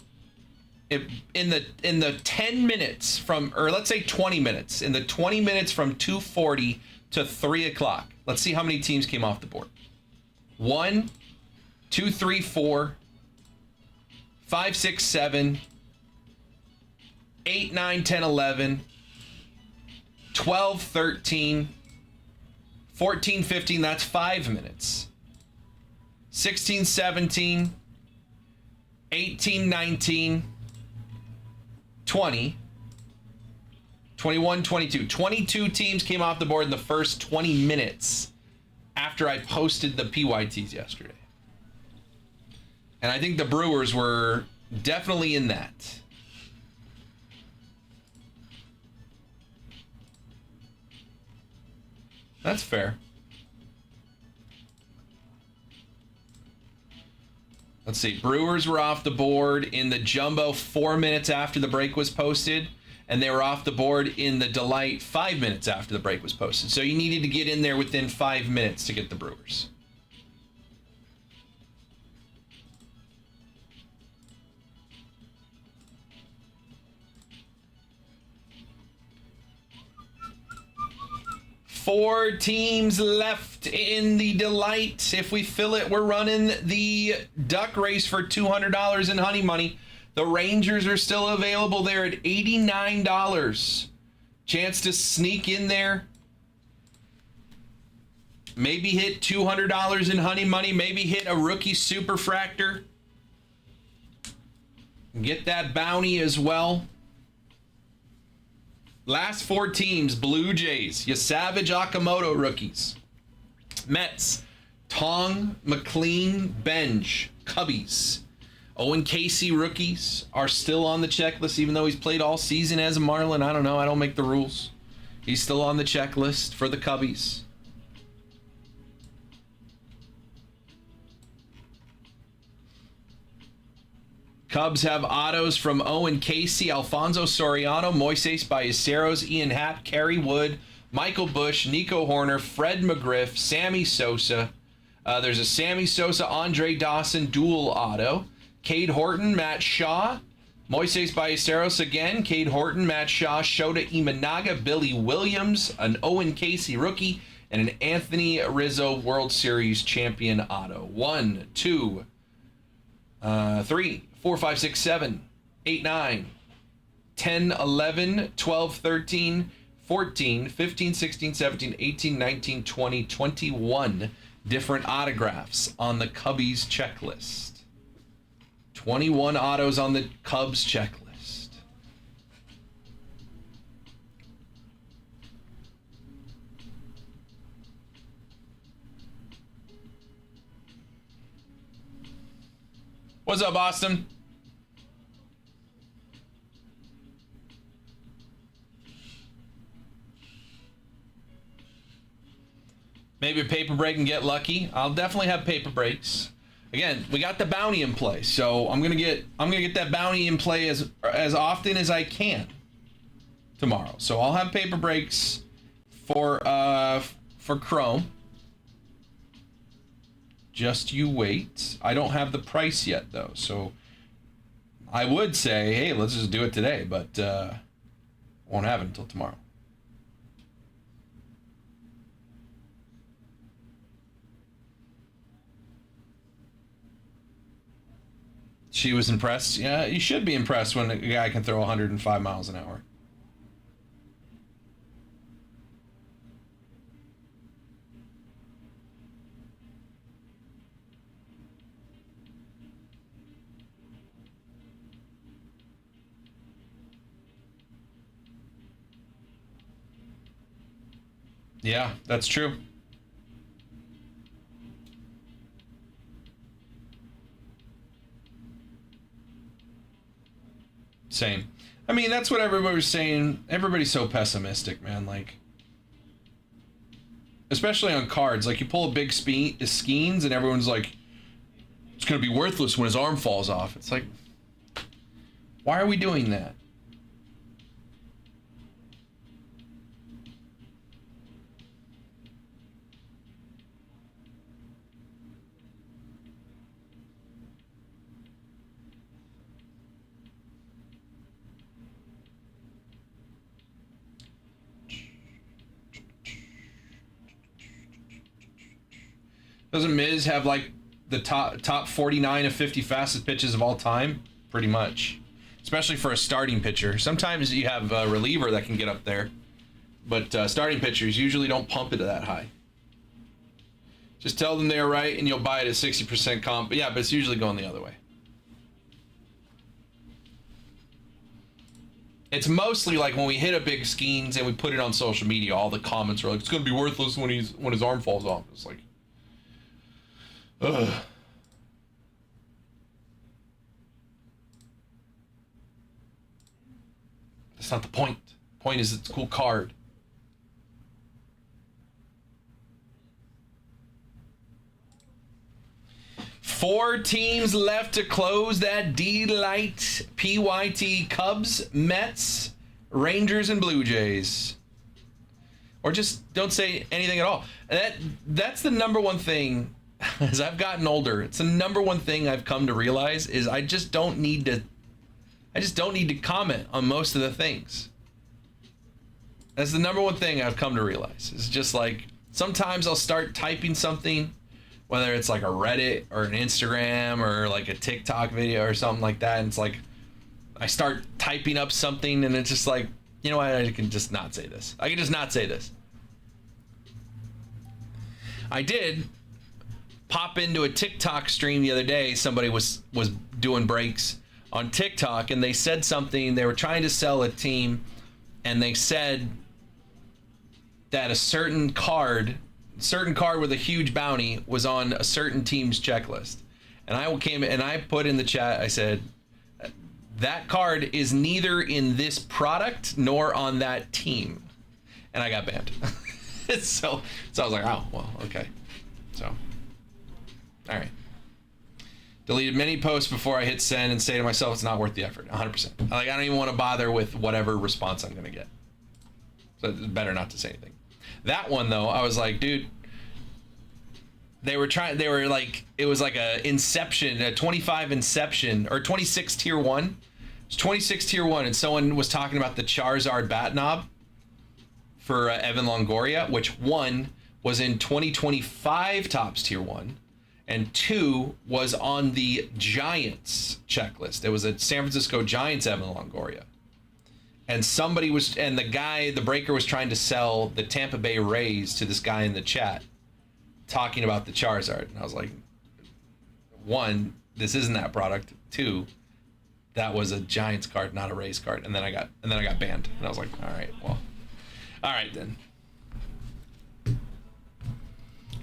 in the 10 minutes from, or let's say 20 minutes, in the 20 minutes from 240 to 3 o'clock. Let's see how many teams came off the board. 1, 2, 3, 4, 5, 6, 7, 8, 9, 10, 11, 12, 13, 14, 15, that's 5 minutes. 16, 17, 18, 19, 20, 21, 22. 22 teams came off the board in the first 20 minutes after I posted the PYTs yesterday. And I think the Brewers were definitely in that. That's fair. Let's see. Brewers were off the board in the Jumbo 4 minutes after the break was posted, and they were off the board in the Delight 5 minutes after the break was posted. So you needed to get in there within 5 minutes to get the Brewers. Four teams left in the Delight. If we fill it, we're running the duck race for $200 in honey money. The Rangers are still available there at $89. Chance to sneak in there. Maybe hit $200 in honey money. Maybe hit a rookie superfractor. Get that bounty as well. Last four teams, Blue Jays, your Savage Okamoto rookies. Mets, Tong, McLean, Benj, Cubbies. Owen Casey rookies are still on the checklist, even though he's played all season as a Marlin. I don't know. I don't make the rules. He's still on the checklist for the Cubbies. Cubs have autos from Owen Casey, Alfonso Soriano, Moises Ballesteros, Ian Happ, Kerry Wood, Michael Bush, Nico Horner, Fred McGriff, Sammy Sosa. There's a Sammy Sosa, Andre Dawson dual auto. Cade Horton, Matt Shaw, Moises Ballesteros again, Cade Horton, Matt Shaw, Shota Imanaga, Billy Williams, an Owen Casey rookie, and an Anthony Rizzo World Series champion auto. 1, 2, 3, 4, 5, 6, 7, 8, 9, 10, 11, 12, 13, 14, 15, 16, 17, 18, 19, 20, 21 different autographs on the Cubbies checklist. 21 autos on the Cubs checklist. What's up, Austin? Maybe a paper break and get lucky. I'll definitely have paper breaks. Again, we got the bounty in play, so I'm gonna get that bounty in play as often as I can tomorrow. So I'll have paper breaks for Chrome. Just you wait. I don't have the price yet though, so I would say, hey, let's just do it today, but won't have it until tomorrow. She was impressed. Yeah, you should be impressed when a guy can throw 105 miles an hour. Yeah, that's true. Same. I mean, that's what everybody was saying. Everybody's so pessimistic, man. Like, especially on cards. Like, you pull a big Skeens and everyone's like, it's going to be worthless when his arm falls off. It's like, why are we doing that? Doesn't Miz have like the top 49 of 50 fastest pitches of all time? Pretty much. Especially for a starting pitcher. Sometimes you have a reliever that can get up there. But starting pitchers usually don't pump it that high. Just tell them they're right and you'll buy it at 60% comp. But yeah, but it's usually going the other way. It's mostly like when we hit a big skeins and we put it on social media, all the comments are like, it's gonna be worthless when his arm falls off. It's like, ugh. That's not the point. Point is it's a cool card. Four teams left to close that D-Light PYT: Cubs, Mets, Rangers, and Blue Jays. Or just don't say anything at all. That's the number one thing as I've gotten older. It's the number one thing I've come to realize is I just don't need to comment on most of the things. That's the number one thing I've come to realize. It's just like sometimes I'll start typing something, whether it's like a Reddit or an Instagram or like a TikTok video or something like that. And it's like, I start typing up something and it's just like, you know what? I can just not say this. I can just not say this. I did pop into a TikTok stream the other day. Somebody was doing breaks on TikTok and they said something. They were trying to sell a team and they said that a certain card with a huge bounty was on a certain team's checklist. And I put in the chat, I said, that card is neither in this product nor on that team. And I got banned. so I was like, oh, well, okay. So, all right. Deleted many posts before I hit send and say to myself, it's not worth the effort. 100%. Like, I don't even want to bother with whatever response I'm going to get. So it's better not to say anything. That one though, I was like, dude, they were like, it was like a 25 Inception or 26 tier 1. It's 26 tier 1 and someone was talking about the Charizard bat knob for Evan Longoria, which 1 was in 2025 Topps tier 1 and 2 was on the Giants checklist. It was a San Francisco Giants Evan Longoria. And the breaker was trying to sell the Tampa Bay Rays to this guy in the chat, talking about the Charizard. And I was like, 1, this isn't that product. 2, that was a Giants card, not a Rays card. And then I got banned. And I was like, all right, well, all right then.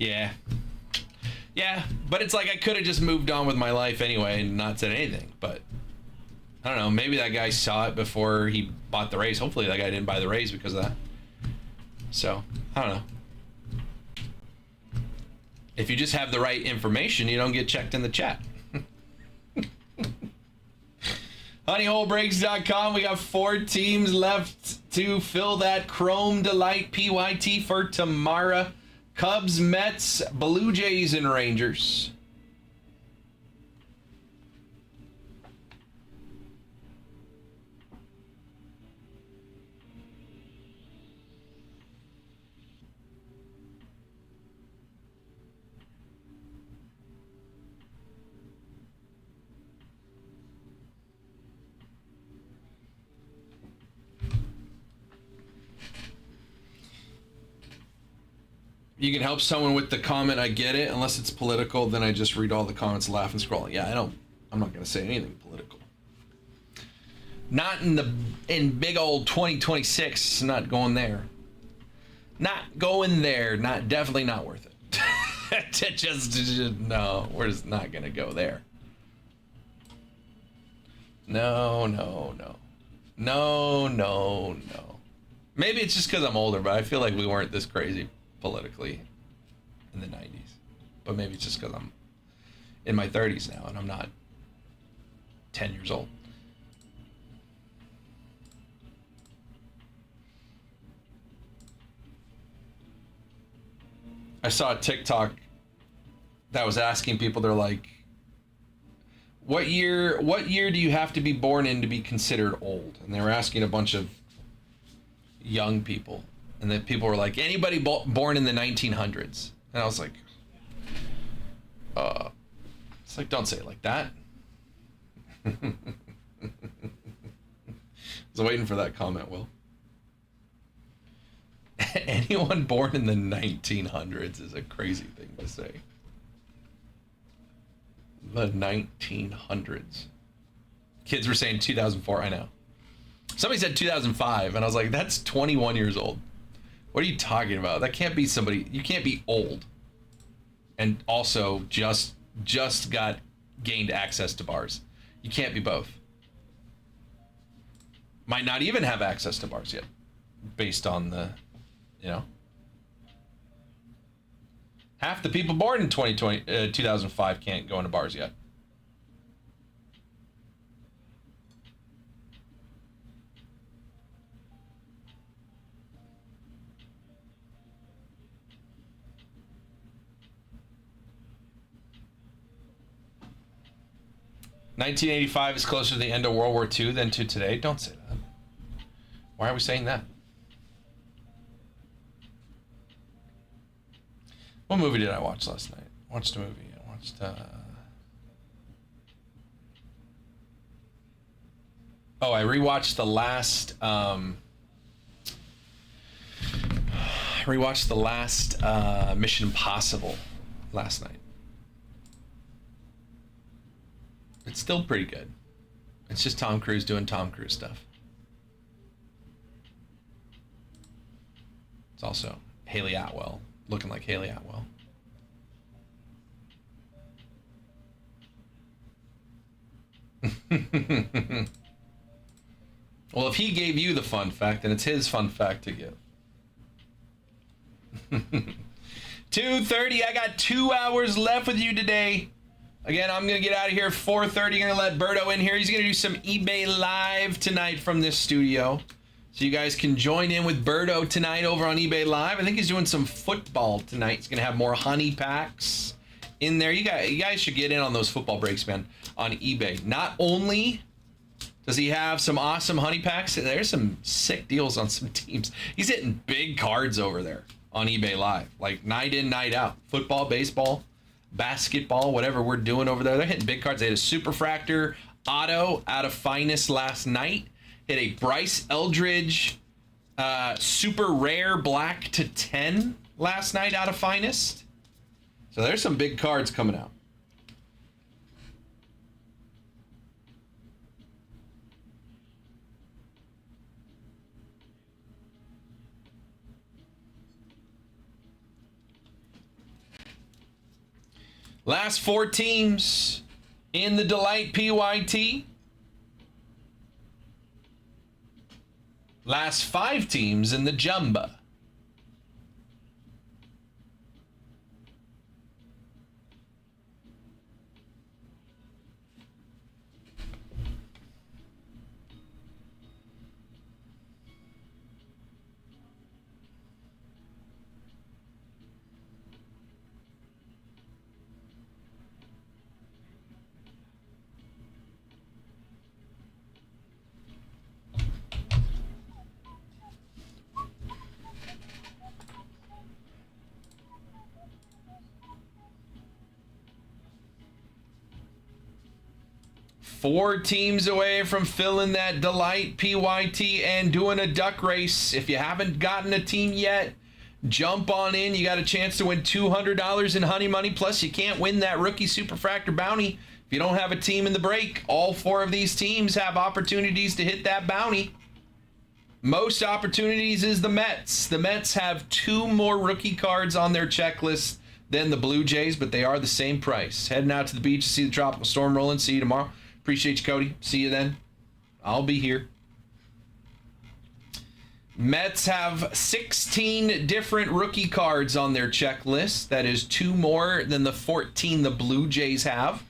Yeah, but it's like I could have just moved on with my life anyway and not said anything. But I don't know, maybe that guy saw it before he bought the Rays. Hopefully that guy didn't buy the Rays because of that. So, I don't know. If you just have the right information, you don't get checked in the chat. Honeyholebreaks.com, we got 4 teams left to fill that Chrome Delight PYT for tomorrow. Cubs, Mets, Blue Jays, and Rangers. You can help someone with the comment, I get it. Unless it's political, then I just read all the comments, laugh, and scroll. Yeah, I'm not going to say anything political. Not in big old 2026, not going there. Not going there. Definitely not worth it. No, we're just not going to go there. No. Maybe it's just because I'm older, but I feel like we weren't this crazy politically in the 90s. But maybe it's just because I'm in my 30s now and I'm not 10 years old. I saw a TikTok that was asking people, they're like, what year do you have to be born in to be considered old? And they were asking a bunch of young people. And then people were like, anybody born in the 1900s. And I was like, it's like, don't say it like that. I was waiting for that comment, Will. Anyone born in the 1900s is a crazy thing to say. The 1900s. Kids were saying 2004, I know. Somebody said 2005, and I was like, that's 21 years old. What are you talking about? That can't be somebody. You can't be old and also just gained access to bars. You can't be both. Might not even have access to bars yet, based on the, half the people born in 2005 can't go into bars yet. "1985 is closer to the end of World War II than to today." Don't say that. Why are we saying that? What movie did I watch last night? I watched a movie. I watched... I rewatched the last... Mission Impossible last night. It's still pretty good. It's just Tom Cruise doing Tom Cruise stuff. It's also Haley Atwell, looking like Haley Atwell. Well, if he gave you the fun fact, then it's his fun fact to give. 2:30, I got 2 hours left with you today. Again, I'm going to get out of here at 4:30. Going to let Berto in here. He's going to do some eBay Live tonight from this studio. So you guys can join in with Berto tonight over on eBay Live. I think he's doing some football tonight. He's going to have more honey packs in there. You guys should get in on those football breaks, man, on eBay. Not only does he have some awesome honey packs, there's some sick deals on some teams. He's hitting big cards over there on eBay Live, like night in, night out. Football, baseball, basketball, whatever we're doing over there. They're hitting big cards. They had a Superfractor auto out of Finest last night. Hit a Bryce Eldridge super rare black to 10 last night out of Finest. So there's some big cards coming out. Last 4 teams in the Delight PYT. Last 5 teams in the Jumba. Four teams away from filling that Delight PYT and doing a duck race. If you haven't gotten a team yet, jump on in. You got a chance to win $200 in honey money. Plus, you can't win that rookie Superfractor bounty if you don't have a team in the break. All 4 of these teams have opportunities to hit that bounty. Most opportunities is the Mets. The Mets have 2 more rookie cards on their checklist than the Blue Jays, but they are the same price. Heading out to the beach to see the tropical storm rolling. See you tomorrow. Appreciate you, Cody. See you then. I'll be here. Mets have 16 different rookie cards on their checklist. That is 2 more than the 14 the Blue Jays have.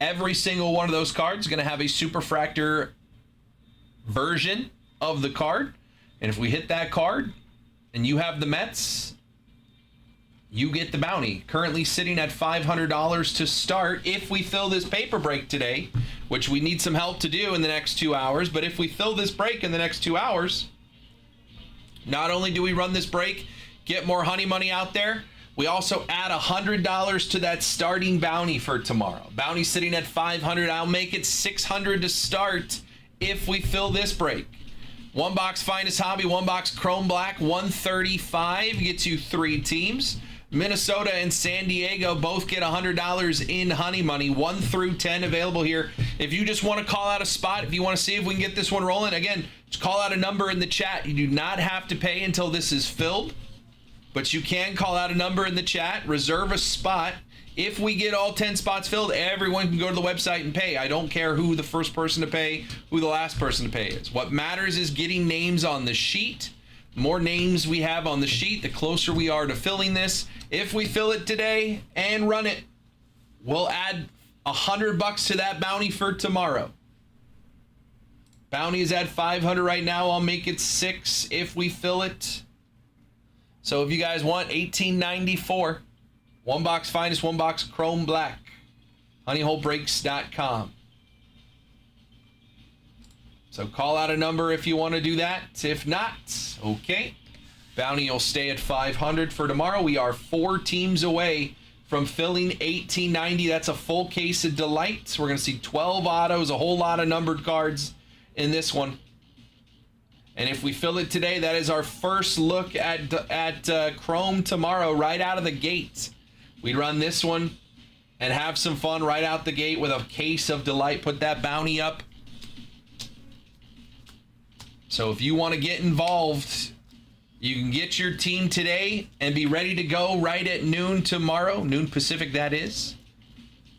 Every single one of those cards is going to have a Superfractor version of the card. And if we hit that card and you have the Mets, you get the bounty. Currently sitting at $500 to start if we fill this paper break today, which we need some help to do in the next 2 hours. But if we fill this break in the next 2 hours, not only do we run this break, get more honey money out there, we also add $100 to that starting bounty for tomorrow. Bounty sitting at $500. I'll make it $600 to start if we fill this break. 1 box Finest Hobby, 1 box Chrome Black, $135 gets you 3 teams. Minnesota and San Diego both get $100 in honey money, 1 through 10 available here. If you just want to call out a spot, if you want to see if we can get this one rolling, again, Just call out a number in the chat. You do not have to pay until this is filled, but you can call out a number in the chat, reserve a spot. If we get all 10 spots filled, everyone can go to the website and pay. I don't care who the first person to pay, who the last person to pay is. What matters is getting names on the sheet. The more names we have on the sheet, the closer we are to filling this. If we fill it today and run it, we'll add $100 to that bounty for tomorrow. Bounty is at 500 right now. I'll make it 6 if we fill it. So if you guys want $18.94, one box finest, one box chrome black, honeyholebreaks.com. So call out a number if you want to do that. If not, okay. Bounty will stay at 500 for tomorrow. We are 4 teams away from filling $18.90. That's a full case of delights. We're going to see 12 autos, a whole lot of numbered cards in this one. And if we fill it today, that is our first look at Chrome tomorrow, right out of the gate. We run this one and have some fun right out the gate with a case of delight. Put that bounty up. So if you want to get involved, you can get your team today and be ready to go right at noon tomorrow, noon Pacific that is.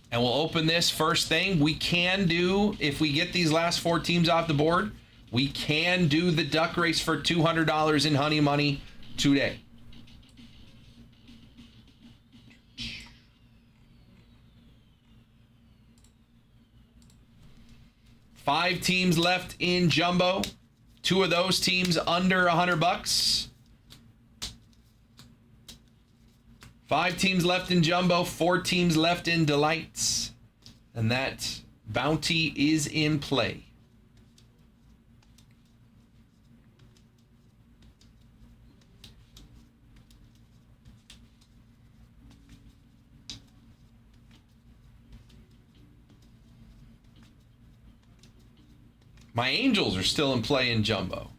And we'll open this first thing. We can do, if we get these last 4 teams off the board, we can do the duck race for $200 in Honey Money today. Five teams left in Jumbo. 2 of those teams under $100. 5 teams left in Jumbo, 4 teams left in Delights. And that bounty is in play. My Angels are still in play in Jumbo.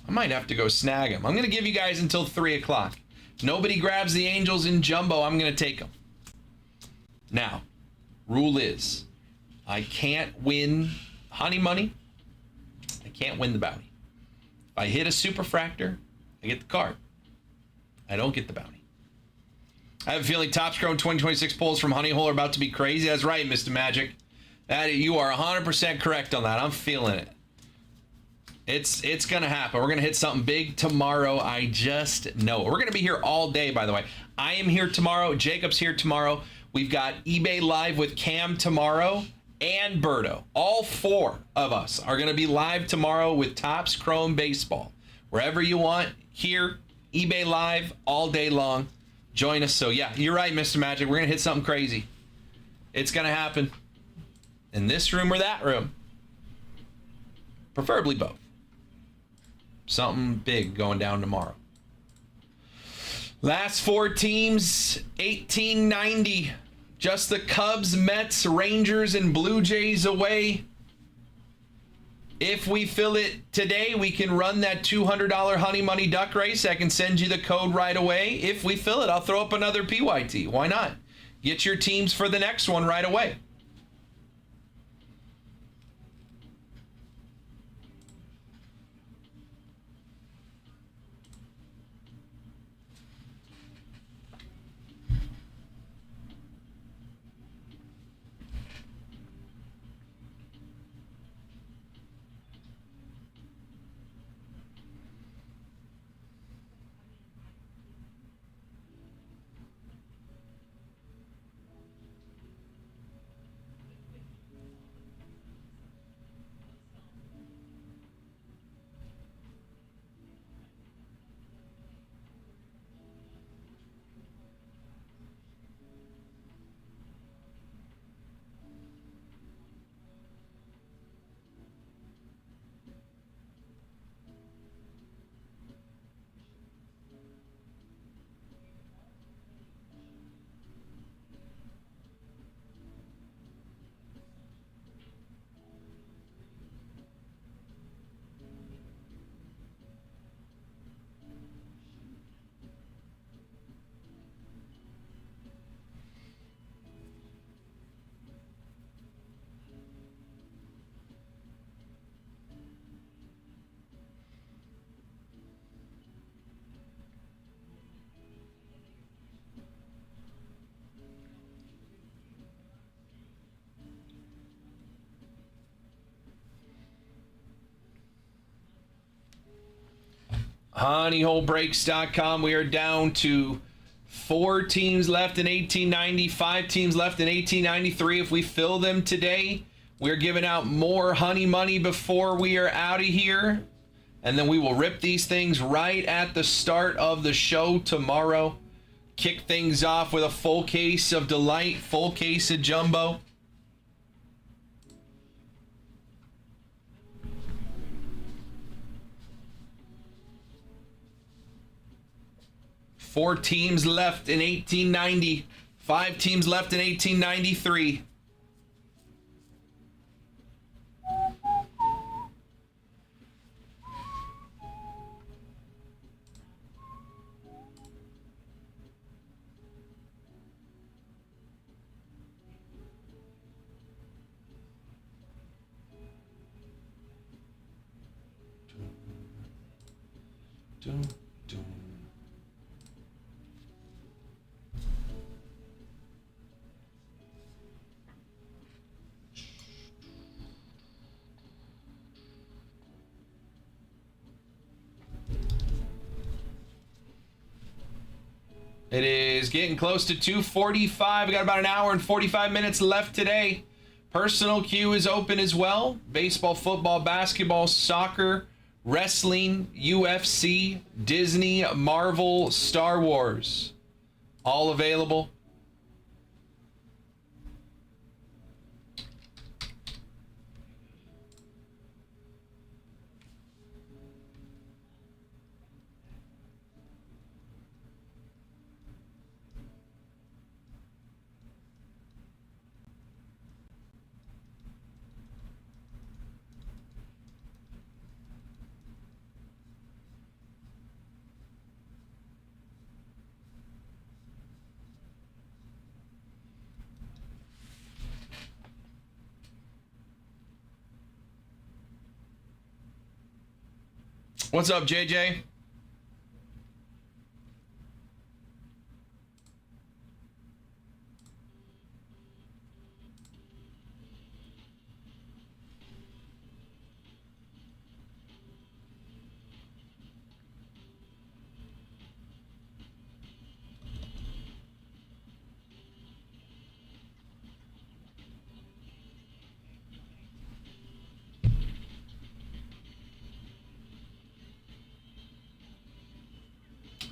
I might have to go snag them. I'm going to give you guys until 3 o'clock. If nobody grabs the Angels in Jumbo, I'm going to take them. Now, rule is, I can't win Honey Money. I can't win the bounty. If I hit a Superfractor, I get the card. I don't get the bounty. I have a feeling Topps Chrome 2026 polls from Honey Hole are about to be crazy. That's right, Mr. Magic. You are 100% correct on that. I'm feeling it. It's going to happen. We're going to hit something big tomorrow. I just know. We're going to be here all day, by the way. I am here tomorrow. Jacob's here tomorrow. We've got eBay Live with Cam tomorrow and Berto. All 4 of us are going to be live tomorrow with Topps Chrome Baseball. Wherever you want, here, eBay Live all day long. Join us. So, yeah, you're right, Mr. Magic. We're going to hit something crazy. It's going to happen. In this room or that room. Preferably both. Something big going down tomorrow. Last 4 teams, $18.90. Just the Cubs, Mets, Rangers, and Blue Jays away. If we fill it today, we can run that $200 Honey Money Duck Race. I can send you the code right away. If we fill it, I'll throw up another PYT. Why not? Get your teams for the next one right away. Honeyholebreaks.com. We are down to 4 teams left in 1890, 5 teams left in 1893. If we fill them today, we're giving out more honey money before we are out of here. And then we will rip these things right at the start of the show tomorrow. Kick things off with a full case of Delight, full case of Jumbo. Four teams left in 1890. 5 teams left in 1893. Dun, dun. It is getting close to 2:45. We got about an hour and 45 minutes left today. Personal queue is open as well. Baseball, football, basketball, soccer, wrestling, UFC, Disney, Marvel, Star Wars. All available. What's up, JJ?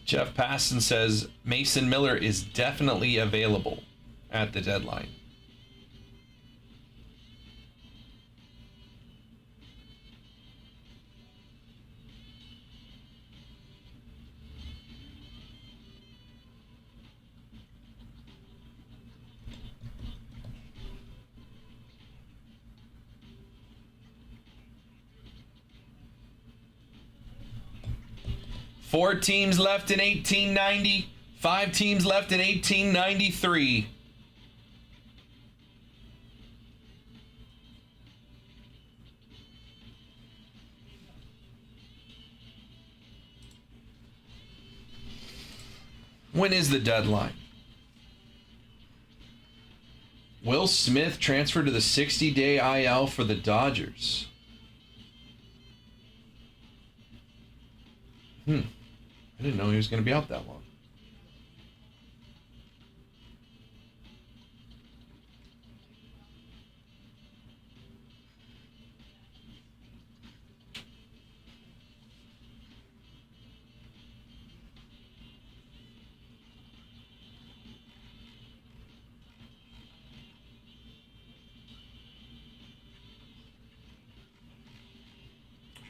Jeff Passon says Mason Miller is definitely available at the deadline. Four teams left in 1890, 5 teams left in 1893. When is the deadline? Will Smith transferred to the 60-day IL for the Dodgers. I didn't know he was going to be out that long.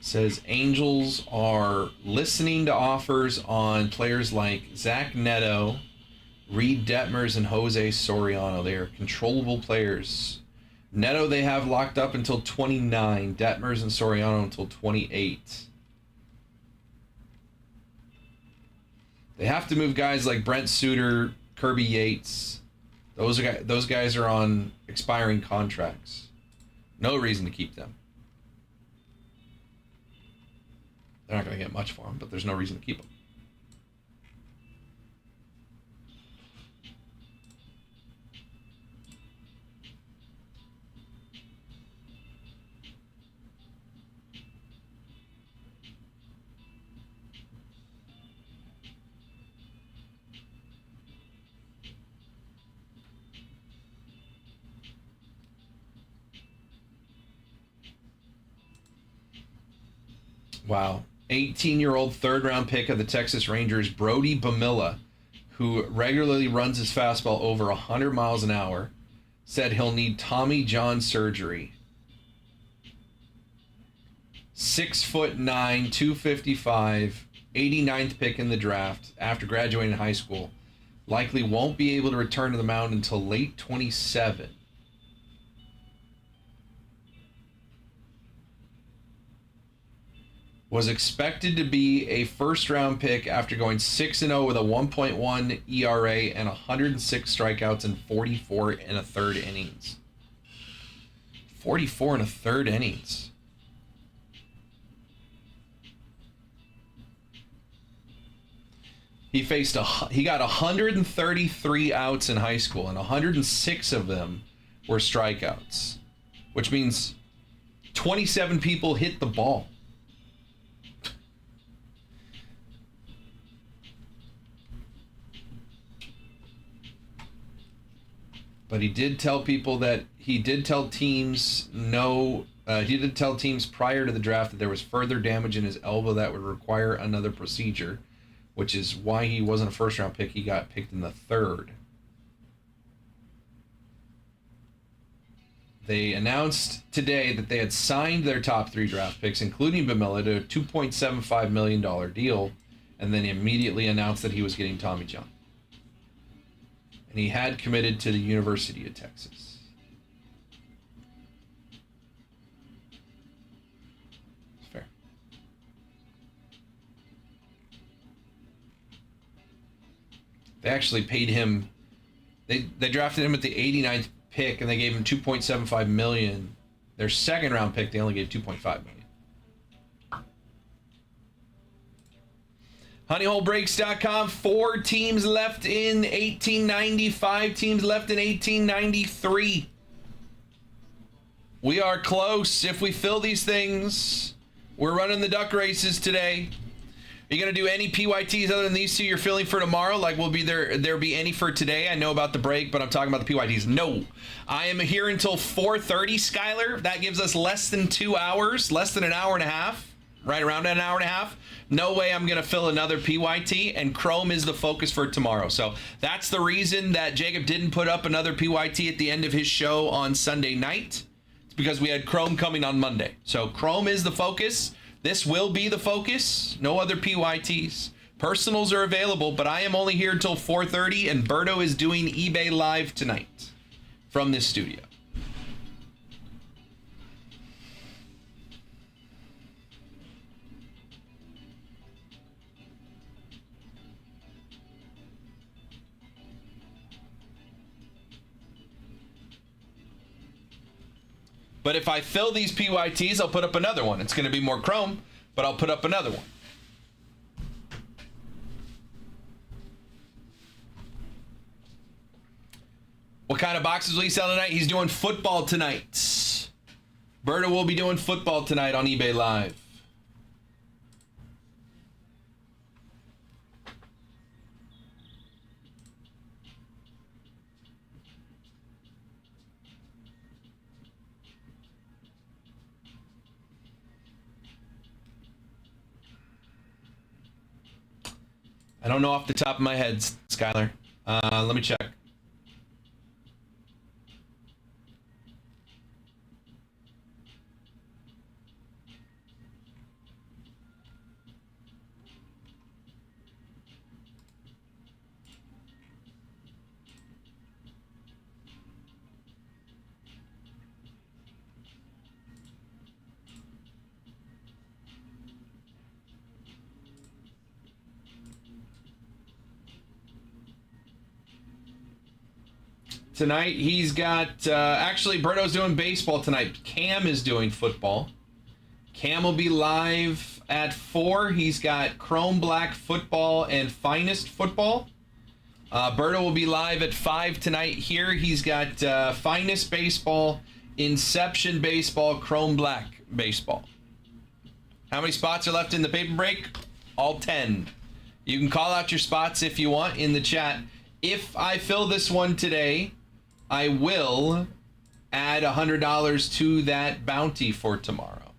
Says Angels are listening to offers on players like Zach Neto, Reed Detmers, and Jose Soriano. They are controllable players. Neto they have locked up until 29. Detmers and Soriano until 28. They have to move guys like Brent Suter, Kirby Yates. Those guys are on expiring contracts. No reason to keep them. They're not going to get much for them, but there's no reason to keep them. Wow. 18-year-old third-round pick of the Texas Rangers, Brody Bamilla, who regularly runs his fastball over 100 miles an hour, said he'll need Tommy John surgery. 6'9", 255, 89th pick in the draft after graduating high school. Likely won't be able to return to the mound until late 27. Was expected to be a first-round pick after going 6-0 with a 1.1 ERA and 106 strikeouts in 44 and a third innings. 44 and a third innings. He got 133 outs in high school, and 106 of them were strikeouts, which means 27 people hit the ball. But he did tell teams prior to the draft that there was further damage in his elbow that would require another procedure, which is why he wasn't a first-round pick. He got picked in the third. They announced today that they had signed their top 3 draft picks, including Bamilla, to a $2.75 million deal, and then immediately announced that he was getting Tommy John. And he had committed to the University of Texas. It's fair. They actually paid him. They drafted him at the 89th pick, and they gave him $2.75 million. Their second round pick, they only gave $2.5 million. HoneyHoleBreaks.com. 4 teams left in 1890. 5 teams left in 1893. We are close. If we fill these things, we're running the duck races today. Are you going to do any PYTs other than these 2 you're filling for tomorrow? Like, will be there be any for today? I know about the break, but I'm talking about the PYTs. No. I am here until 4:30, Skylar. That gives us less than 2 hours, less than an hour and a half. Right around an hour and a half. No way I'm going to fill another PYT, and Chrome is the focus for tomorrow. So that's the reason that Jacob didn't put up another PYT at the end of his show on Sunday night. It's because we had Chrome coming on Monday. So Chrome is the focus. This will be the focus. No other PYTs. Personals are available, but I am only here until 4:30, and Berto is doing eBay Live tonight from this studio. But if I fill these PYTs, I'll put up another one. It's going to be more Chrome, but I'll put up another one. What kind of boxes will he sell tonight? He's doing football tonight. Berta will be doing football tonight on eBay Live. I don't know off the top of my head, Skylar. Let me check. Tonight, he's got, actually, Berto's doing baseball tonight. Cam is doing football. Cam will be live at 4. He's got Chrome Black football and Finest football. Berto will be live at 5 tonight here. He's got Finest baseball, Inception baseball, Chrome Black baseball. How many spots are left in the paper break? All 10. You can call out your spots if you want in the chat. If I fill this one today, I will add $100 to that bounty for tomorrow.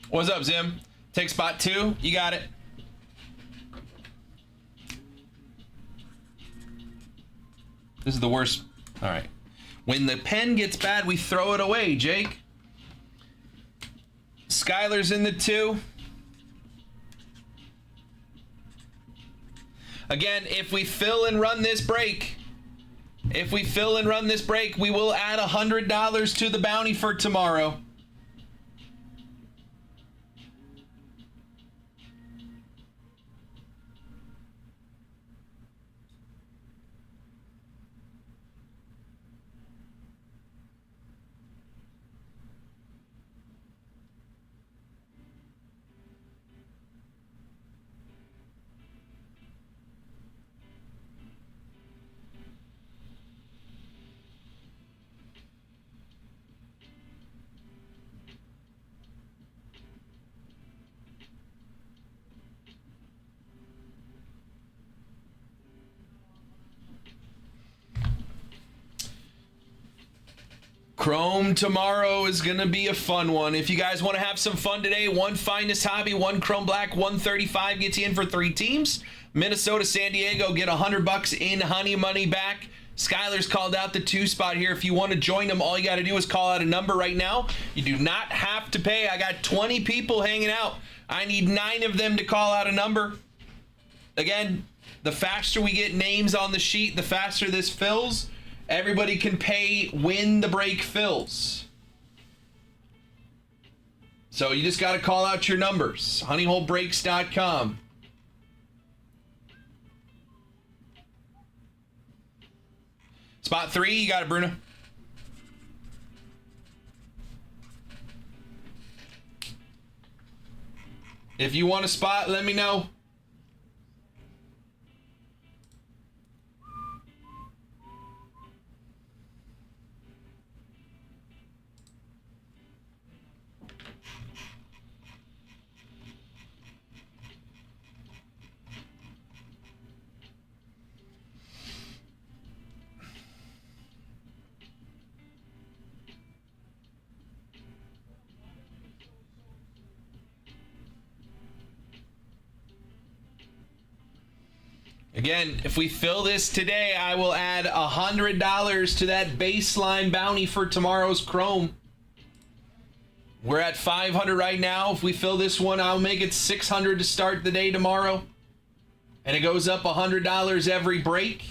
What's up, Zim? Take spot 2. You got it. This is the worst. All right. When the pen gets bad, we throw it away, Jake. Skylar's in the 2. Again, if we fill and run this break, we will add $100 to the bounty for tomorrow. Chrome tomorrow is going to be a fun one. If you guys want to have some fun today, one Finest Hobby, one Chrome Black, 135 gets you in for 3 teams. Minnesota, San Diego get $100 in honey money back. Skylar's called out the 2 spot here. If you want to join them, all you got to do is call out a number right now. You do not have to pay. I got 20 people hanging out. I need 9 of them to call out a number. Again, the faster we get names on the sheet, the faster this fills. Everybody can pay when the break fills. So you just got to call out your numbers. honeyholebreaks.com. Spot 3, you got it, Bruno. If you want a spot, let me know. Again, if we fill this today, I will add $100 to that baseline bounty for tomorrow's Chrome. We're at 500 right now. If we fill this one, I'll make it 600 to start the day tomorrow. And it goes up $100 every break.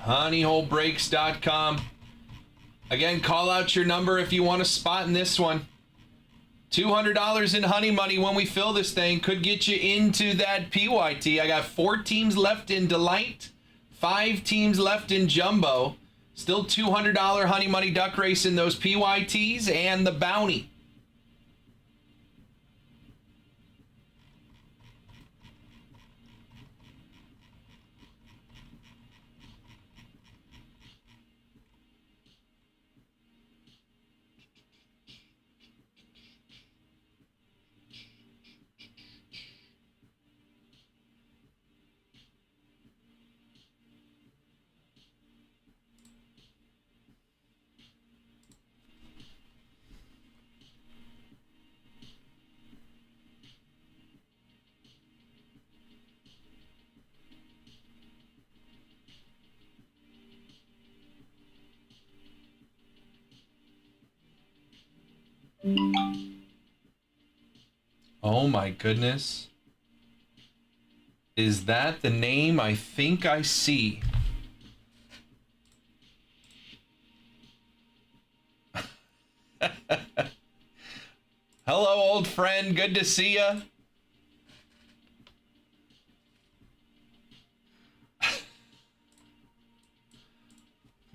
honeyholebreaks.com. Again, call out your number if you want a spot in this one. $200 in honey money when we fill this thing could get you into that PYT. I got 4 teams left in Delight, 5 teams left in Jumbo. Still $200 honey money duck race in those PYTs and the bounty. Oh my goodness. Is that the name I think I see? Hello, old friend. Good to see ya.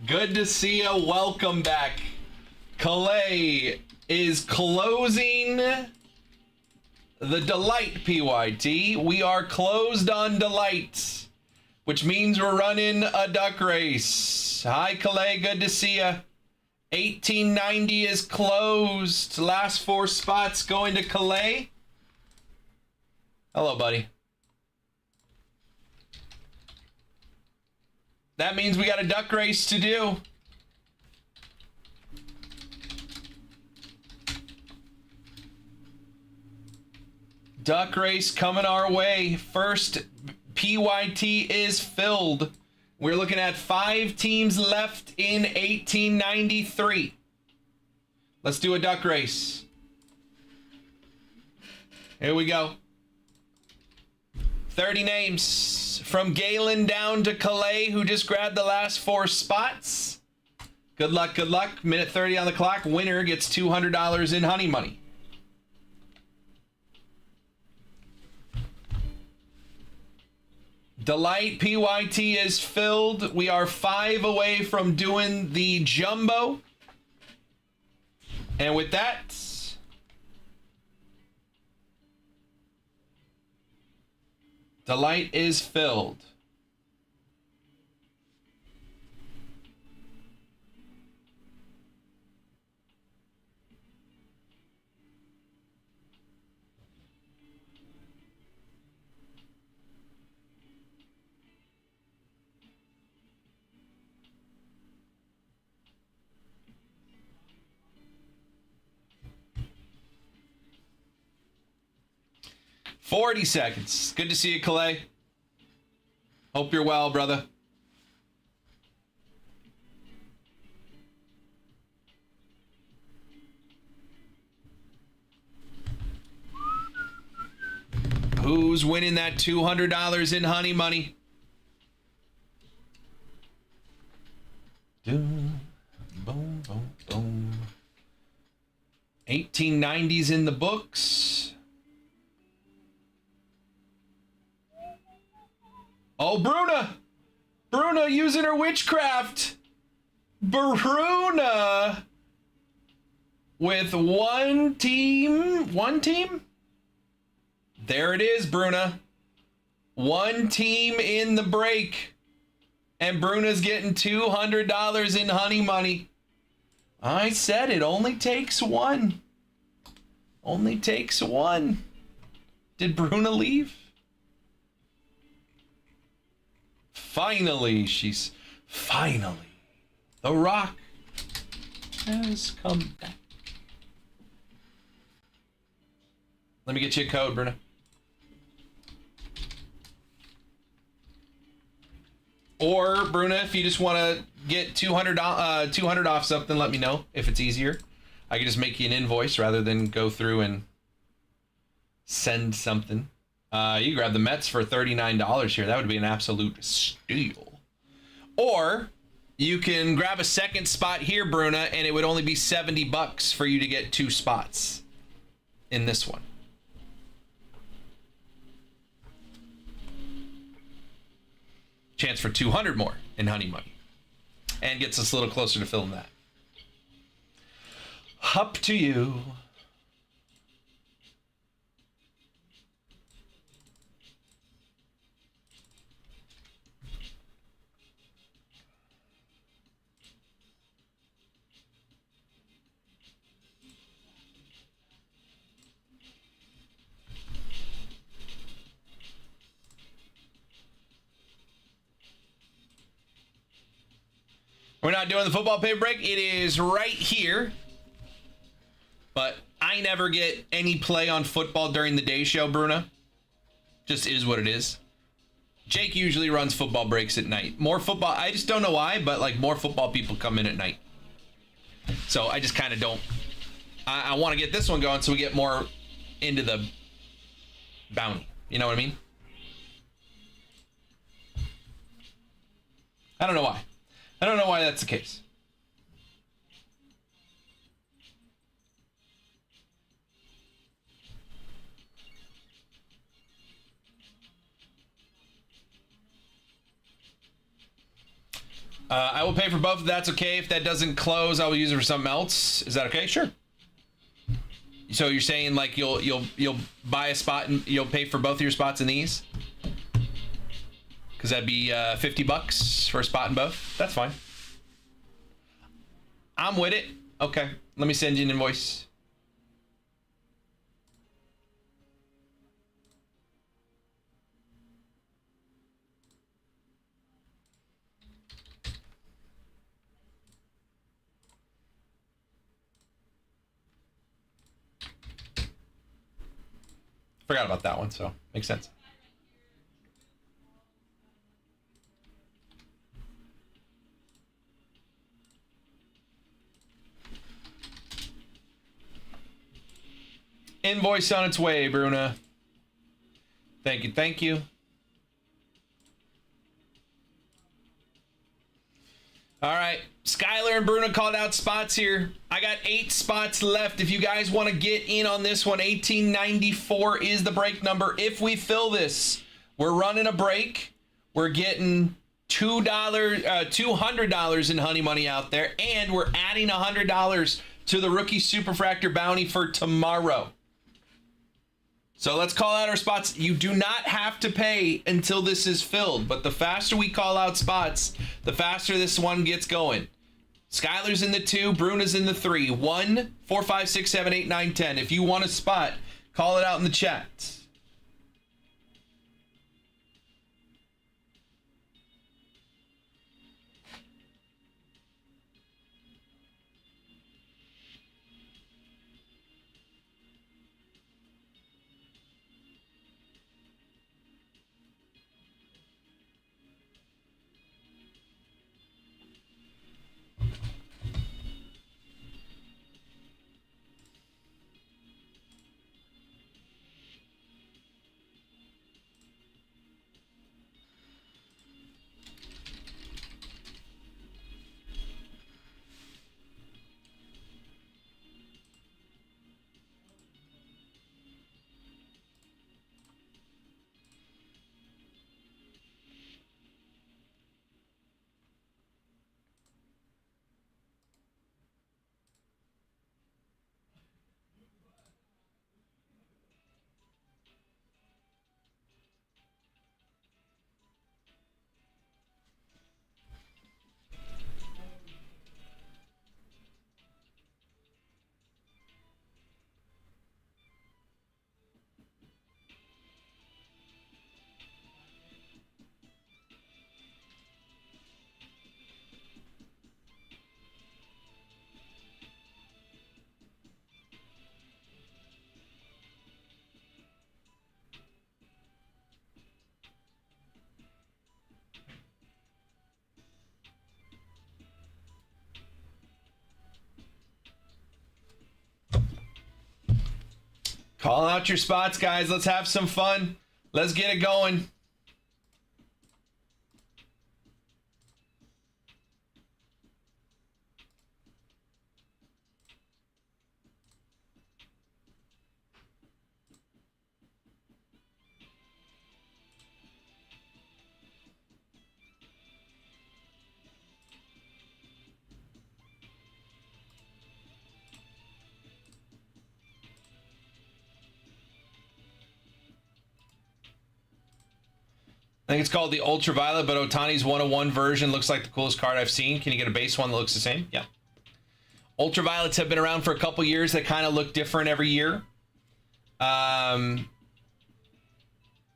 Good to see ya. Welcome back. Calais is closing the Delight PYT. We are closed on Delight. which means we're running a duck race. Hi, Calais. Good to see ya. 1890 is closed. Last 4 spots going to Calais. Hello, buddy. That means we got a duck race to do. Duck race coming our way. First PYT is filled. We're looking at 5 teams left in 1893. Let's do a duck race. Here we go. 30 names from Galen down to Calais, who just grabbed the last 4 spots. Good luck, good luck. Minute 30 on the clock. Winner gets $200 in honey money. Delight PYT is filled. We are 5 away from doing the jumbo. And with that, Delight is filled. $40 seconds. Good to see you, Calais. Hope you're well, brother. Who's winning that $200 in honey money? Boom, boom, boom. 1890s in the books. Oh, Bruna! Bruna using her witchcraft! Bruna! With one team? One team? There it is, Bruna. One team in the break. And Bruna's getting $200 in honey money. I said it only takes one. Only takes one. Did Bruna leave? Finally, finally, The Rock has come back. Let me get you a code, Bruna. Or, Bruna, if you just want to get 200 off something, let me know if it's easier. I can just make you an invoice rather than go through and send something. You grab the Mets for $39 here. That would be an absolute steal. Or you can grab a second spot here, Bruna, and it would only be $70 for you to get 2 spots in this one. Chance for 200 more in honey money. And gets us a little closer to filling that. Up to you. We're not doing the football pay break. It is right here. But I never get any play on football during the day show, Bruna. Just is what it is. Jake usually runs football breaks at night. More football. I just don't know why, but like more football people come in at night. So I just kind of don't. I want to get this one going so we get more into the bounty. You know what I mean? I don't know why. I don't know why that's the case. I will pay for both if that's okay. If that doesn't close, I will use it for something else. Is that okay? Sure. So you're saying like you'll buy a spot and you'll pay for both of your spots in these? Because Because that'd be $50 for a spot in both. That's fine. I'm with it. Okay, let me send you an invoice. Forgot about that one, so makes sense. Invoice on its way, Bruna. Thank you, thank you. All right, Skylar and Bruna called out spots here. I got 8 spots left. If you guys want to get in on this one, 1894 is the break number. If we fill this, we're running a break. We're getting $200 in honey money out there, and we're adding $100 to the rookie superfractor bounty for tomorrow. So let's call out our spots. You do not have to pay until this is filled, but the faster we call out spots, the faster this one gets going. Skylar's in the 2, Bruna's in the 3. 1, 4, 5, 6, 7, 8, 9, 10. If you want a spot, call it out in the chat. Call out your spots, guys. Let's have some fun. Let's get it going. I think it's called the Ultraviolet, but Otani's 101 version looks like the coolest card I've seen. Can you get a base one that looks the same? Yeah. Ultraviolets have been around for a couple years. They kind of look different every year.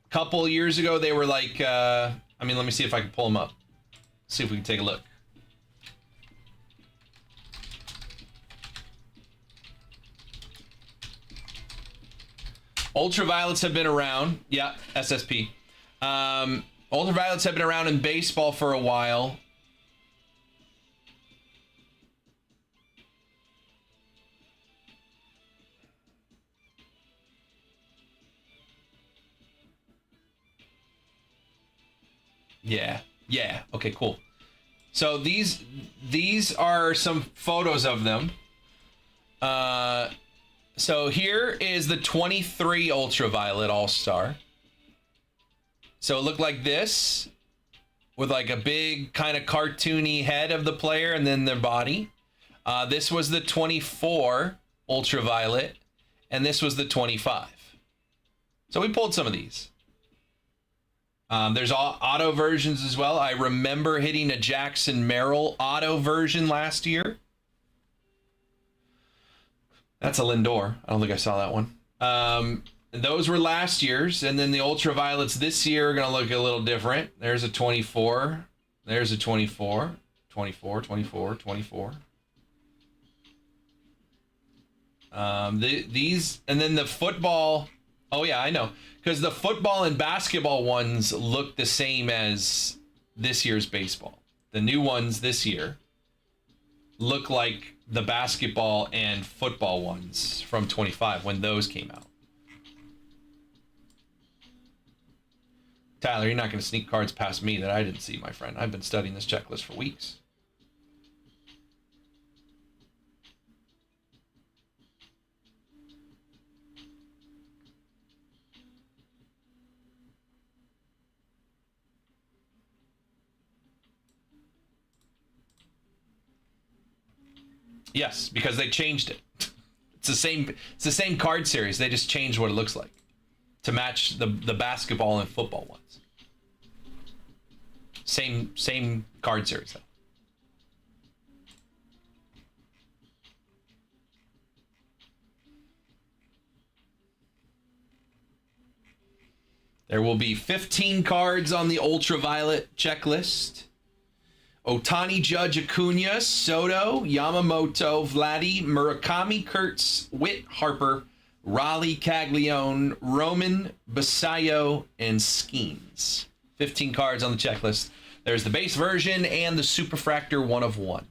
Couple years ago, they were like, let me see if I can pull them up. See if we can take a look. Ultraviolets have been around. Yeah, SSP. Ultraviolets have been around in baseball for a while. Yeah. Okay, cool. So these are some photos of them. So here is the 23 Ultraviolet All-Star. So it looked like this, with like a big kind of cartoony head of the player and then their body. This was the 24 Ultraviolet, and this was the 25. So we pulled some of these. There's auto versions as well. I remember hitting a Jackson Merrill auto version last year. That's a Lindor. I don't think I saw that one. Those were last year's, and then the ultraviolets this year are going to look a little different. There's a 24. There's a 24. 24, 24, 24. These, and then the football. Oh yeah, I know, because the football and basketball ones look the same as this year's baseball. The new ones this year look like the basketball and football ones from 25 when those came out. Tyler, you're not going to sneak cards past me that I didn't see, my friend. I've been studying this checklist for weeks. Yes, because they changed it. It's the same card series. They just changed what it looks like to match the basketball and football ones. Same card series though. There will be 15 cards on the ultraviolet checklist. Otani, Judge, Acuna, Soto, Yamamoto, Vladdy, Murakami, Kurtz, Witt, Harper, Raleigh, Caglione, Roman, Basayo, and Skeens. 15 cards on the checklist. There's the base version and the Superfractor 1 of 1.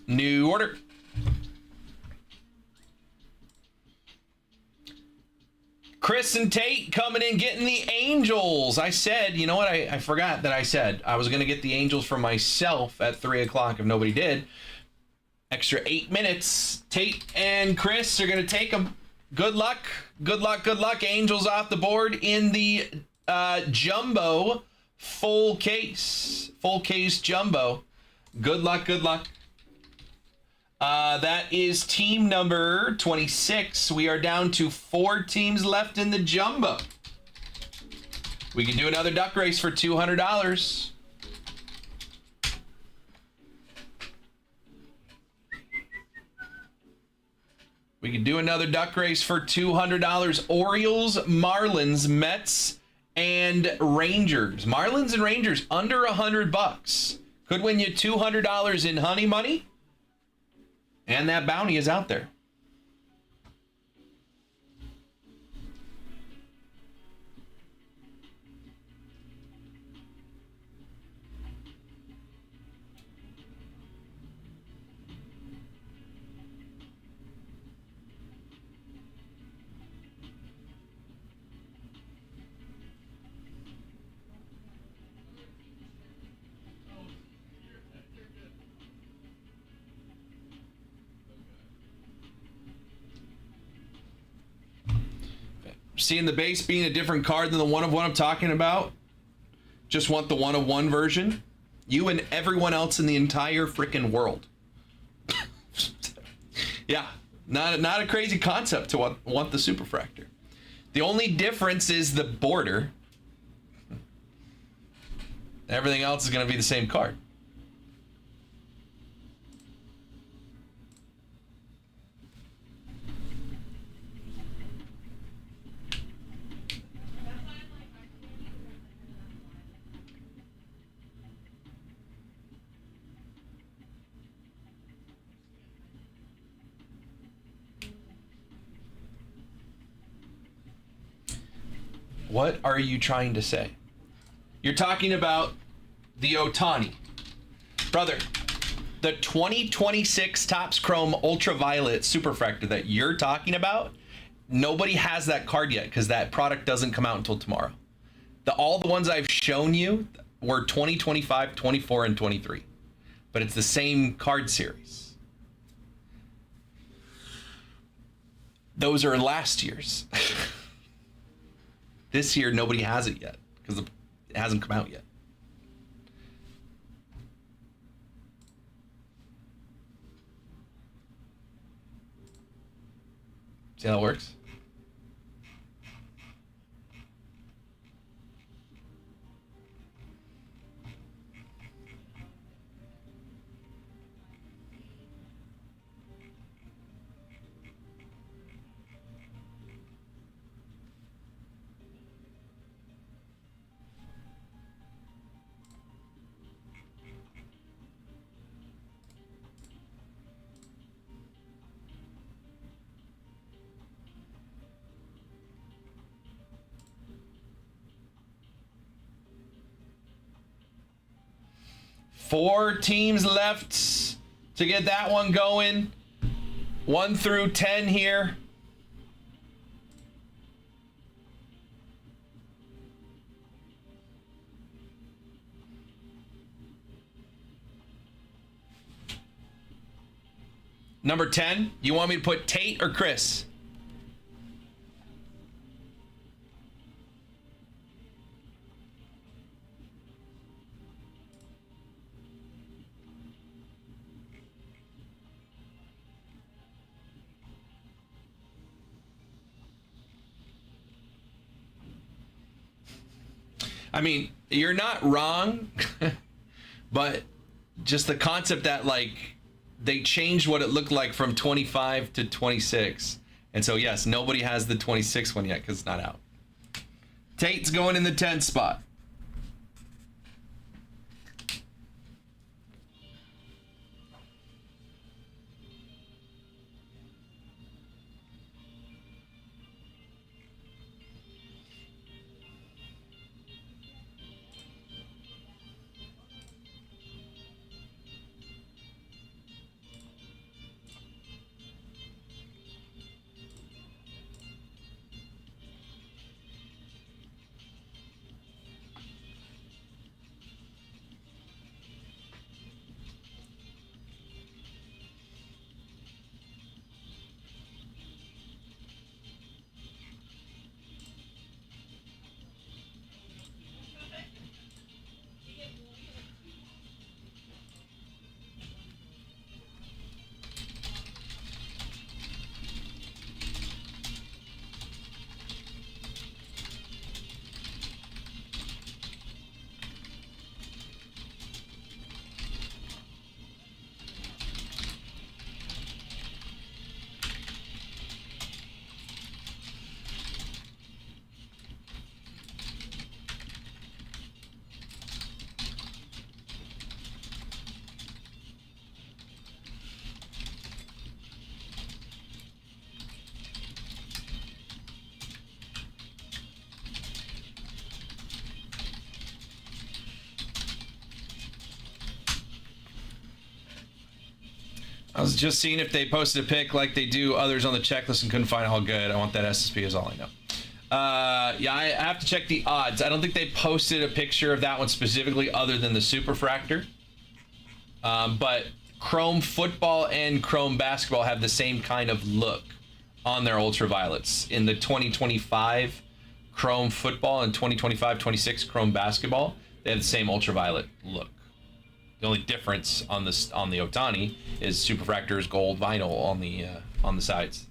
New order. Chris and Tate coming in getting the Angels. I said, you know what? I forgot that I said I was going to get the Angels for myself at 3 o'clock if nobody did. Extra 8 minutes. Tate and Chris are going to take them. Good luck. Good luck. Good luck. Angels off the board in the jumbo full case. Full case jumbo. Good luck. Good luck. That is team number 26. We are down to 4 teams left in the jumbo. We can do another duck race for $200. We can do another duck race for $200. Orioles, Marlins, Mets, and Rangers. Marlins and Rangers under $100. Could win you $200 in honey money. And that bounty is out there. Seeing the base being a different card than the 1 of 1 I'm talking about. Just want the 1 of 1 version. You and everyone else in the entire freaking world. Yeah, not a crazy concept to want the Superfractor. The only difference is the border. Everything else is going to be the same card. What are you trying to say? You're talking about the Otani. Brother, the 2026 Topps Chrome Ultraviolet Superfractor that you're talking about, nobody has that card yet because that product doesn't come out until tomorrow. All the ones I've shown you were 20, 25, 24, and 23. But it's the same card series. those are last year's. This year, nobody has it yet because it hasn't come out yet. See how that works? Four teams left to get that one going. 1 through 10 here. Number 10, you want me to put Tate or Chris? I mean, you're not wrong, but just the concept that, like, they changed what it looked like from 25 to 26. And so, yes, nobody has the 26 one yet because it's not out. Tate's going in the 10 spot. I was just seeing if they posted a pic like they do others on the checklist and couldn't find it. All good. I want that SSP is all I know. Yeah, I have to check the odds. I don't think they posted a picture of that one specifically other than the Superfractor. But Chrome Football and Chrome Basketball have the same kind of look on their Ultraviolets. In the 2025 Chrome Football and 2025-26 Chrome Basketball, they have the same Ultraviolet look. The only difference on the Otani is Superfractor's gold vinyl on the sides.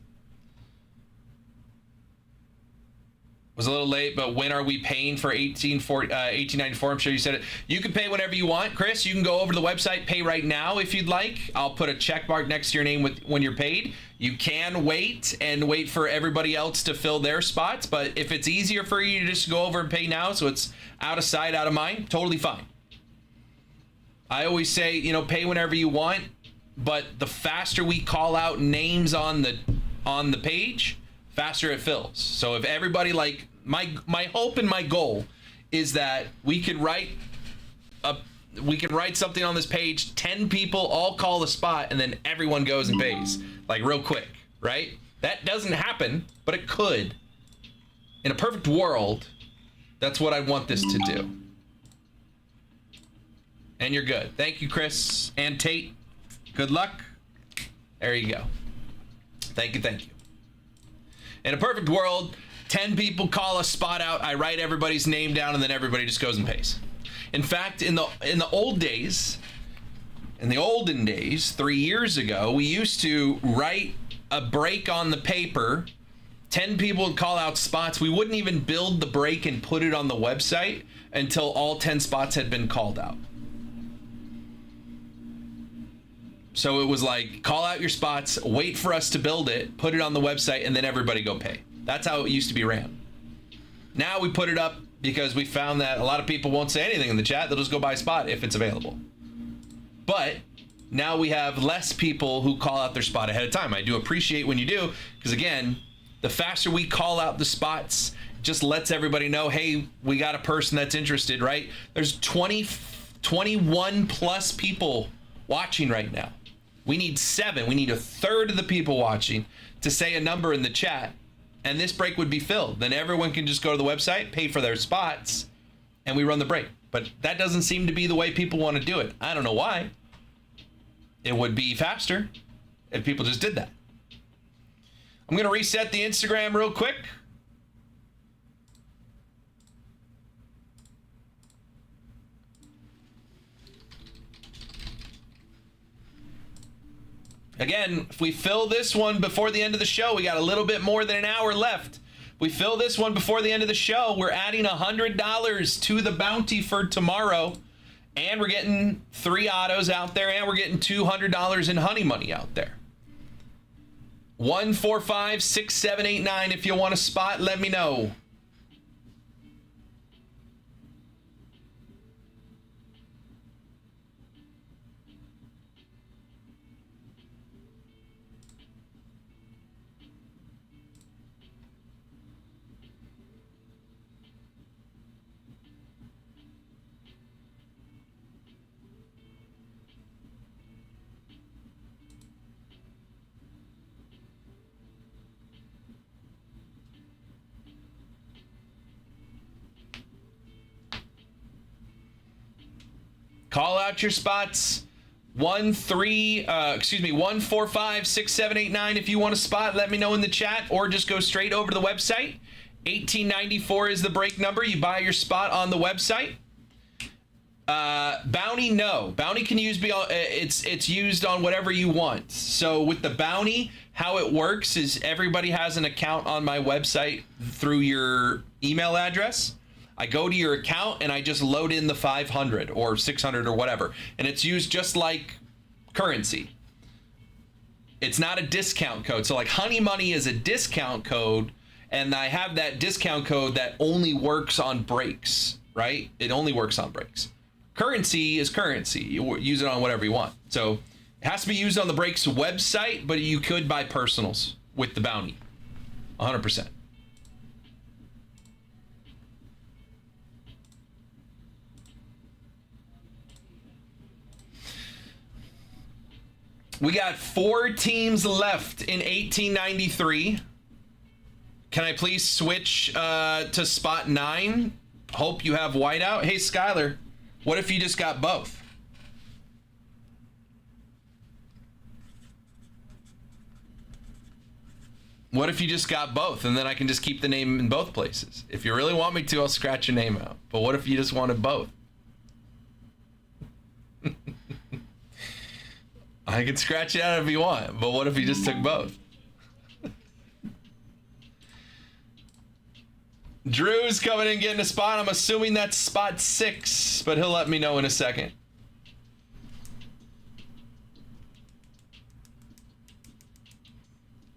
Was a little late, but when are we paying for 1894? I'm sure you said it. You can pay whenever you want, Chris. You can go over to the website, pay right now if you'd like. I'll put a check mark next to your name when you're paid. You can wait for everybody else to fill their spots, but if it's easier for you to just go over and pay now, so it's out of sight, out of mind, totally fine. I always say, pay whenever you want, but the faster we call out names on the page, faster it fills. So if everybody, like, my hope and my goal is that we can write something on this page, 10 people all call the spot, and then everyone goes and pays, like, real quick, right? That doesn't happen, but it could. In a perfect world, that's what I want this to do. And you're good. Thank you, Chris and Tate. Good luck. There you go. Thank you. In a perfect world, 10 people call a spot out, I write everybody's name down, and then everybody just goes and pays. In fact, in the olden days, 3 years ago, we used to write a break on the paper. 10 people would call out spots. We wouldn't even build the break and put it on the website until all 10 spots had been called out. So it was like, call out your spots, wait for us to build it, put it on the website, and then everybody go pay. That's how it used to be ran. Now we put it up because we found that a lot of people won't say anything in the chat. They'll just go buy a spot if it's available. But now we have less people who call out their spot ahead of time. I do appreciate when you do, because again, the faster we call out the spots, just lets everybody know, hey, we got a person that's interested, right? There's 21 plus people watching right now. We need 7. We need a third of the people watching to say a number in the chat, and this break would be filled. Then everyone can just go to the website, pay for their spots, and we run the break. But that doesn't seem to be the way people want to do it. I don't know why. It would be faster if people just did that. I'm going to reset the Instagram real quick. Again, if we fill this one before the end of the show, we got a little bit more than an hour left. If we fill this one before the end of the show, we're adding $100 to the bounty for tomorrow. And we're getting 3 autos out there, and we're getting $200 in honey money out there. 1456789. If you want a spot, let me know. Call out your spots. 1456789. If you want a spot, let me know in the chat, or just go straight over to the website. 1894 is the break number. You buy your spot on the website. Bounty, no. Bounty can it's used on whatever you want. So with the bounty, how it works is everybody has an account on my website through your email address. I go to your account and I just load in the 500 or 600 or whatever. And it's used just like currency. It's not a discount code. So like Honey Money is a discount code, and I have that discount code that only works on breaks, right? It only works on breaks. Currency is currency. You use it on whatever you want. So it has to be used on the breaks website, but you could buy personals with the bounty. 100%. We got 4 teams left in 1893. Can I please switch to spot 9? Hope you have whiteout. Hey, Skylar, what if you just got both? What if you just got both, and then I can just keep the name in both places? If you really want me to, I'll scratch your name out. But what if you just wanted both? I could scratch it out if you want, but what if you just took both? Drew's coming in getting a spot. I'm assuming that's spot 6, but he'll let me know in a second.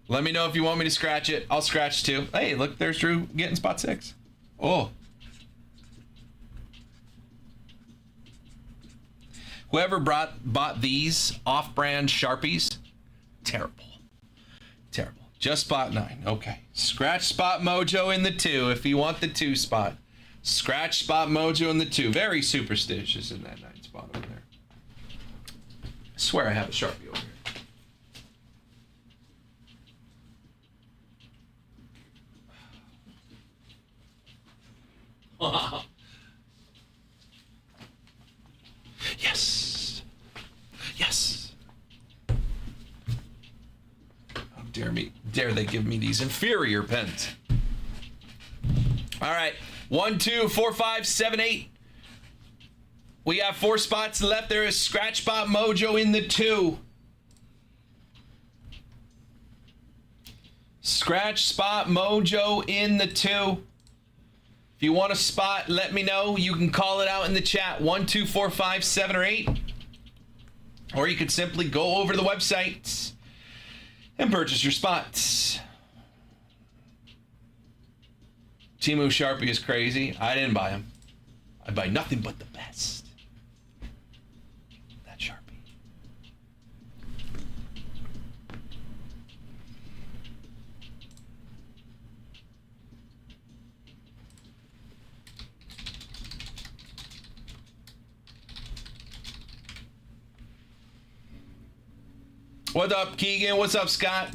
Let me know if you want me to scratch it. I'll scratch too. Hey, look, there's Drew getting spot 6. Oh. Whoever bought these off-brand Sharpies, terrible. Terrible. Just spot 9. Okay. Scratch spot mojo in the 2 if you want the 2 spot. Scratch spot mojo in the 2. Very superstitious in that 9 spot over there. I swear I have a Sharpie over here. Yes. Yes. Oh, Dare they give me these inferior pens. All right. 1, 2, 4, 5, 7, 8. We have 4 spots left. There is Scratch Spot Mojo in the 2. Scratch Spot Mojo in the 2. If you want a spot, let me know. You can call it out in the chat. 1, 2, 4, 5, 7, or 8. Or you could simply go over to the website and purchase your spots. Temu Sharpie is crazy. I didn't buy him. I buy nothing but the best. That Sharpie. What up, Keegan? What's up, Scott?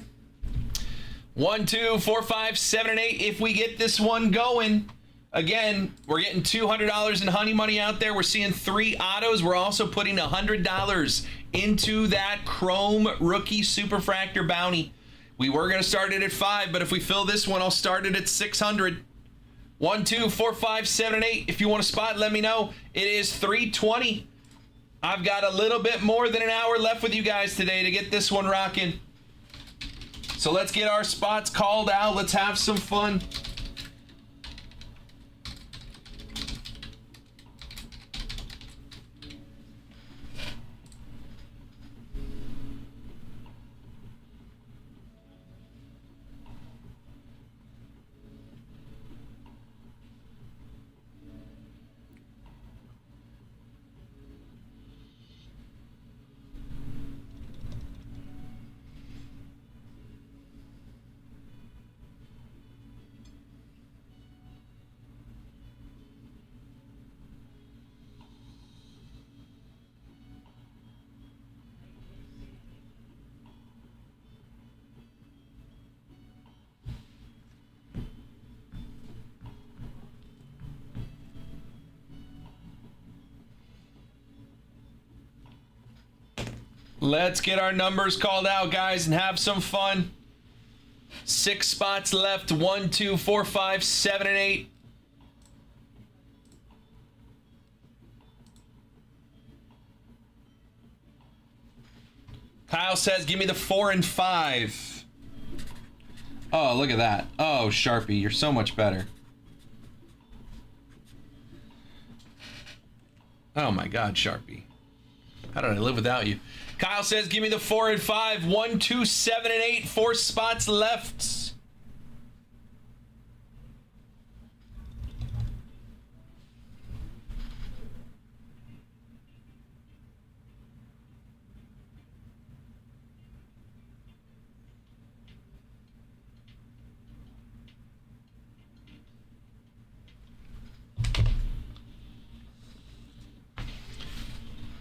1, 2, 4, 5, 7, and 8. If we get this one going, again, we're getting $200 in honey money out there. We're seeing 3 autos. We're also putting $100 into that Chrome Rookie Superfractor bounty. We were going to start it at 5, but if we fill this one, I'll start it at 600. 1, 2, 4, 5, 7, and 8. If you want a spot, let me know. It is 3:20. I've got a little bit more than an hour left with you guys today to get this one rocking. So let's get our spots called out. Let's have some fun. Let's get our numbers called out, guys, and have some fun. 6 spots left. 1, 2, 4, 5, 7, and 8. Kyle says, give me the 4 and 5. Oh, look at that. Oh, Sharpie, you're so much better. Oh my God, Sharpie. How did I live without you? Kyle says, give me the 4 and 5. 1, 2, 7, and 8. 4 spots left.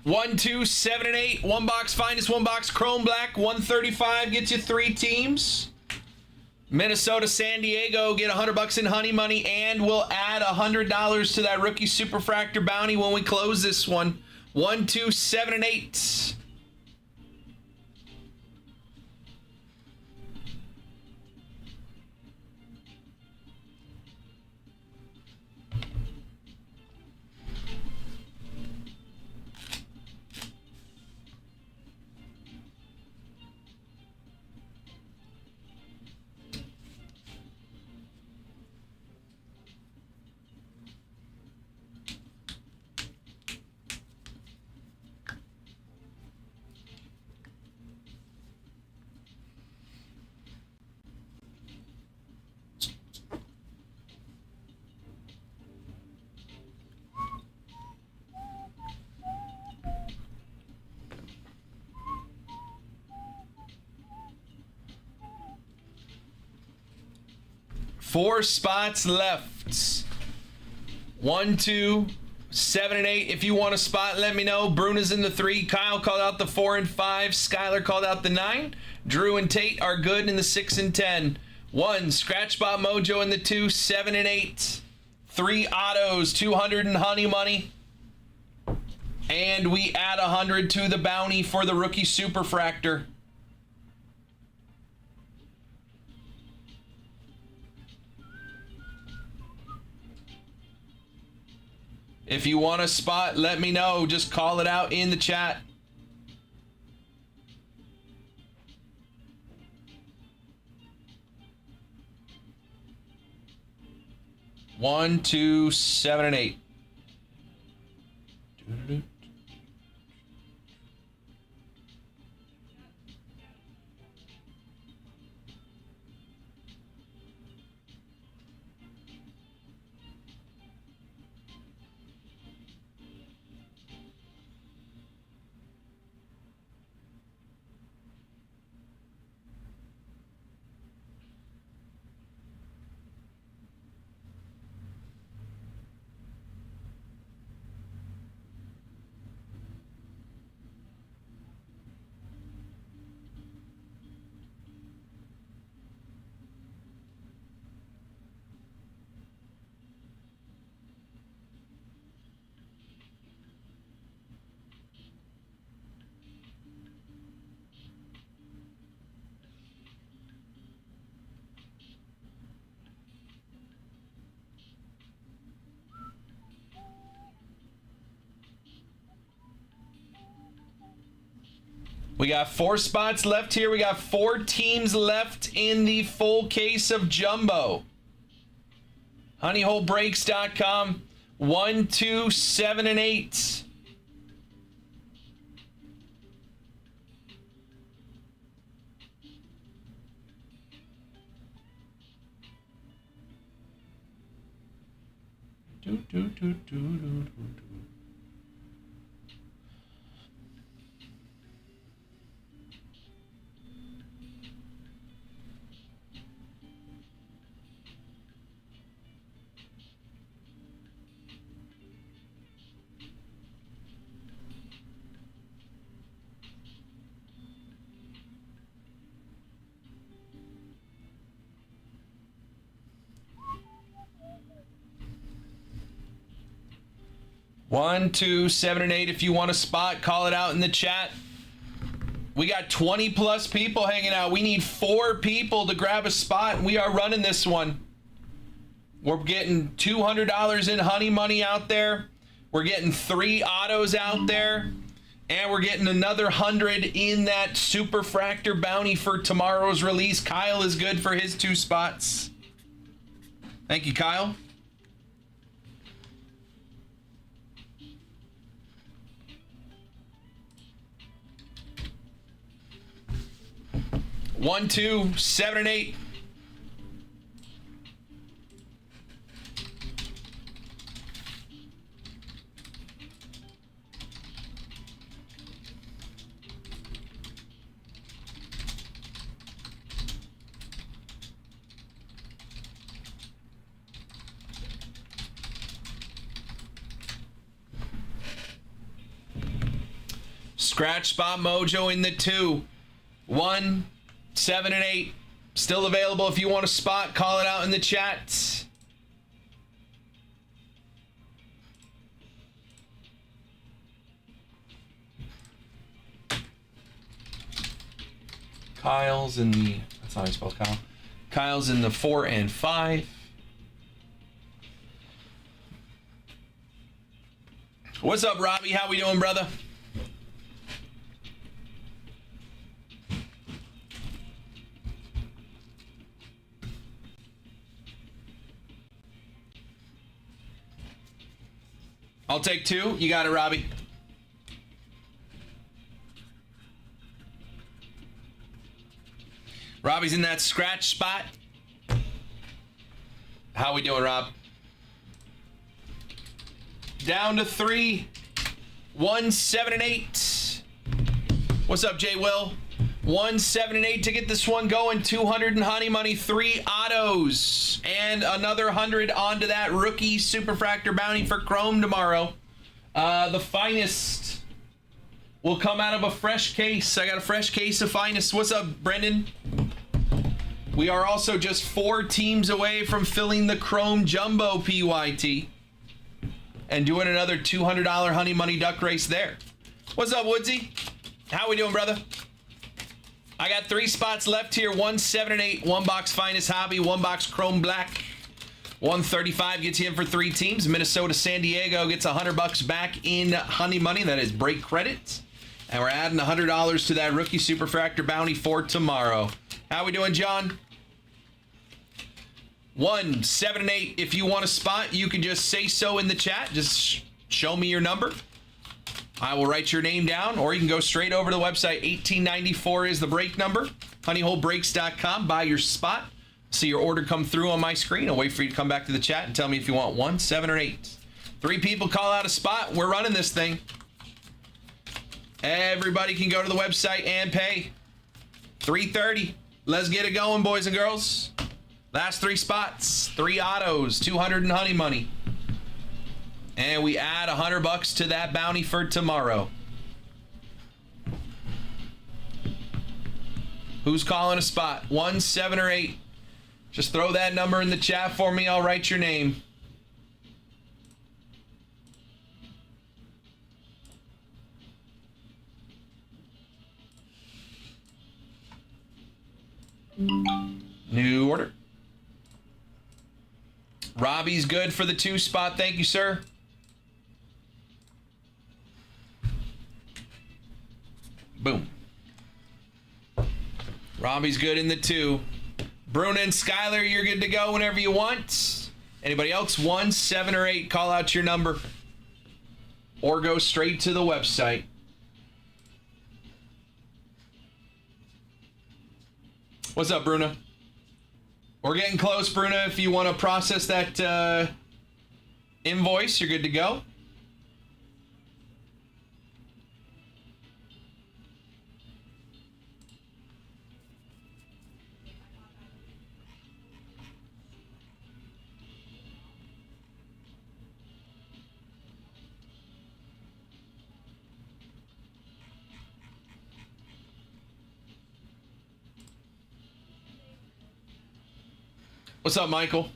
One, 2, 7, and 8. 1 box finest, 1 box Chrome Black. 135 gets you 3 teams. Minnesota, San Diego get $100 in honey money, and we'll add $100 to that Rookie Superfractor bounty when we close this one. 1, 2, 7, and 8. Four spots left. 1, 2, 7, and 8. If you want a spot, let me know. Bruna's in the 3. Kyle called out the 4 and 5. Skylar called out the 9. Drew and Tate are good in the 6 and 10. 1, Scratch Spot Mojo in the 2, 7 and 8. 3 autos, 200 in honey money. And we add 100 to the bounty for the Rookie Superfractor. If you want a spot, let me know. Just call it out in the chat. One, 2, 7, and 8. We got 4 spots left here. We got 4 teams left in the full case of Jumbo. HoneyHoleBreaks.com. 1, 2, 7, and 8. Do, do, do, do, do, do. 1, 2, 7, and 8. If you want a spot, call it out in the chat. We got 20 plus people hanging out. We need 4 people to grab a spot, and we are running this one. We're getting $200 in honey money out there. We're getting 3 autos out there. And we're getting another 100 in that Superfractor bounty for tomorrow's release. Kyle is good for his 2 spots. Thank you, Kyle. One, 2, 7, and 8. Scratch Spot Mojo in the 2. 1, 7, and 8. Still available if you want a spot. Call it out in the chat. Kyle's in the... That's not how you spell Kyle. Kyle's in the 4 and 5. What's up, Robbie? How we doing, brother? I'll take 2. You got it, Robbie. Robbie's in that scratch spot. How we doing, Rob? Down to 3. 1, 7, and 8. What's up, Jay Will? 1, 7, and 8 to get this one going. 200 in honey money, 3 autos, and another 100 onto that rookie Superfractor bounty for Chrome tomorrow. The finest will come out of a fresh case. I got a fresh case of finest. What's up, Brendan? We are also just 4 teams away from filling the Chrome Jumbo PYT and doing another $200 honey money duck race there. What's up, Woodsy? How we doing, brother? I got 3 spots left here. 1, 7, and 8. 1 box finest hobby. 1 box Chrome Black. $135 gets you in for 3 teams. Minnesota, San Diego gets $100 back in honey money. That is break credit. And we're adding $100 to that rookie superfractor bounty for tomorrow. How we doing, John? 1, 7, and 8. If you want a spot, you can just say so in the chat. Just show me your number. I will write your name down, or you can go straight over to the website. 1894 is the break number. honeyholebreaks.com. Buy your spot. See your order come through on my screen. I'll wait for you to come back to the chat and tell me if you want 1, 7, or 8. 3 people call out a spot. We're running this thing. Everybody can go to the website and pay. 3:30. Let's get it going, boys and girls. Last 3 spots. 3 autos. 200 in honey money. And we add $100 to that bounty for tomorrow. Who's calling a spot? 1, 7, or 8. Just throw that number in the chat for me. I'll write your name. New order. Robbie's good for the 2 spot. Thank you, sir. Boom. Robbie's good in the 2. Bruna and Skylar, you're good to go whenever you want. Anybody else? 1, 7, or 8. Call out your number. Or go straight to the website. What's up, Bruna? We're getting close, Bruna. If you want to process that invoice, you're good to go. What's up, Michael?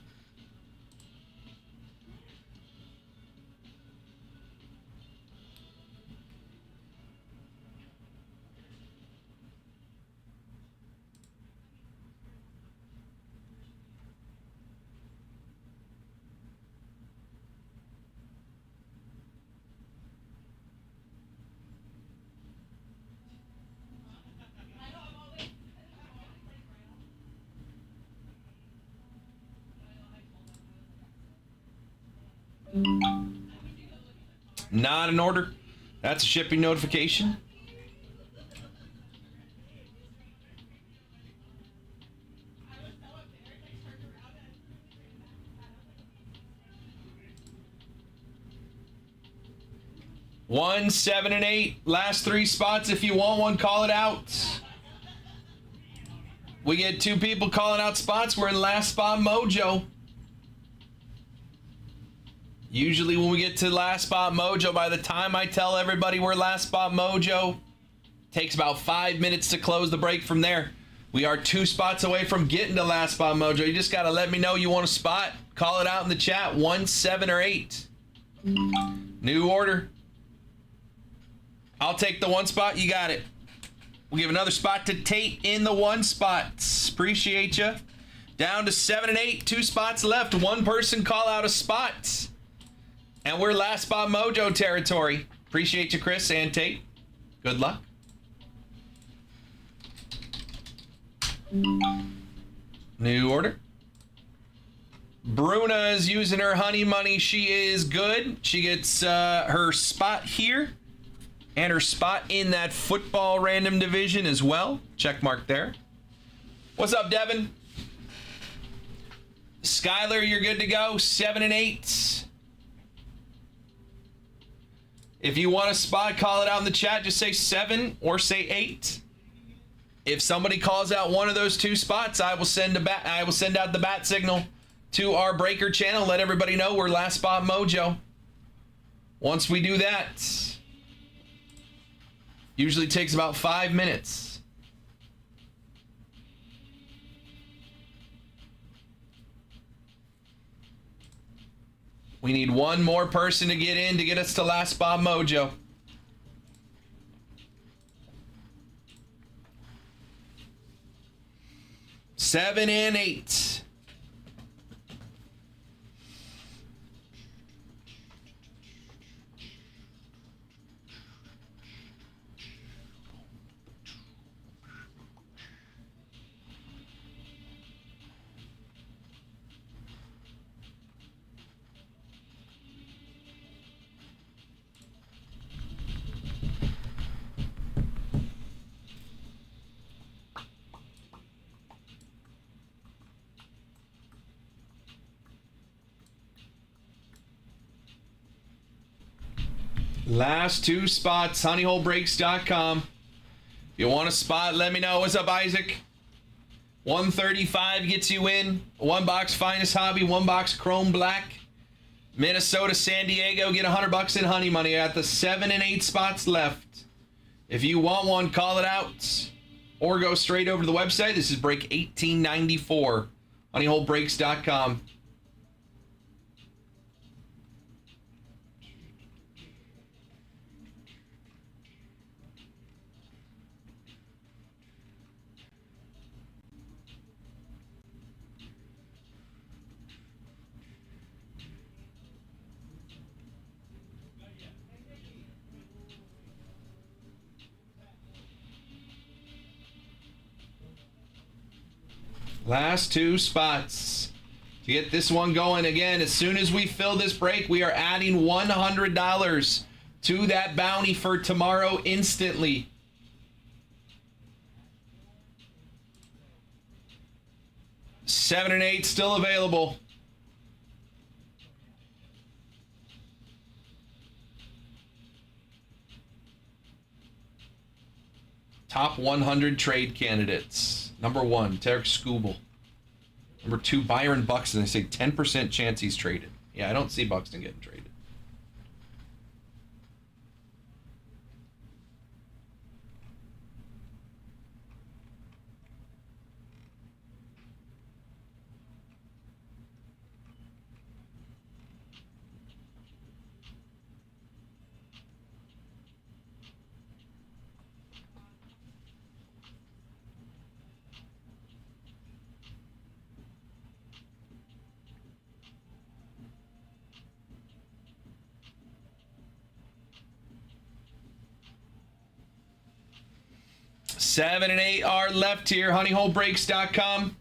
Not in order. That's a shipping notification. One, 7, and 8. Last 3 spots. If you want one, call it out. We get 2 people calling out spots. We're in last spot mojo. Usually when we get to last spot mojo, by the time I tell everybody we're last spot mojo, takes about 5 minutes to close the break from there. We are 2 spots away from getting to last spot mojo. You just got to let me know you want a spot. Call it out in the chat. 1, 7, or 8. New order. I'll take the 1 spot. You got it. We'll give another spot to Tate in the 1 spot. Appreciate you. Down to 7 and 8. 2 spots left. 1 person call out a spot. And we're last spot mojo territory. Appreciate you, Chris and Tate. Good luck. New order. Bruna is using her honey money. She is good. She gets her spot here and her spot in that football random division as well. Check mark there. What's up, Devin? Skylar, you're good to go. 7 and 8. If you want a spot, call it out in the chat. Just say 7 or say 8. If somebody calls out one of those 2 spots, I will send out the bat signal to our breaker channel. Let everybody know we're last spot mojo. Once we do that, usually takes about 5 minutes. We need 1 more person to get in to get us to last spot mojo. Seven and 8. Last 2 spots, honeyholebreaks.com. If you want a spot, let me know. What's up, Isaac? 135 gets you in. 1 box Finest Hobby, 1 box Chrome Black. Minnesota, San Diego, get $100 in honey money. At the 7 and 8 spots left. If you want one, call it out. Or go straight over to the website. This is break 1894. honeyholebreaks.com. Last 2 spots to get this one going. Again, as soon as we fill this break, we are adding $100 to that bounty for tomorrow instantly. Seven and 8 still available. Top 100 trade candidates. Number 1, Tarek Skubal. Number 2, Byron Buxton. They say 10% chance he's traded. Yeah, I don't see Buxton getting traded. Seven and 8 are left here. honeyholebreaks.com.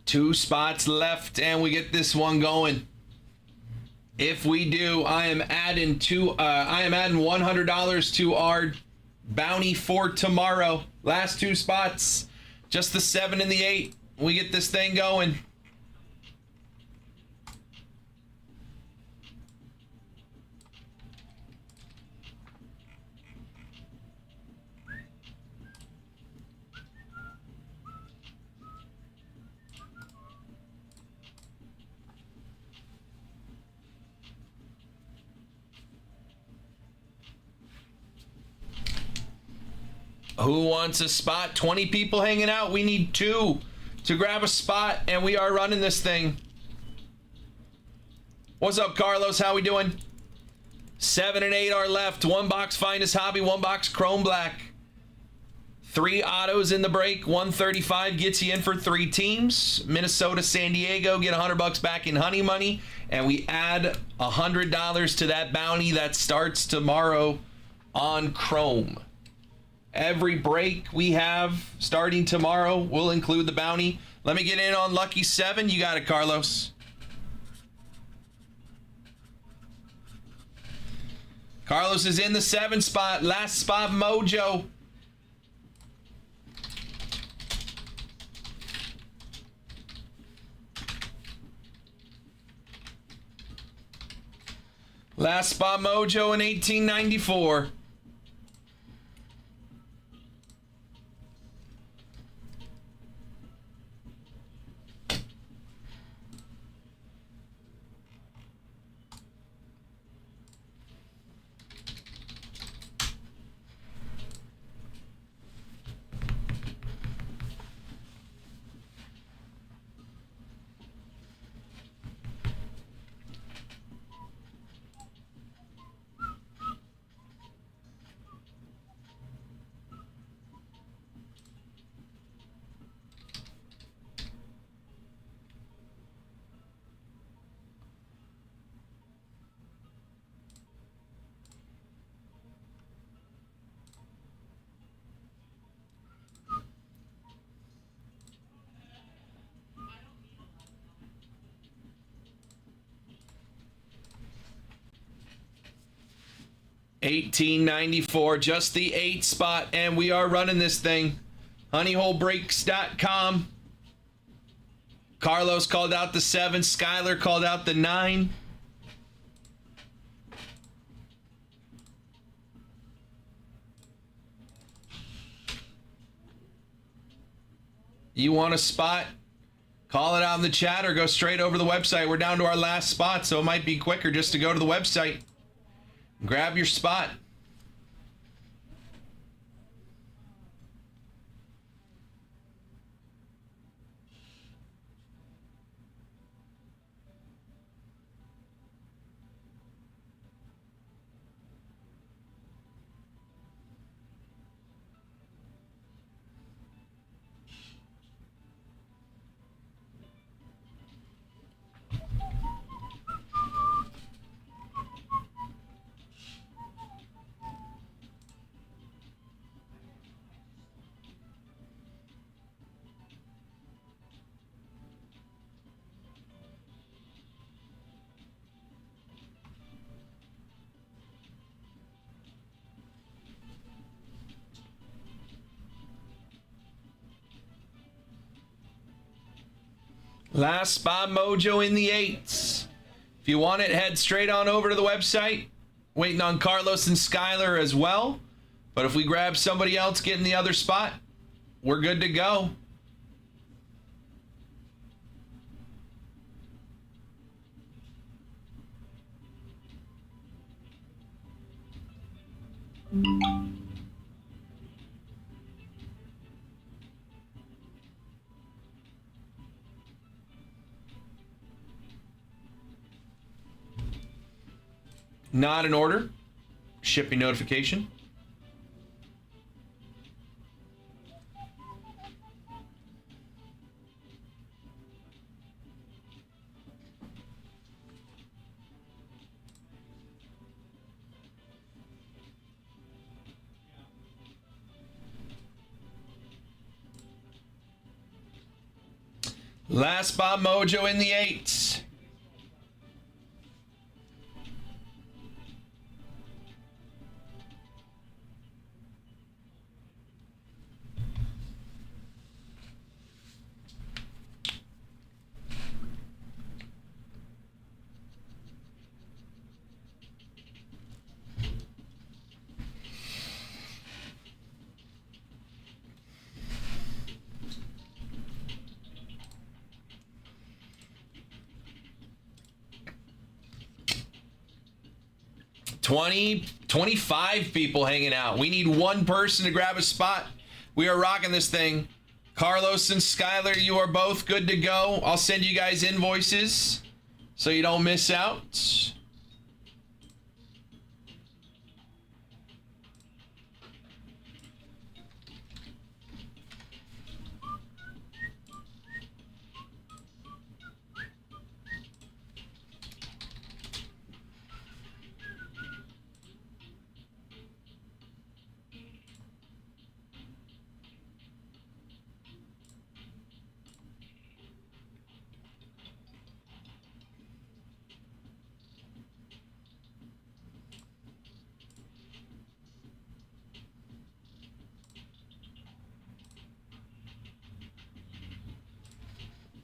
Two spots left, and we get this one going. If we do, I am adding $100 to our bounty for tomorrow. Last 2 spots, just the 7 and the 8. We get this thing going. Who wants a spot? 20 people hanging out. We need 2 to grab a spot, and we are running this thing. What's up, Carlos? How we doing? 7 and 8 are left. 1 box Finest Hobby, 1 box Chrome Black. 3 autos in the break. 135 gets you in for 3 teams. Minnesota, San Diego get $100 back in honey money, and we add $100 to that bounty that starts tomorrow on Chrome. Every break we have starting tomorrow will include the bounty. Let me get in on Lucky 7. You got it, Carlos. Carlos is in the 7 spot. Last spot, Mojo. Last spot, Mojo in 1894. $18.94, just the 8 spot, and we are running this thing. Honeyholebreaks.com. Carlos called out the 7. Skylar called out the 9. You want a spot? Call it out in the chat or go straight over the website. We're down to our last spot, so it might be quicker just to go to the website. Grab your spot. Last spot mojo in the 8s. If you want it, head straight on over to the website. Waiting on Carlos and Skylar as well. But if we grab somebody else getting the other spot, we're good to go. Not in order. Shipping notification. Last spot mojo in the 8s. $20, 25 people hanging out. We need one person to grab a spot. We are rocking this thing. Carlos and Skylar, you are both good to go. I'll send you guys invoices so you don't miss out.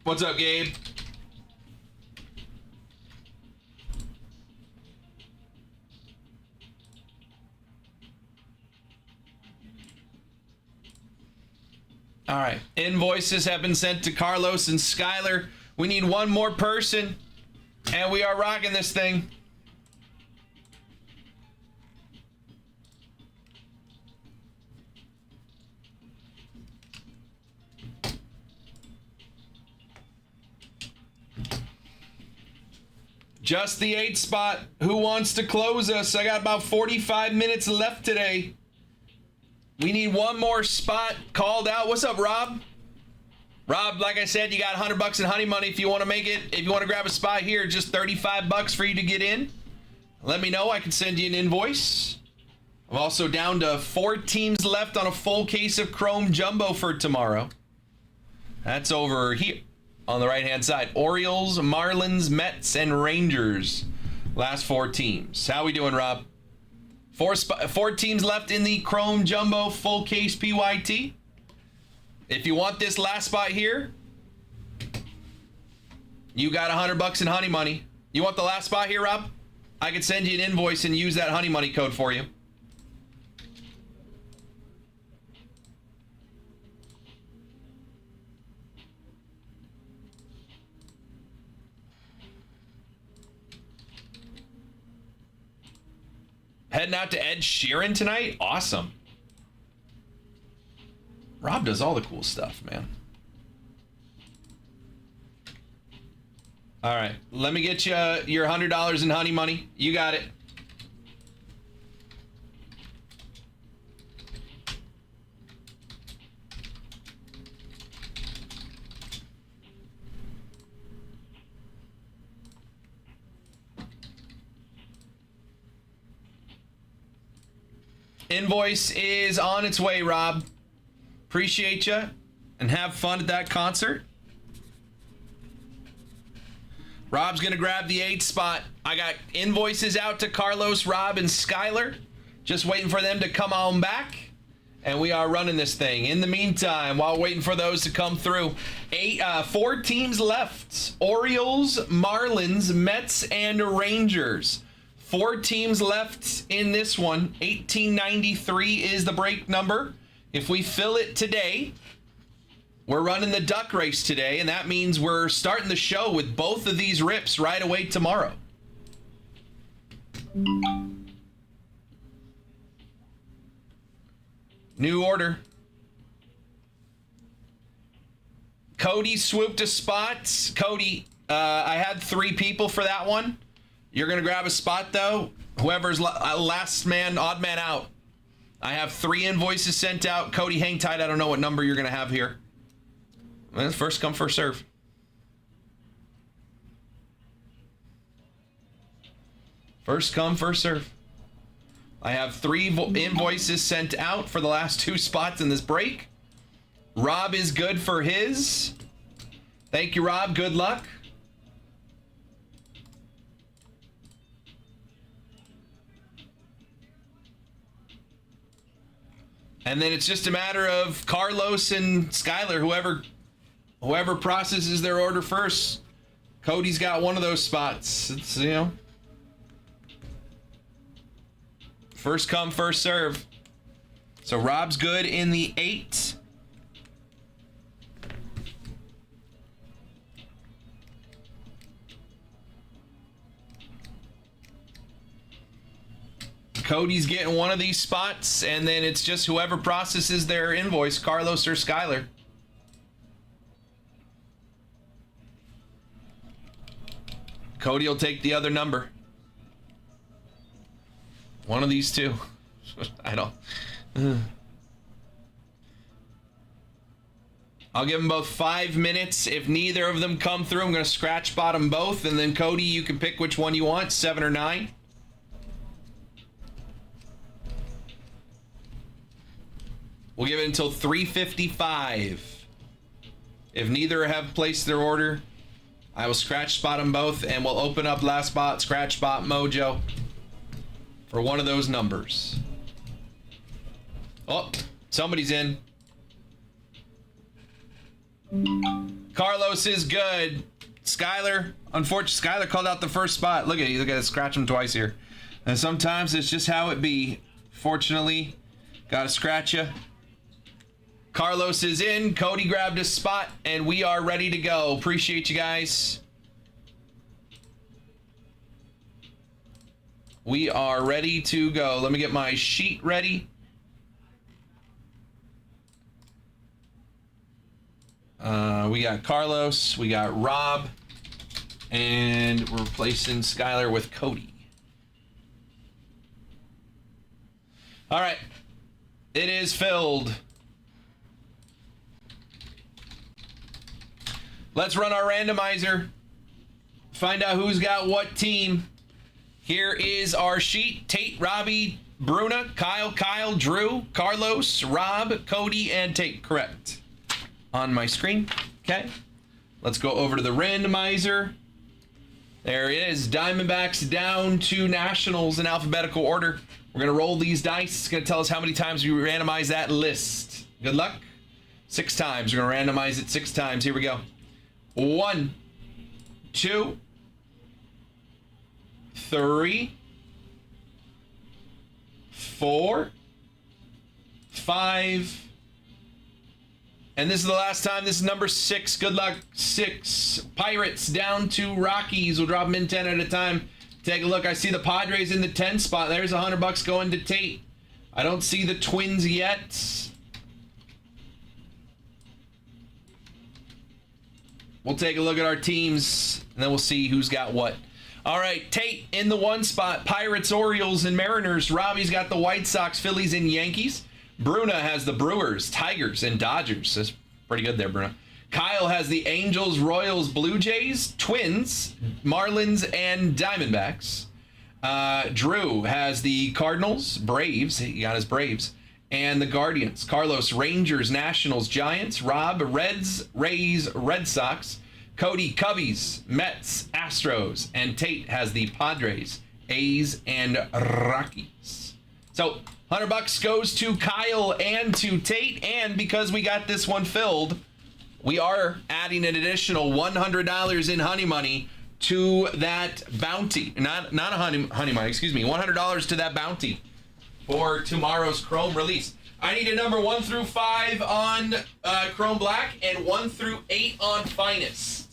What's up, Gabe? All right. Invoices have been sent to Carlos and Skylar. We need one more person, and we are rocking this thing. Just the 8 spot. Who wants to close us? I got about 45 minutes left today. We need one more spot called out. What's up, Rob? Rob, like I said, you got $100 in honey money if you want to make it. If you want to grab a spot here, just $35 for you to get in. Let me know. I can send you an invoice. I'm also down to 4 teams left on a full case of Chrome Jumbo for tomorrow. That's over here. On the right-hand side, Orioles, Marlins, Mets, and Rangers. Last 4 teams. How we doing, Rob? Four teams left in the Chrome Jumbo full case PYT. If you want this last spot here, you got $100 in honey money. You want the last spot here, Rob? I could send you an invoice and use that honey money code for you. Heading out to Ed Sheeran tonight? Awesome. Rob does all the cool stuff, man. All right, let me get you your $100 in honey money. You got it. Invoice is on its way, Rob. Appreciate you, and have fun at that concert. Rob's gonna grab the 8th spot. I got invoices out to Carlos, Rob, and Skylar. Just waiting for them to come on back. And we are running this thing. In the meantime, while waiting for those to come through, 4 teams left. Orioles, Marlins, Mets, and Rangers. 4 teams left in this one. 1893 is the break number. If we fill it today, we're running the duck race today, and that means we're starting the show with both of these rips right away tomorrow. New order. Cody swooped a spot. Cody, I had 3 people for that one. You're going to grab a spot, though. Whoever's last man, odd man out. I have 3 invoices sent out. Cody, hang tight. I don't know what number you're going to have here. Well, first come, first serve. First come, first serve. I have 3 invoices sent out for the last 2 spots in this break. Rob is good for his. Thank you, Rob. Good luck. And then it's just a matter of Carlos and Skylar, whoever processes their order first. Cody's got one of those spots. It's, you know, first come, first serve. So Rob's good in the 8. Cody's getting one of these spots, and then it's just whoever processes their invoice, Carlos or Skylar. Cody will take the other number. One of these 2. I don't. I'll give them both 5 minutes. If neither of them come through, I'm going to scratch bottom both, and then Cody, you can pick which one you want, 7 or 9. We'll give it until 3:55. If neither have placed their order, I will scratch spot them both, and we'll open up last spot, scratch spot mojo for one of those numbers. Oh, somebody's in. Carlos is good. Skylar, unfortunately, Skylar called out the first spot. Look at you, look at it, scratch him twice here. And sometimes it's just how it be. Fortunately, gotta scratch you. Carlos is in. Cody grabbed his spot, and we are ready to go. Appreciate you guys. We are ready to go. Let me get my sheet ready. We got Carlos, we got Rob, and we're replacing Skylar with Cody. All right, it is filled. Let's run our randomizer. Find out who's got what team. Here is our sheet. Tate, Robbie, Bruna, Kyle, Drew, Carlos, Rob, Cody, and Tate. Correct. On my screen. Okay. Let's go over to the randomizer. There it is. Diamondbacks down to Nationals in alphabetical order. We're going to roll these dice. It's going to tell us how many times we randomize that list. Good luck. 6 times. We're going to randomize it 6 times. Here we go. 1, 2, 3, 4, 5. And this is the last time. This is number 6. Good luck. 6. Pirates down to Rockies. We'll drop them in 10 at a time. Take a look. I see the Padres in the 10 spot. There's $100 going to Tate. I don't see the Twins yet. We'll take a look at our teams, and then we'll see who's got what. All right, Tate in the 1 spot. Pirates, Orioles, and Mariners. Robbie's got the White Sox, Phillies, and Yankees. Bruna has the Brewers, Tigers, and Dodgers. That's pretty good there, Bruna. Kyle has the Angels, Royals, Blue Jays, Twins, Marlins, and Diamondbacks. Drew has the Cardinals, Braves. He got his Braves. And the Guardians. Carlos, Rangers, Nationals, Giants. Rob, Reds, Rays, Red Sox. Cody, Cubbies, Mets, Astros. And Tate has the Padres, A's, and Rockies. So $100 goes to Kyle and to Tate. And because we got this one filled, we are adding an additional $100 in honey money to that bounty. Not a honey money, excuse me. $100 to that bounty for tomorrow's Chrome release. I need a number 1 through 5 on Chrome Black and 1 through 8 on Finest.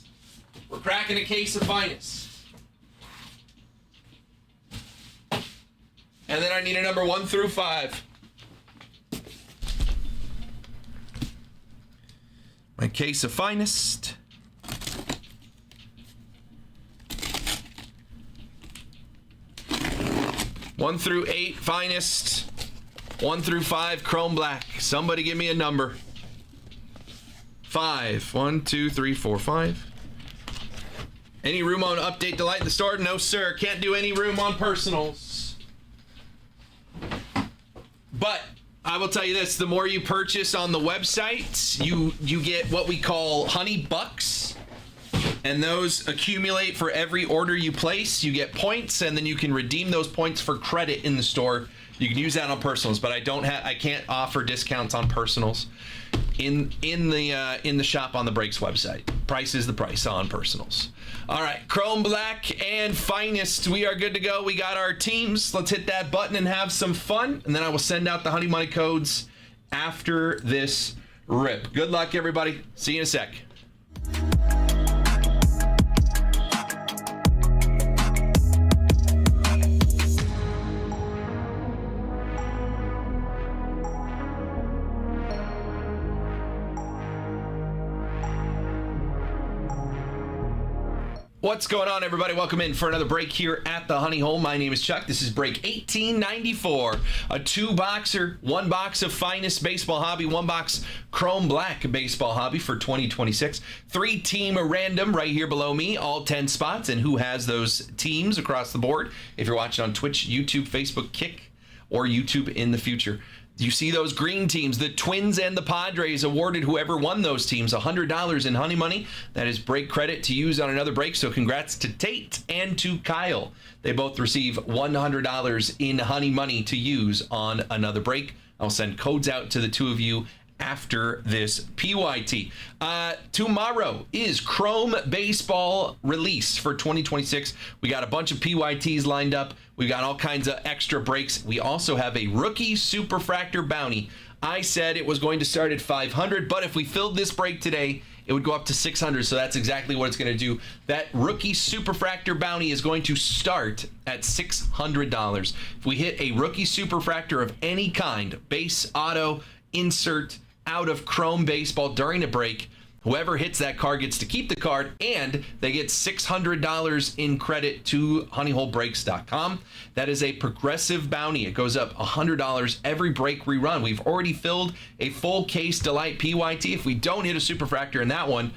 We're cracking a case of Finest. And then I need a number 1 through 5. My case of Finest. One through 8 Finest. 1 through 5 Chrome Black. Somebody give me a number. 5. 1, 2, 3, 4, 5. Any room on Update Delight in the store? No, sir. Can't do any room on personals. But I will tell you this, the more you purchase on the website, you get what we call honey bucks. And those accumulate for every order you place. You get points, and then you can redeem those points for credit in the store. You can use that on personals, but I can't offer discounts on personals in the shop on the Breaks website. Price is the price on personals. All right, Chrome Black and Finest, we are good to go. We got our teams. Let's hit that button and have some fun, and then I will send out the honey money codes after this rip. Good luck, everybody. See you in a sec. What's going on, everybody? Welcome in for another break here at the Honey Hole. My name is Chuck. This is break 1894. A 2-boxer, 1 box of Finest Baseball Hobby, 1 box Chrome Black Baseball Hobby for 2026. 3-team random right here below me, all 10 spots, and who has those teams across the board. If you're watching on Twitch, YouTube, Facebook, Kick, or YouTube in the future. You see those green teams, the Twins and the Padres awarded whoever won those teams $100 in honey money. That is break credit to use on another break. So congrats to Tate and to Kyle. They both receive $100 in honey money to use on another break. I'll send codes out to the 2 of you after this PYT. Tomorrow is Chrome Baseball release for 2026. We got a bunch of PYTs lined up. We've got all kinds of extra breaks. We also have a rookie Superfractor bounty. I said it was going to start at 500, but if we filled this break today, it would go up to 600, so that's exactly what it's going to do. That rookie Superfractor bounty is going to start at $600. If we hit a rookie Superfractor of any kind, base, auto, insert, out of Chrome Baseball during a break, whoever hits that card gets to keep the card, and they get $600 in credit to honeyholebreaks.com. That is a progressive bounty. It goes up $100 every break we run. We've already filled a full case Delight PYT. If we don't hit a Superfractor in that one,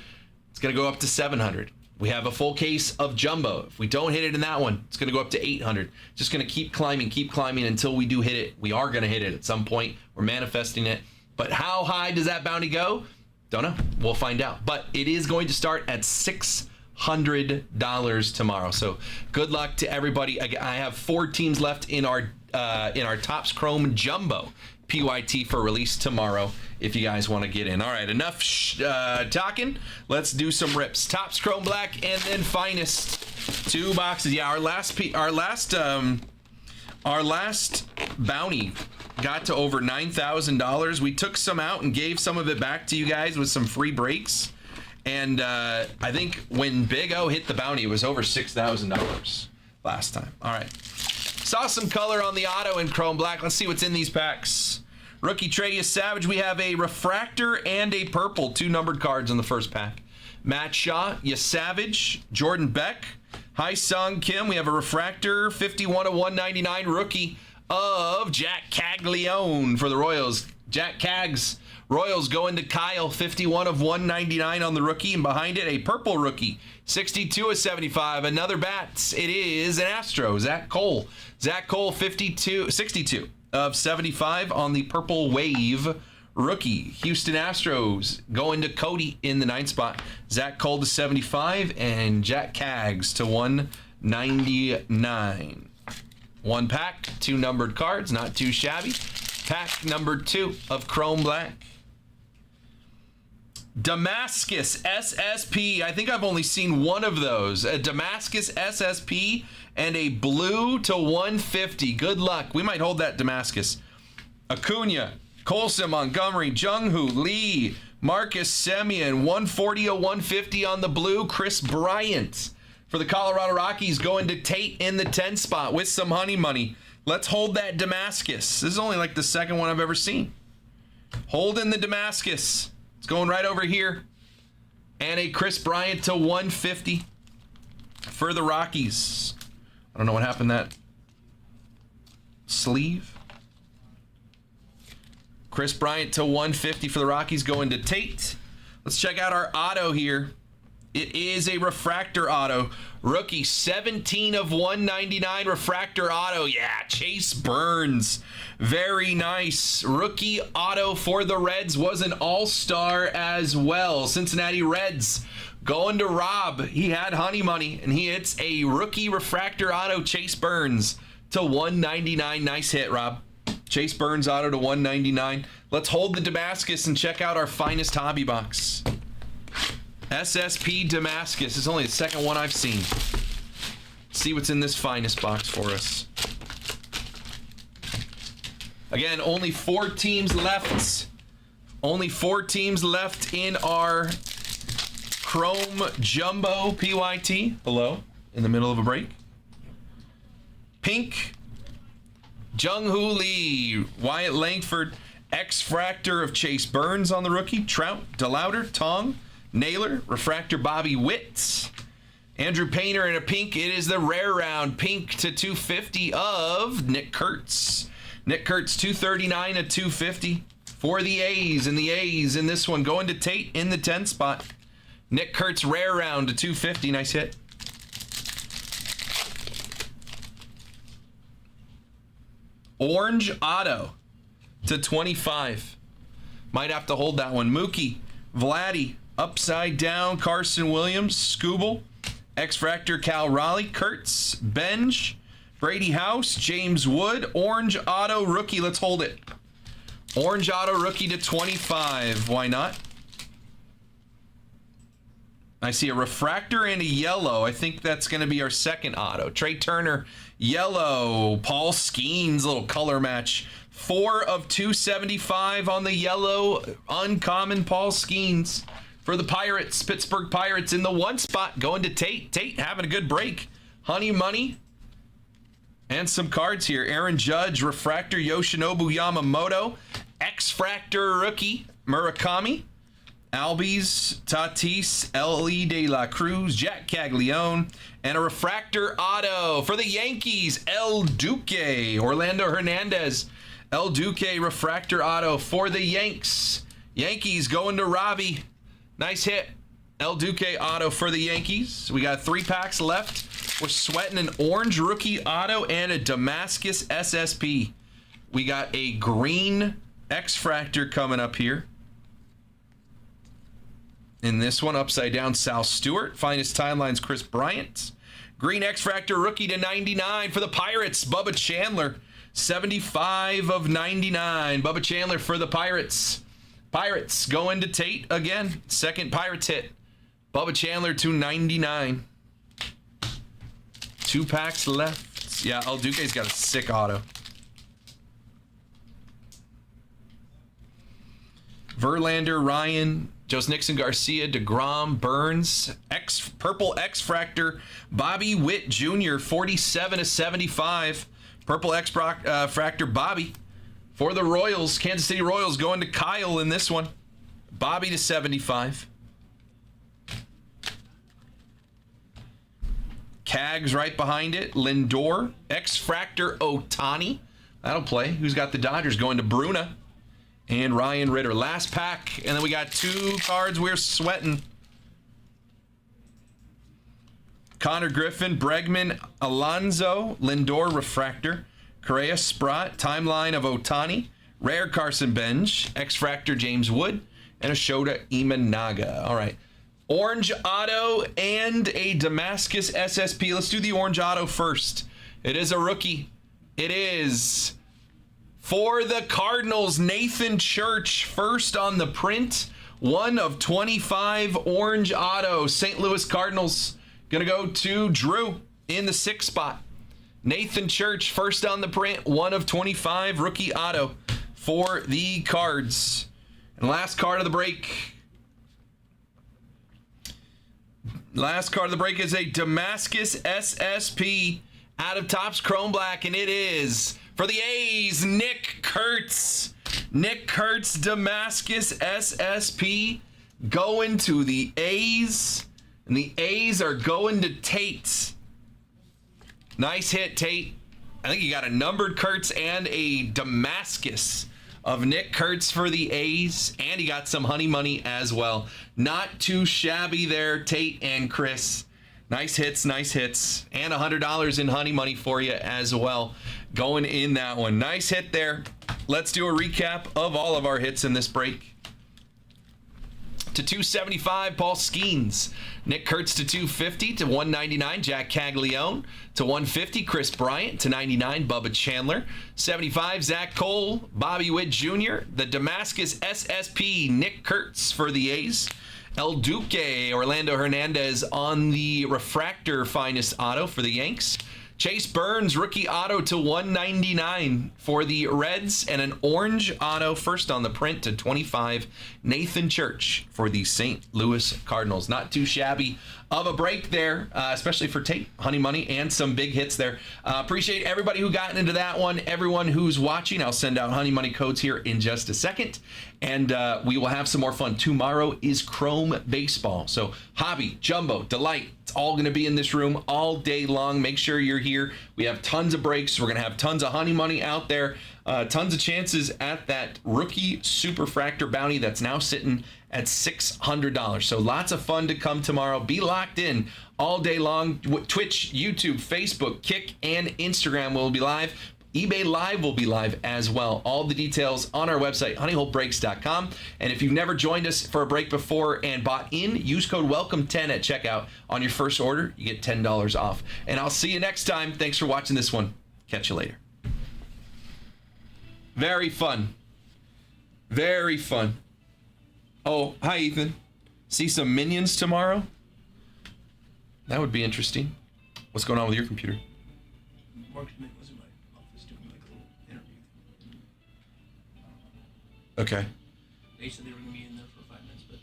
it's going to go up to $700. We have a full case of Jumbo. If we don't hit it in that one, it's going to go up to $800. Just going to keep climbing until we do hit it. We are going to hit it at some point. We're manifesting it. But how high does that bounty go? Don't know. We'll find out. But it is going to start at $600 tomorrow. So good luck to everybody. I have 4 teams left in our in our Topps Chrome Jumbo PYT for release tomorrow if you guys want to get in. All right, enough talking. Let's do some rips. Topps Chrome Black and then Finest. 2 boxes. Yeah, our last bounty got to over $9,000. We took some out and gave some of it back to you guys with some free breaks. And I think when Big O hit the bounty, it was over $6,000 last time. All right. Saw some color on the auto in Chrome Black. Let's see what's in these packs. Rookie Trey Savage. We have a refractor and a purple. 2 numbered cards in the first pack. Matt Shaw, Savage, Jordan Beck, Hai Sung Kim. We have a refractor, 51/199 rookie of Jack Caglione for the Royals. Jack Cags. Royals going to Kyle, 51/199 on the rookie, and behind it a purple rookie, 62/75. Another bats. It is an Astro, Zach Cole. Zach Cole, 62/75 on the purple wave rookie. Houston Astros going to Cody in the 9th spot. Zach Cole to 75 and Jack Cags to 199. 1 pack, 2 numbered cards, not too shabby. Pack number 2 of Chrome Black. Damascus SSP. I think I've only seen one of those. A Damascus SSP and a blue to 150. Good luck. We might hold that Damascus. Acuna, Colson, Montgomery, Jung-Hoo, Lee, Marcus Semien, 140/150 on the blue. Chris Bryant for the Colorado Rockies going to Tate in the 10 spot with some honey money. Let's hold that Damascus. This is only like the second one I've ever seen. Holding the Damascus. It's going right over here. And a Chris Bryant to 150 for the Rockies. I don't know what happened to that sleeve. Chris Bryant to 150 for the Rockies going to Tate. Let's check out our auto here. It is a refractor auto. Rookie, 17/199 refractor auto. Yeah, Chase Burns. Very nice. Rookie auto for the Reds was an all-star as well. Cincinnati Reds going to Rob. He had honey money, and he hits a rookie refractor auto, Chase Burns, to 199. Nice hit, Rob. Chase Burns auto to 199. Let's hold the Damascus and check out our finest hobby box. SSP Damascus. It's only the second one I've seen. See what's in this finest box for us. Again, only 4 teams left. Only 4 teams left in our Chrome Jumbo PYT. Hello, in the middle of a break. Pink, Jung-Hoo Lee, Wyatt Langford, X-Fractor of Chase Burns on the rookie, Trout, DeLauder, Tong, Naylor, refractor Bobby Witt, Andrew Painter in a pink. It is the rare round pink to 250 of Nick Kurtz. Nick Kurtz 239/250 for the A's, and the A's in this one going to Tate in the 10 spot. Nick Kurtz rare round to 250. Nice hit. Orange auto to 25. Might have to hold that one. Mookie, Vladdy, upside down, Carson Williams, Scooble, X-Fractor Cal Raleigh, Kurtz, Benj, Brady House, James Wood, orange auto rookie. Let's hold it. Orange auto rookie to 25. Why not? I see a refractor and a yellow. I think that's going to be our second auto. Trey Turner, yellow. Paul Skeens, little color match. 4/275 on the yellow. Uncommon Paul Skeens for the Pirates. Pittsburgh Pirates in the 1 spot going to Tate. Tate having a good break. Honey money. And some cards here. Aaron Judge, refractor Yoshinobu Yamamoto. X-Fractor rookie Murakami. Albies, Tatis, L.E. De La Cruz, Jack Caglione, and a refractor auto for the Yankees, El Duque, Orlando Hernandez. El Duque refractor auto for the Yanks. Yankees going to Robbie. Nice hit. El Duque auto for the Yankees. We got 3 packs left. We're sweating an orange rookie auto and a Damascus SSP. We got a green X-Fractor coming up here. In this one, upside down, Sal Stewart. Finest timelines, Chris Bryant. Green X-Fractor rookie to 99 for the Pirates, Bubba Chandler. 75 of 99. Bubba Chandler for the Pirates. Pirates going to Tate again. Second Pirates hit. Bubba Chandler to 99. 2 packs left. Yeah, El Duque's got a sick auto. Verlander, Ryan, Joe Nixon, Garcia, DeGrom, Burns, Purple X-Fractor, Bobby Witt Jr., 47 of 75. Purple X-Fractor, Bobby. For the Royals, Kansas City Royals going to Kyle in this one. Bobby to 75. Cags right behind it. Lindor, X-Fractor, Ohtani. That'll play. Who's got the Dodgers going to Bruna? And Ryan Ritter. Last pack. And then we got 2 cards we're sweating. Connor Griffin, Bregman, Alonso, Lindor, Refractor, Correa, Sprott, Timeline of Ohtani, Rare Carson Bench, X-Fractor, James Wood, and a Shota Imanaga. All right. Orange Auto and a Damascus SSP. Let's do the Orange Auto first. It is a rookie. It is... For the Cardinals, Nathan Church, first on the print. 1 of 25 Orange Auto. St. Louis Cardinals going to go to Drew in the 6th spot. Nathan Church, first on the print. 1 of 25 rookie auto for the Cards. And last card of the break. Last card of the break is a Damascus SSP out of Topps Chrome Black, and it is... For the A's, Nick Kurtz. Nick Kurtz, Damascus SSP, going to the A's. And the A's are going to Tate. Nice hit, Tate. I think you got a numbered Kurtz and a Damascus of Nick Kurtz for the A's. And he got some honey money as well. Not too shabby there, Tate and Chris. Nice hits, nice hits. And $100 in honey money for you as well. Going in that one. Nice hit there. Let's do a recap of all of our hits in this break. To 275, Paul Skeens. Nick Kurtz to 250. To 199, Jack Caglione. To 150, Chris Bryant. To 99, Bubba Chandler. 75, Zach Cole. Bobby Witt Jr. The Damascus SSP, Nick Kurtz for the A's. El Duque, Orlando Hernandez on the Refractor Finest Auto for the Yanks. Chase Burns, rookie auto to 199 for the Reds, and an orange auto first on the print to 25. Nathan Church for the St. Louis Cardinals. Not too shabby of a break there, especially for Tate, honey money, and some big hits there. Appreciate everybody who got into that one. Everyone who's watching, I'll send out honey money codes here in just a second, and we will have some more fun. Tomorrow is Chrome Baseball, so Hobby, Jumbo, Delight, it's all going to be in this room all day long. Make sure you're here. We have tons of breaks. We're going to have tons of honey money out there. Tons of chances at that rookie Superfractor bounty that's now sitting at $600. So lots of fun to come tomorrow. Be locked in all day long. Twitch, YouTube, Facebook, Kick, and Instagram will be live. eBay Live will be live as well. All the details on our website, honeyholebreaks.com. And if you've never joined us for a break before and bought in, use code WELCOME10 at checkout. On your first order, you get $10 off. And I'll see you next time. Thanks for watching this one. Catch you later. Very fun. Very fun. Oh, hi, Ethan. See some Minions tomorrow? That would be interesting. What's going on with your computer? Mark Schmidt was in my office doing like a little interview. Okay. They said they were going to be in there for 5 minutes, but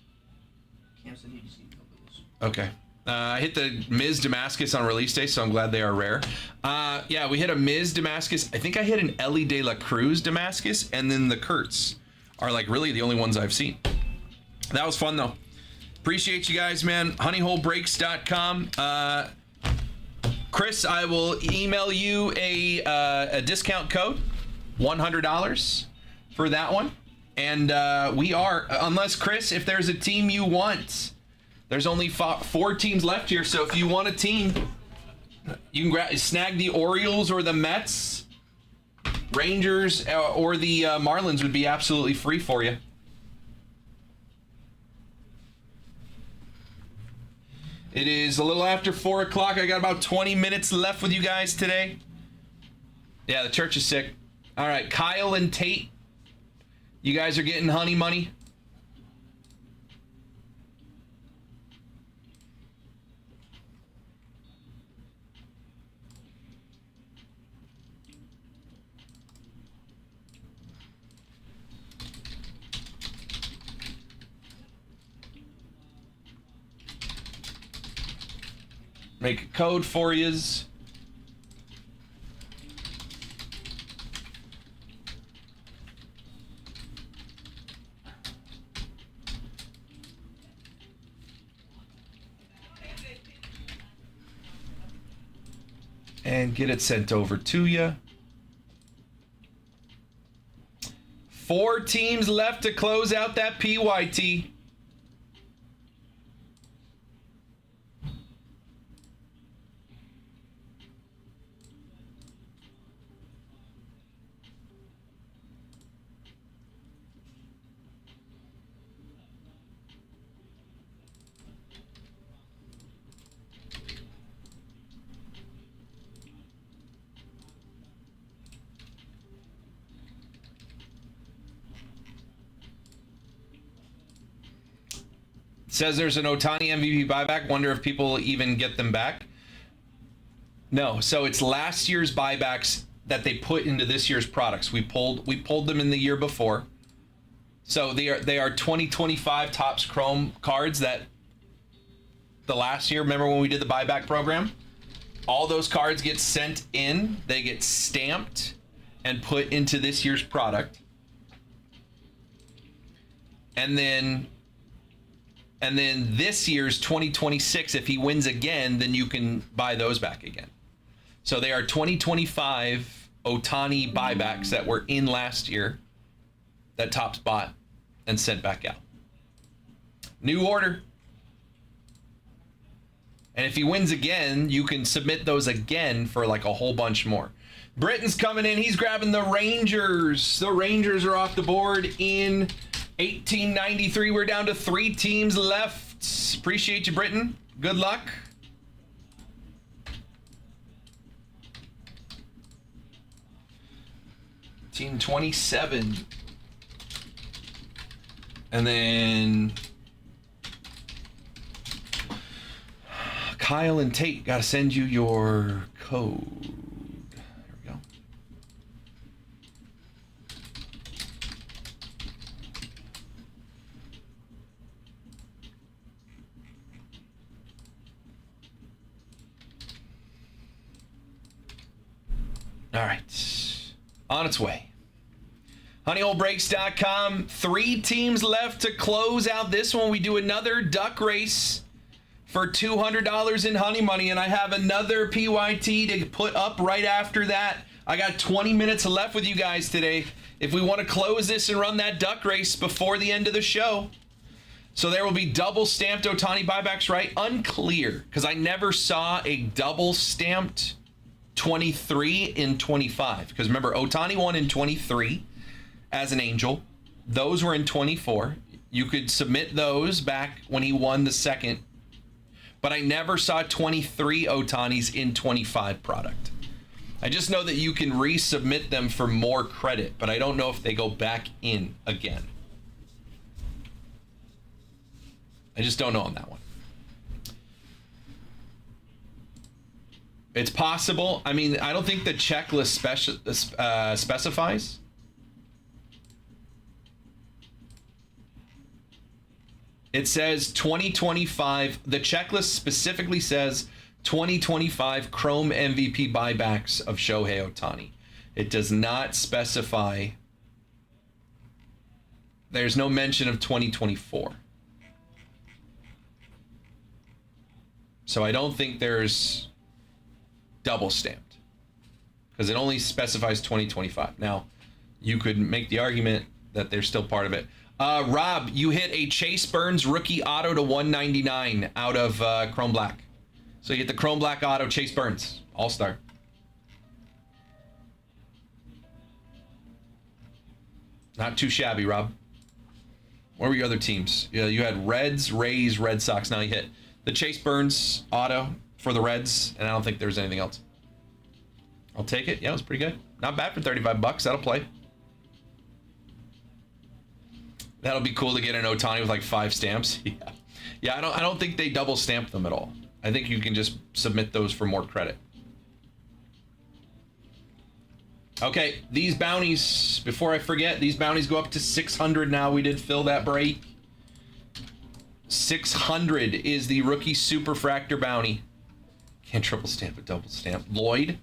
Cam said he just needed help with this. Okay. I hit the Ms. Damascus on release day, so I'm glad they are rare. Yeah, we hit a Ms. Damascus. I think I hit an Ellie De La Cruz Damascus, and then the Kurtz are like really the only ones I've seen. That was fun, though. Appreciate you guys, man. Honeyholebreaks.com. Chris, I will email you a discount code, $100 for that one. And we are, unless, Chris, if there's a team you want, there's only 4 teams left here. So if you want a team, you can snag the Orioles or the Mets, Rangers, or the Marlins would be absolutely free for you. It is a little after 4 o'clock. I got about 20 minutes left with you guys today. Yeah, the church is sick. All right, Kyle and Tate. You guys are getting honey money. Make a code for yous. And get it sent over to you. 4 teams left to close out that PYT. Says there's an Ohtani MVP buyback. Wonder if people will even get them back. No, so it's last year's buybacks that they put into this year's products. We pulled them in the year before. So they are 2025 Topps Chrome cards that the last year, remember when we did the buyback program? All those cards get sent in, they get stamped and put into this year's product. And then this year's 2026, if he wins again, then you can buy those back again. So they are 2025 Ohtani buybacks that were in last year that Topps bought and sent back out. New order. And if he wins again, you can submit those again for like a whole bunch more. Britton's coming in. He's grabbing the Rangers. The Rangers are off the board in 1893. We're down to 3 teams left. Appreciate you, Britton. Good luck. Team 27. And then Kyle and Tate, gotta send you your code. There we go. All right, on its way. HoneyHoleBreaks.com. 3 teams left to close out this one. We do another duck race for $200 in honey money, and I have another PYT to put up right after that. I got 20 minutes left with you guys today if we want to close this and run that duck race before the end of the show. So there will be double stamped Ohtani buybacks, right? Unclear, because I never saw a double stamped 23 in 25. Because remember, Ohtani won in 23 as an Angel. Those were in 24. You could submit those back when he won the second. But I never saw 23 Ohtanis in 25 product. I just know that you can resubmit them for more credit, but I don't know if they go back in again. I just don't know on that one. It's possible. I mean, I don't think the checklist specifies. It says 2025. The checklist specifically says 2025 Chrome MVP buybacks of Shohei Ohtani. It does not specify. There's no mention of 2024. So I don't think there's double stamped because it only specifies 2025. Now, you could make the argument that they're still part of it. Rob, you hit a Chase Burns rookie auto to 199 out of Chrome Black. So you get the Chrome Black auto, Chase Burns, All-Star. Not too shabby, Rob. What were your other teams? Yeah, you had Reds, Rays, Red Sox. Now you hit the Chase Burns auto for the Reds, and I don't think there's anything else. I'll take it. Yeah, it was pretty good. Not bad for 35 bucks. That'll play. That'll be cool to get an Ohtani with like 5 stamps. Yeah. Yeah, I don't think they double stamp them at all. I think you can just submit those for more credit. Okay, these bounties, before I forget, these bounties go up to 600 now. We did fill that break. 600 is the rookie superfractor bounty. Can't triple stamp, but double stamp. Lloyd.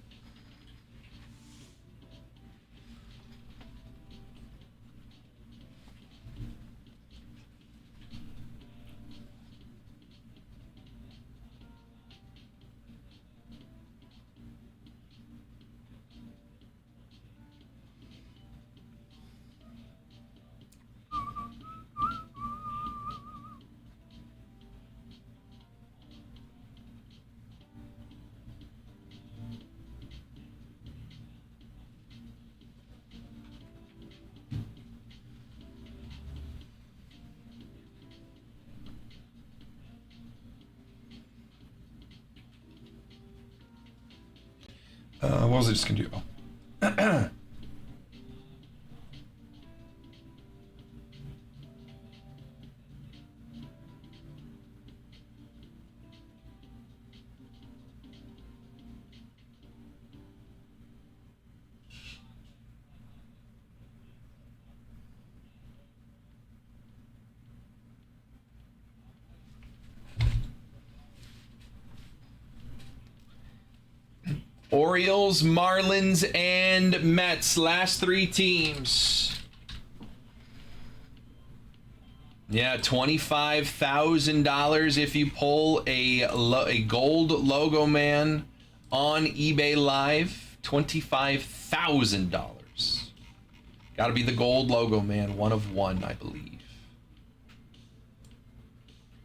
What was I just gonna do? Oh. Orioles, Marlins, and Mets. Last 3 teams. Yeah, $25,000 if you pull a gold logo man on eBay Live. $25,000. Got to be the gold logo man, 1 of 1, I believe.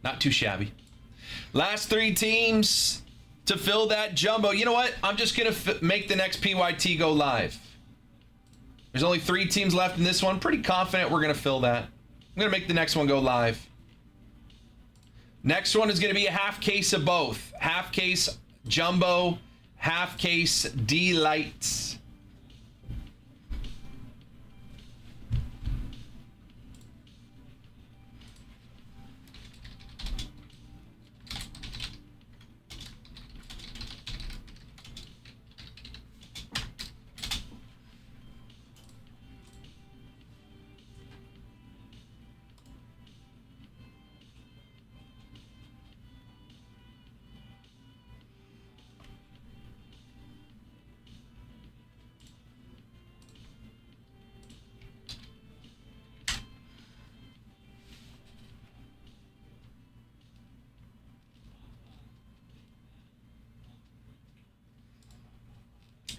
Not too shabby. Last 3 teams to fill that jumbo. You know what? I'm just going to make the next PYT go live. There's only 3 teams left in this one. Pretty confident we're going to fill that. I'm going to make the next one go live. Next one is going to be a half case of both. Half case jumbo, half case D-Lights.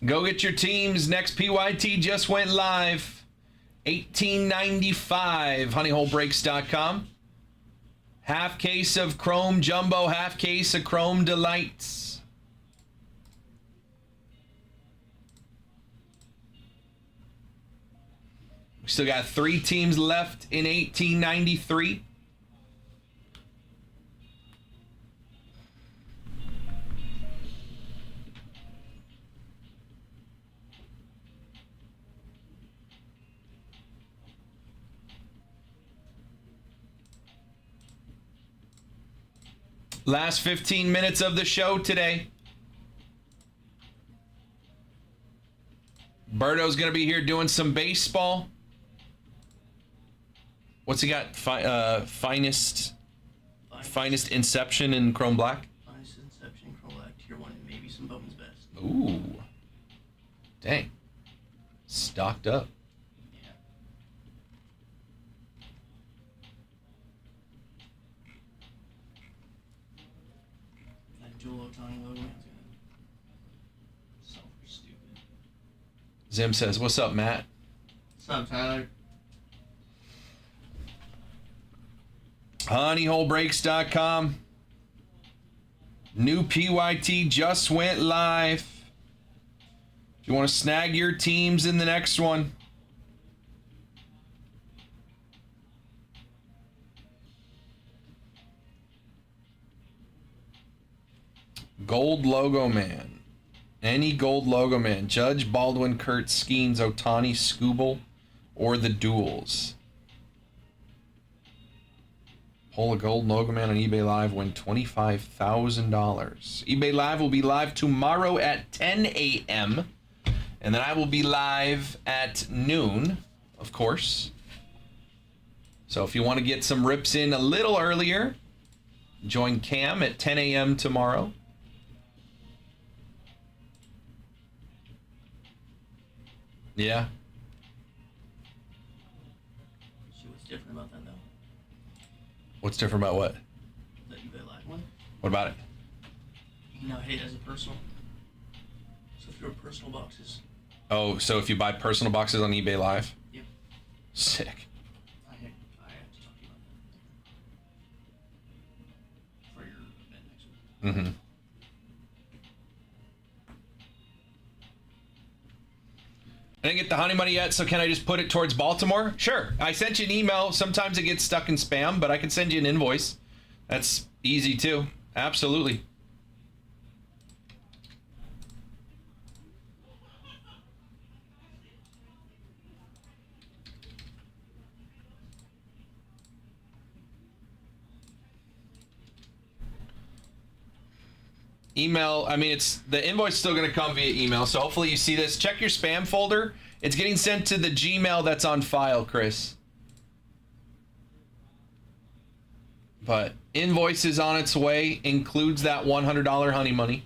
Go get your teams. Next PYT just went live. $18.95. Honeyholebreaks.com. Half case of Chrome Jumbo, half case of Chrome Delights. We still got 3 teams left in $18.93. Last 15 minutes of the show today. Berto's going to be here doing some baseball. What's he got? Finest Inception in Chrome Black? Finest Inception, Chrome Black, Tier 1, and maybe some Bowman's Best. Ooh. Dang. Stocked up. Yeah. That dual Ohtani logo man's gonna sell for stupid. Zim says, what's up, Matt? What's up, Tyler? Honeyholebreaks.com. New PYT just went live. If you want to snag your teams in the next one, Gold Logo Man. Any gold logo man. Judge, Baldwin, Kurt, Skeens, Otani, Scooble, or the duels. Pull a gold logo man on eBay Live, win $25,000. eBay Live will be live tomorrow at 10 a.m. And then I will be live at noon, of course. So if you want to get some rips in a little earlier, join Cam at 10 a.m. tomorrow. Yeah. See what's different about that though. What's different about what? The eBay Live one. What about it? You can now hit it as a personal. So if you're personal boxes. Oh, so if you buy personal boxes on eBay Live? Yep. Sick. I have to talk to you about that. For your event next week. Mm-hmm. I didn't get the honey money yet, so can I just put it towards Baltimore? Sure. I sent you an email. Sometimes it gets stuck in spam, but I can send you an invoice. That's easy too. Absolutely. Email, I mean, it's the invoice is still going to come via email, so hopefully you see this. Check your spam folder. It's getting sent to the Gmail that's on file, Chris. But invoice is on its way, includes that $100 honey money.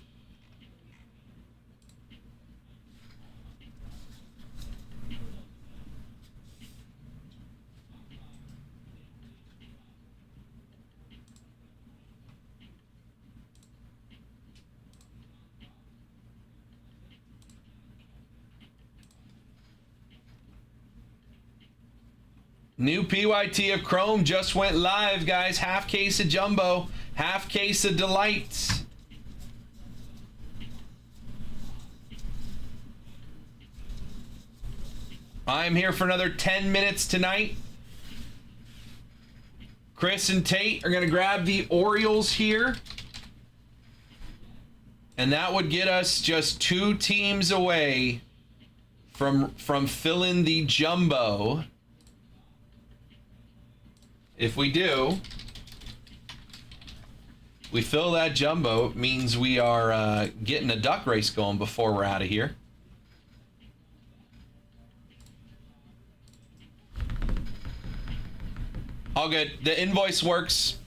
New PYT of Chrome just went live, guys. Half case of Jumbo, half case of Delights. I'm here for another 10 minutes tonight. Chris and Tate are going to grab the Orioles here. And that would get us just 2 teams away from filling the Jumbo. If we do, we fill that Jumbo, it means we are getting a duck race going before we're out of here. All good. The invoice works.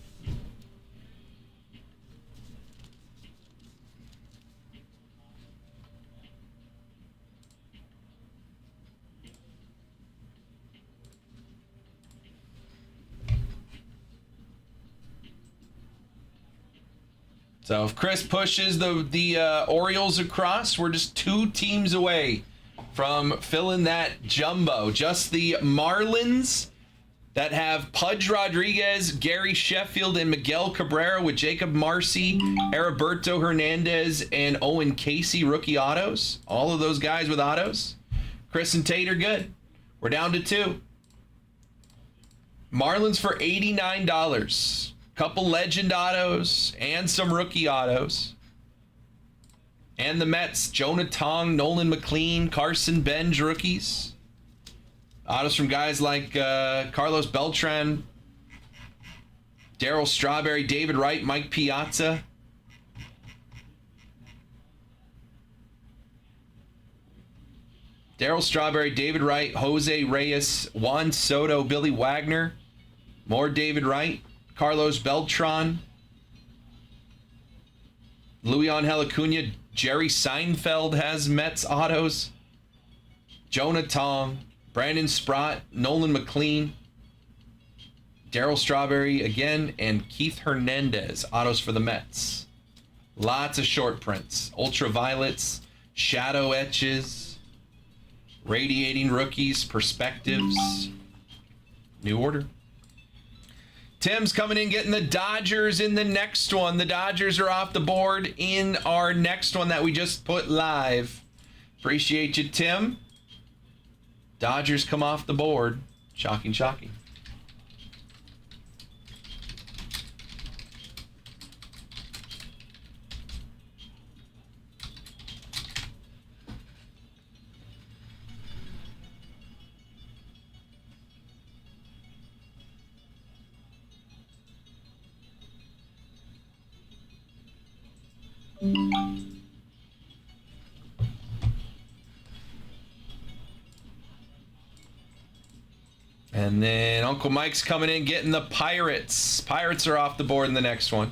So if Chris pushes the Orioles across, we're just 2 teams away from filling that Jumbo. Just the Marlins that have Pudge Rodriguez, Gary Sheffield, and Miguel Cabrera with Jacob Marcy, Heriberto Hernandez, and Owen Casey rookie autos. All of those guys with autos. Chris and Tate are good. We're down to 2. Marlins for $89. Couple legend autos and some rookie autos. And the Mets, Jonah Tong, Nolan McLean, Carson Benj rookies. Autos from guys like Carlos Beltran, Darryl Strawberry, David Wright, Mike Piazza. Darryl Strawberry, David Wright, Jose Reyes, Juan Soto, Billy Wagner. More David Wright. Carlos Beltran, Luis-Angel Acuna, Jerry Seinfeld has Mets autos, Jonah Tong, Brandon Sprott, Nolan McLean, Darryl Strawberry again, and Keith Hernandez autos for the Mets. Lots of short prints, ultraviolets, shadow etches, radiating rookies, perspectives. New order. Tim's coming in getting the Dodgers in the next one. The Dodgers are off the board in our next one that we just put live. Appreciate you, Tim. Dodgers come off the board. Shocking, shocking. And then Uncle Mike's coming in getting the Pirates. Pirates are off the board in the next one.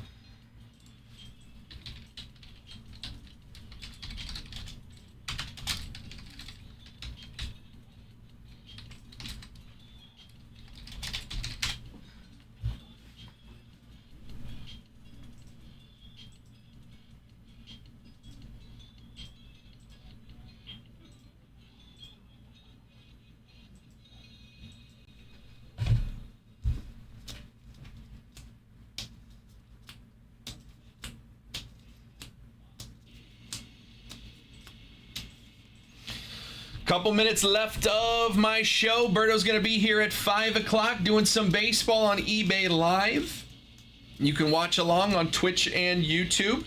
Couple minutes left of my show. Berto's going to be here at 5 o'clock doing some baseball on eBay Live. You can watch along on Twitch and YouTube.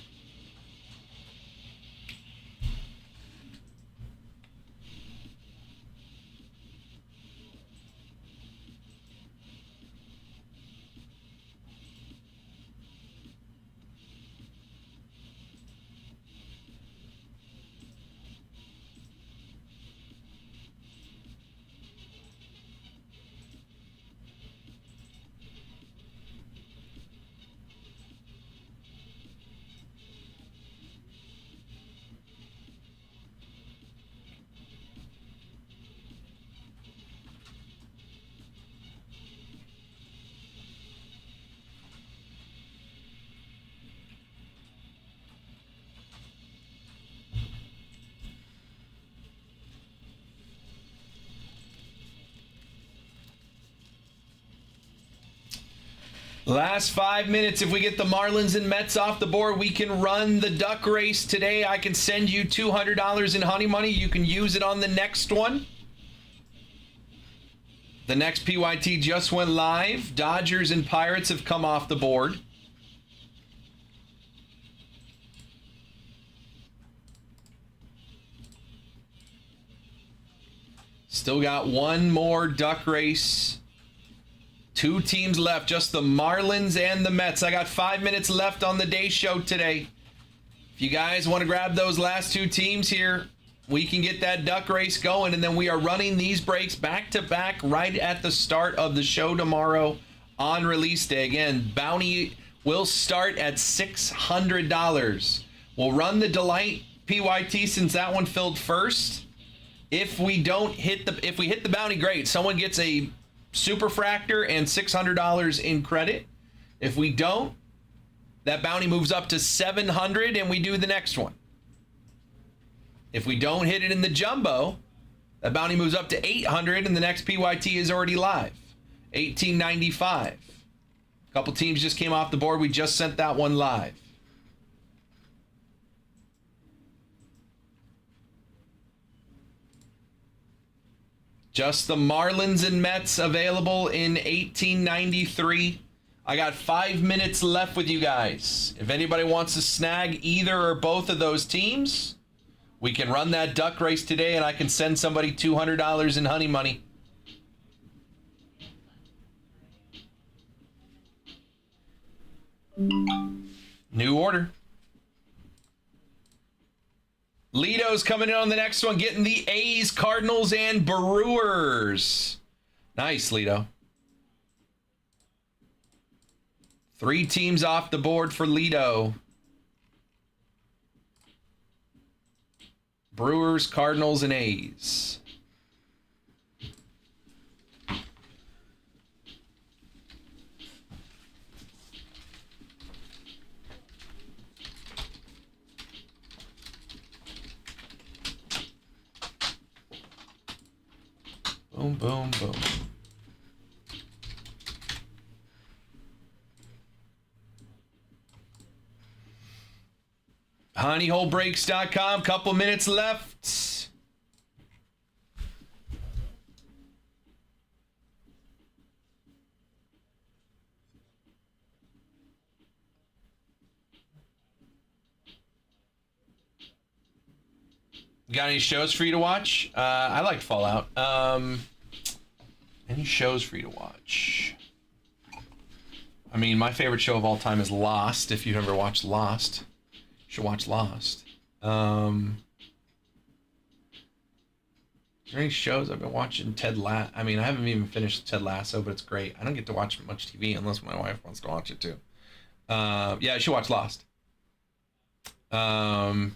Last 5 minutes. If we get the Marlins and Mets off the board, we can run the duck race today. I can send you $200 in honey money. You can use it on the next one. The next PYT just went live. Dodgers and Pirates have come off the board. Still got one more duck race. 2 teams left, just the Marlins and the Mets. I got 5 minutes left on the day show today. If you guys want to grab those last 2 teams here, we can get that duck race going, and then we are running these breaks back to back right at the start of the show tomorrow on release day. Again, bounty will start at $600. We'll run the Delight PYT since that one filled first. If we hit the bounty, great. Someone gets a Superfractor and $600 in credit. If we don't, that bounty moves up to $700 and we do the next one. If we don't hit it in the jumbo, that bounty moves up to $800 and the next PYT is already live. $18.95. A couple teams just came off the board. We just sent that one live. Just the Marlins and Mets available in $18.93. I got 5 minutes left with you guys. If anybody wants to snag either or both of those teams, we can run that duck race today and I can send somebody $200 in honey money. New order. Lito's coming in on the next one, getting the A's, Cardinals, and Brewers. Nice, Lito. 3 teams off the board for Lito. Brewers, Cardinals, and A's. Boom, boom, boom. Honeyholebreaks.com. Couple minutes left. Got any shows for you to watch? I like Fallout. Any shows for you to watch? I mean, my favorite show of all time is Lost, if you've ever watched Lost. Should watch Lost. Is there any shows I've been watching? I mean, I haven't even finished Ted Lasso, but it's great. I don't get to watch much TV unless my wife wants to watch it too. Yeah, I should watch Lost. Not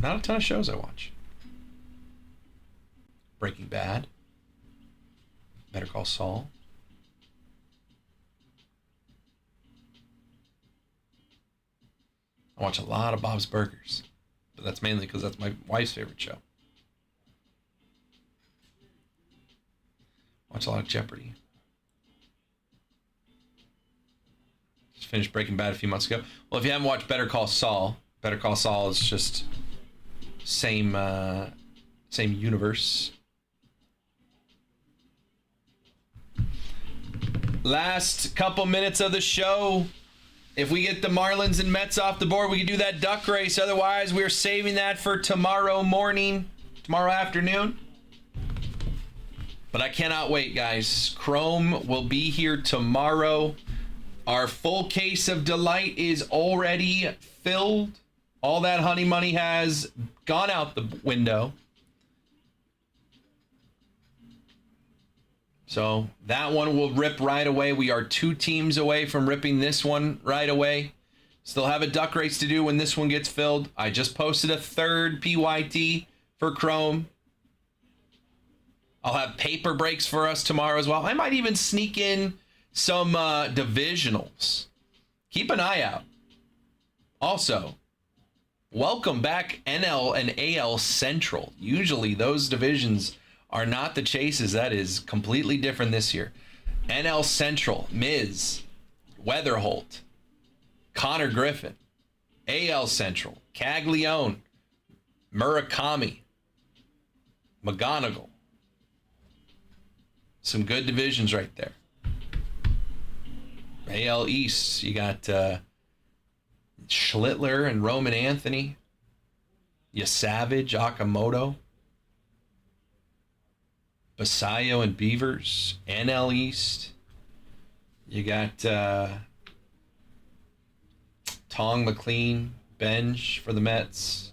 a ton of shows I watch. Breaking Bad. Better Call Saul. I watch a lot of Bob's Burgers, but that's mainly because that's my wife's favorite show. Watch a lot of Jeopardy. Just finished Breaking Bad a few months ago. Well, if you haven't watched Better Call Saul is just same universe. Last couple minutes of the show. If we get the Marlins and Mets off the board, we can do that duck race. Otherwise, we're saving that for tomorrow morning, tomorrow afternoon. But I cannot wait, guys. Chrome will be here tomorrow. Our full case of delight is already filled. All that honey money has gone out the window. So that one will rip right away. We are 2 teams away from ripping this one right away. Still have a duck race to do when this one gets filled. I just posted a 3rd PYT for Chrome. I'll have paper breaks for us tomorrow as well. I might even sneak in some divisionals. Keep an eye out. Also, welcome back NL and AL Central. Usually those divisions are not the chases. That is completely different this year. NL Central, Miz, Weatherholt, Connor Griffin. AL Central, Caglione, Murakami, McGonigal. Some good divisions right there. AL East, you got Schlittler and Roman Anthony. You Savage, Akamoto. Basayo and Beavers. NL East. You got Tong McLean, Benj for the Mets.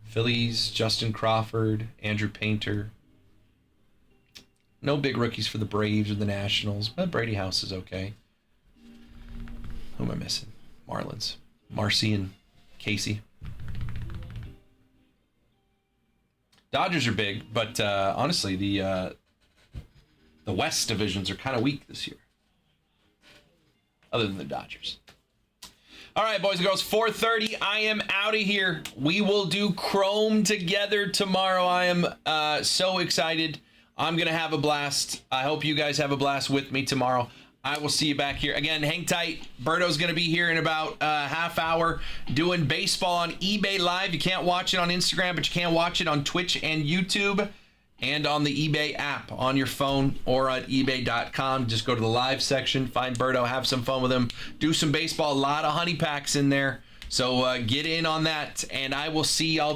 Phillies, Justin Crawford, Andrew Painter. No big rookies for the Braves or the Nationals, but Brady House is okay. Who am I missing? Marlins. Marcy and Casey. Dodgers are big, but honestly, the West divisions are kind of weak this year. Other than the Dodgers. All right, boys and girls, 4:30. I am out of here. We will do Chrome together tomorrow. I am so excited. I'm going to have a blast. I hope you guys have a blast with me tomorrow. I will see you back here. Again, hang tight. Berto's going to be here in about a half hour doing baseball on eBay Live. You can't watch it on Instagram, but you can watch it on Twitch and YouTube and on the eBay app on your phone or at ebay.com. Just go to the live section, find Berto, have some fun with him, do some baseball. A lot of honey packs in there. So get in on that, and I will see y'all